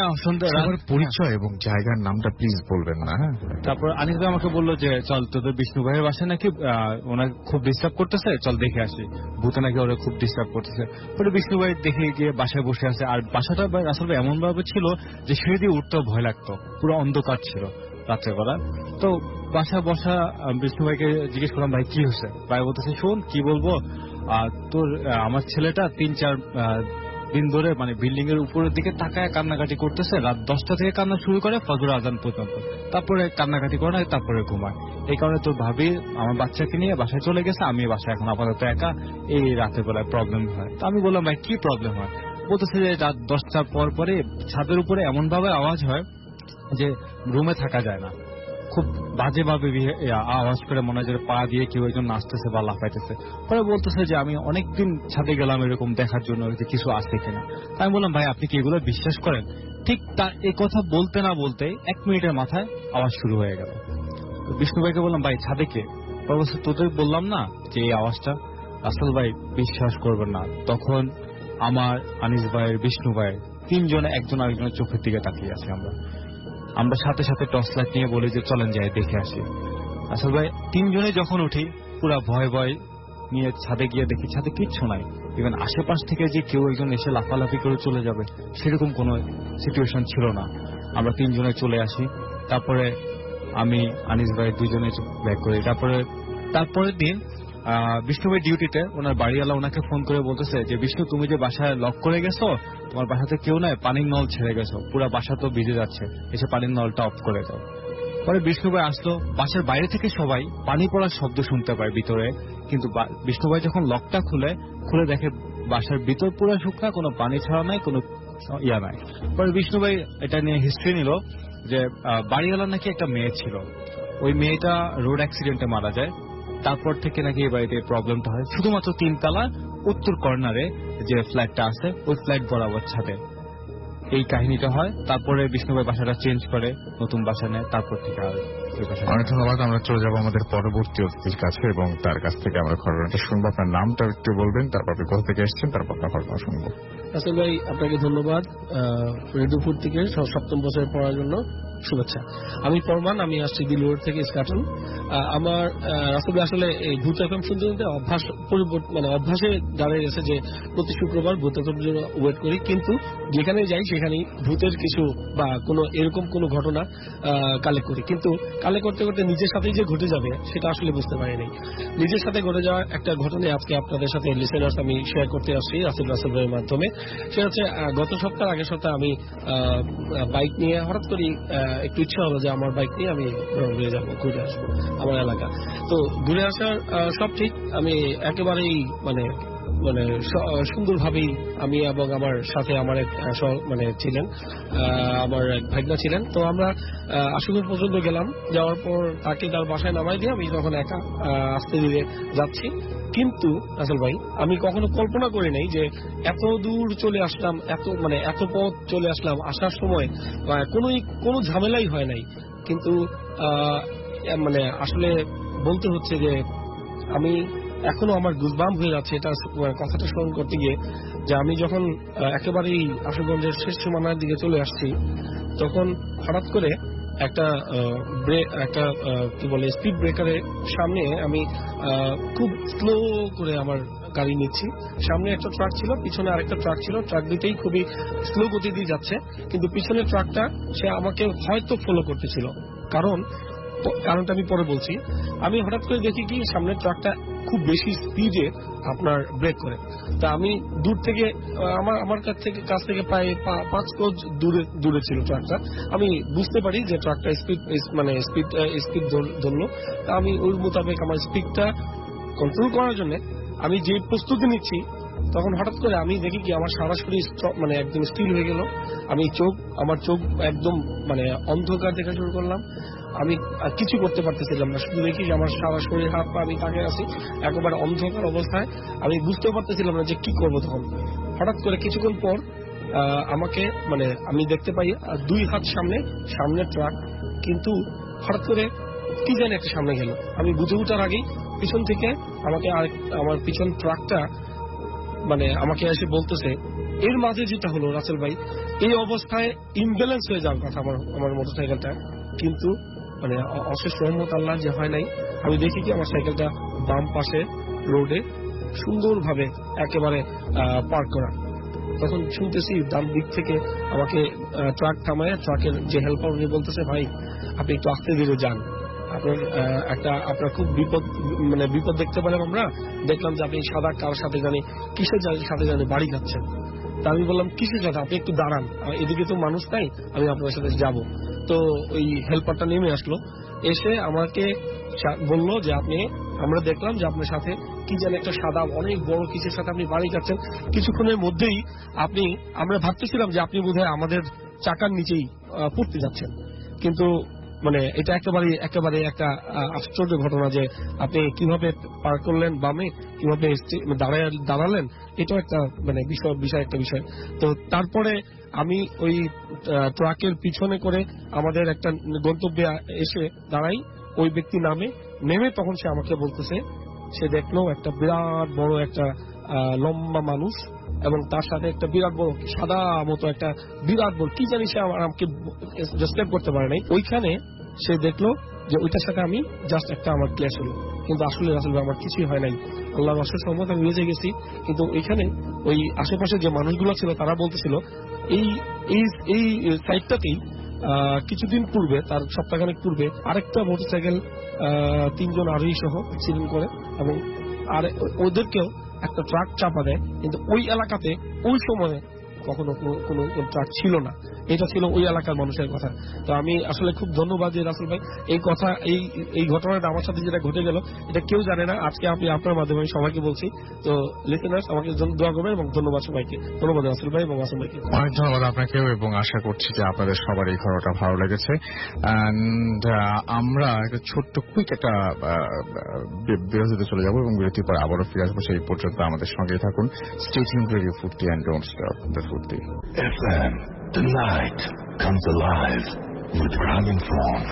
[SPEAKER 2] পরিচয় এবং জায়গার নামটা প্লিজ বলবেন না।
[SPEAKER 3] তারপর আনিস ভাই আমাকে বললো যে চল তোদের বিষ্ণু ভাইয়ের বাসায় নাকি ওনাকে খুব ডিস্টার্ব করতেছে, চল দেখে আসি, ভূতে নাকি ওরা খুব ডিস্টার্ব করতেছে। পরে বিষ্ণু ভাই দেখে গিয়ে বাসায় বসে আছে। আর বাসাটা আসলে এমন ভাবে ছিল যে সিঁড়ি দিয়ে উঠতেও ভয় লাগতো, পুরো অন্ধকার ছিল রাত্রেবেলা। তো বাসায় বসা বিষ্ণু ভাইকে জিজ্ঞেস করলাম, ভাই কি হয়েছে? ভাই বলতেছে, শোন কি বলবো, তোর আমার ছেলেটা 3-4 দিন ধরে মানে বিল্ডিং এর উপরের দিকে তাকায় কান্নাকাটি করতেছে। রাত 10টা থেকে কান্না শুরু করে ফজর আজান পর্যন্ত, তারপরে কান্নাকাটি করে না, তারপরে ঘুমায়। এই কারণে তোর ভাবি আমার বাচ্চাকে নিয়ে বাসায় চলে গেছে, আমি বাসায় এখন আপাতত একা, এই রাতের বেলায় প্রবলেম হয়। তো আমি বললাম, ভাই কি প্রবলেম হয়? বলতেছে যে রাত 10টার পর পরে ছাদের উপরে এমন ভাবে আওয়াজ হয় যে রুমে থাকা যায় না, খুব বাজে ভাবে আওয়াজ করে, মনে হয় যে পা দিয়ে কেউ একজন নাচতেছে বা লাফাইতেছে। পরে বলতেছে যে আমি অনেকদিন ছাদে গেলাম এরকম দেখার জন্য যে কিছু আছে কিনা। আমি বললাম, ভাই আপনি কি এগুলো বিশ্বাস করেন? ঠিক তার এই কথা বলতে না বলতে 1 মিনিটের মাথায় আওয়াজ শুরু হয়ে গেল। বিষ্ণু ভাইকে বললাম, ভাই ছাদে কে? বলছে, তোদের বললাম না যে এই আওয়াজটা। আসল ভাই বিশ্বাস করবেন না, তখন আমার, আনিস ভাইয়ের, বিষ্ণু ভাইয়ের 3 জনে একজন আরেকজনের চোখের দিকে তাকিয়ে আছি। আমরা সাথে সাথে টর্চ লাইট নিয়ে বলি যে চলেন যাই দেখে আসি। আসল ভাই 3 জনে যখন উঠি, পুরা ভয় ভয় নিয়ে ছাদে গিয়ে দেখি ছাদে কিচ্ছু নাই। ইভেন আশেপাশ থেকে যে কেউ একজন এসে লাফালাফি করে চলে যাবে সেরকম কোনো সিচুয়েশন ছিল না। আমরা 3 জনে চলে আসি। তারপরে আমি, আনিস ভাই 2 জনে ব্যাক করি। তারপরের দিন বিষ্ণু ভাই ডিউটিতে, ওনার বাড়িওয়ালা ওনাকে ফোন করে বলতেছে যে বিষ্ণু তুমি যে বাসায় লক করে গেছো, তোমার বাসাতে কেউ নাই, পানির নল ছেড়ে গেছো, পুরো বাসা তো ভিজে যাচ্ছে, এসে পানির নলটা অফ করে দাও। পরে বিষ্ণু ভাই আসলো, বাসার বাইরে থেকে সবাই পানি পড়ার শব্দ শুনতে পায় ভিতরে, কিন্তু বিষ্ণু ভাই যখন লকটা খুলে দেখে বাসার ভিতর পুরো শুকনা, কোনো পানি ছাড়া নাই, কোনো ইয়া নাই। পরে বিষ্ণু ভাই এটা নিয়ে হিস্ট্রি নিল যে বাড়িওয়ালার নাকি একটা মেয়ে ছিল, ওই মেয়েটা রোড অ্যাক্সিডেন্টে মারা যায়। তারপর থেকে নাকি এই বাড়িতে প্রবলেমটা হয় শুধুমাত্র 3 তলা উত্তর কর্নারে যে ফ্ল্যাটটা আছে ওই ফ্ল্যাট বরাবর ছাদে এই কাহিনীটা হয়। তারপরে বিষ্ণুভাই বাসাটা চেঞ্জ করে, নতুন বাসা নেয়, তারপর থেকে আর ওই বাসা।
[SPEAKER 2] অনেক ধন্যবাদ। আমরা চলে যাবো আমাদের পরবর্তী অতিথির কাছে এবং তার কাছ থেকে আমরা ঘটনাটা শুনবো। আপনার নামটা একটু বলবেন, তারপর আপনি কোথা থেকে এসেছেন, তারপর আপনার ঘটনা শুনবো।
[SPEAKER 6] রাসেল ভাই, আপনাকে ধন্যবাদ। রেডিওপুর থেকে 7ম বছরে পড়ার জন্য শুভেচ্ছা। আমি ফরমান, আমি আসছি দিলুর থেকে স্কাটন। আমার রাসেল ভাই আসলে এই ভূত এফএম শুনতে শুনতে অভ্যাসে দাঁড়িয়ে গেছে যে প্রতি শুক্রবার ভূত এফএম জন্য ওয়েট করি, কিন্তু যেখানে যাই সেখানেই ভূতের কিছু বা কোনো এরকম কোনো ঘটনা কালেক্ট করি, কিন্তু কালেক্ট করতে করতে নিজের সাথেই যে ঘটে যাবে সেটা আসলে বুঝতে পারিনি। নিজের সাথে ঘটে যাওয়া একটা ঘটনা আজকে আপনাদের সাথে লিসেনার্স আমি শেয়ার করতে আসছি রাসেল ভাইয়ের মাধ্যমে। সেটা হচ্ছে গত সপ্তাহ আগের সপ্তাহে আমি বাইক নিয়ে হঠাৎ করে একটু ইচ্ছা হলো যে আমার বাইক নিয়ে আমি ঘুরে যাবো, ঘুরে আসবো আমার এলাকা। তো ঘুরে আসার সব ঠিক, আমি একেবারেই মানে সুন্দরভাবেই আমি এবং আমার সাথে আমার এক ছিলেন, আমার এক ভাইগনা ছিলেন। তো আমরা আশুগঞ্জ পর্যন্ত গেলাম, যাওয়ার পর তাকে তার বাসায় নামাই দিয়ে আমি তখন একা আস্তে ধীরে যাচ্ছি। কিন্তু রাসেল ভাই, আমি কখনো কল্পনা করি নাই যে এত দূর চলে আসলাম, এত পথ চলে আসলাম, আসার সময় কোনো ঝামেলাই হয় নাই। কিন্তু আসলে বলতে হচ্ছে যে আমি এখনো আমার গুজবাম্প হয়ে যাচ্ছে এটা কথাটা স্মরণ করতে গিয়ে, যে আমি যখন একেবারেই আশুগঞ্জের শেষ সীমানার দিকে চলে আসছি, তখন হঠাৎ করে একটা স্পিড ব্রেকারের সামনে আমি খুব স্লো করে আমার গাড়ি নিচ্ছি। সামনে একটা ট্রাক ছিল, পিছনে আরেকটা ট্রাক ছিল, ট্রাক দুটেই খুবই স্লো গতি দিয়ে যাচ্ছে, কিন্তু পিছনের ট্রাকটা সে আমাকে হয়তো ফলো করতেছিল। কারণটা আমি পরে বলছি। আমি হঠাৎ করে দেখি কি সামনের ট্রাকটা খুব বেশি স্পিডে আপনার ব্রেক করে। তা আমি দূর থেকে আমার কাছ থেকে প্রায় 5 গজ দূরে ছিল ট্রাকটা। আমি বুঝতে পারি যে ট্রাকটা স্পিড ধরলো। তা আমি ওই মোতাবেক আমার স্পিডটা কন্ট্রোল করার জন্য আমি যে প্রস্তুতি নিচ্ছি, তখন হঠাৎ করে আমি দেখি কি আমার সারা শরীর একদম স্টিল হয়ে গেল। আমার চোখ একদম অন্ধকার দেখা শুরু করলাম। আমি কিছু করতে পারতেছিলাম না, শুধু দেখি আমার সারা শরীর হাত পা আমি তাকিয়ে আছি একেবারে অন্ধকার অবস্থায়। আমি বুঝতে পারতেছিলাম না যে কি করবো। তখন হঠাৎ করে কিছুক্ষণ পর আমাকে আমি দেখতে পাই 2 হাত সামনে ট্রাক, কিন্তু হঠাৎ করে কি জানি একটা সামনে গেল। আমি বুঝে উঠার আগেই পিছন থেকে আমার পিছন ট্রাকটা আমাকে এসে বলতেছে। এর মাঝে যেটা হলো রাসেল ভাই, এই অবস্থায় ইমব্যালেন্স হয়ে যাওয়ার কথা আমার মোটরসাইকেলটা, কিন্তু অশেষ রহমত আল্লাহ যে হয় নাই। আমি দেখি কি আমার সাইকেলটা বাম পাশে রোডে সুন্দরভাবে একেবারে পার্ক করা। তখন শুনতেছি ডান দিক থেকে আমাকে ট্রাক থামায়, ট্রাকের যে হেল্পার উনি বলতেছে, ভাই আপনি একটু আস্তে ধীরে যান, আপনার খুব বিপদ দেখতে পেলাম। আমরা দেখলাম যে আপনি সাদা কার সাথে কিসের সাথে বাড়ি যাচ্ছেন। তা আমি বললাম কিসের সাথে, আপনি একটু দাঁড়ান, এদিকে তো মানুষ নাই, আমি আপনার সাথে যাব। তো ওই হেল্পারটা নেমে আসলো, এসে আমাকে বলল যে আমরা দেখলাম যে আপনার সাথে কি যেন একটা সাদা অনেক বড় কিসের সাথে আপনি বাড়ি যাচ্ছেন। কিছুক্ষণের মধ্যেই আমরা ভাবতেছিলাম যে আপনি বোধহয় আমাদের চাকার নিচেই পড়তে যাচ্ছেন। কিন্তু এটা একেবারে একটা আশ্চর্য ঘটনা যে আপনি কিভাবে পার করলেন বামে, কিভাবে দাঁড়ালেন, এটাও একটা বিষয়। তো তারপরে আমি ওই ট্রাকের পিছনে করে আমাদের একটা গন্তব্যে এসে দাঁড়াই। ওই ব্যক্তি নেমে তখন সে আমাকে বলতেছে সে দেখলো একটা বিরাট বড় একটা লম্বা মানুষ এবং তার সাথে একটা বিরাট বড় সাদা মতো একটা বিরাট বড় কি জানি, সে আমাকে ডেসক্রাইব করতে পারে নাই। ওইখানে সে দেখলো যে ওইটার সাথে আমি জাস্ট আমার ক্ল্যাশ হলো, কিন্তু আসলে আমার কিছুই হয় নাই। আল্লাহর অশেষ রহমত আমি বেঁচে গেছি। কিন্তু ওইখানে ওই আশেপাশে যে মানুষগুলো ছিল তারা বলতেছিল এই সাইডটাতেই কিছুদিন পূর্বে, তার সপ্তাহখানেক পূর্বে আরেকটা মোটরসাইকেল 3 জন আরোহী সহ অ্যাক্সিডেন্ট করে এবং আর ওদেরকেও একটা ট্রাক চাপা দেয়। কিন্তু ওই এলাকাতে ওই সময়ে কখনো কোনো ট্রাক ছিল না, এটা ছিল ওই এলাকার মানুষের কথা। তো আমি আসলে খুব ধন্যবাদ যে রাসেল ভাই এই কথা, এই ঘটনাটা আমার সাথে যেটা ঘটে গেল এটা কেউ জানে না, আজকে আমি আপনার মাধ্যমে আমি সবাইকে বলছি। তো লিসেনার্স আমাকে দোয়া করবেন এবং ধন্যবাদ সবাইকে। ধন্যবাদ রাসেল ভাই এবং আসম ভাইকে।
[SPEAKER 2] অনেক ধন্যবাদ আপনাকেও, এবং আশা করছি যে আপনাদের সবার এই ঘটনাটা ভালো লেগেছে। অ্যান্ড আমরা একটা ছোট্ট কুইক একটা বিরতিতে চলে যাব এবং বিরতির পর আবারও ফিরে আসবো। সেই পর্যন্ত আমাদের সঙ্গেই থাকুন। স্টে টিউনড রেডিও ফুর্তি অ্যান্ড ডোন্ট স্টপ দ্য ফুর্তি।
[SPEAKER 4] FM, the night comes alive with crime informed.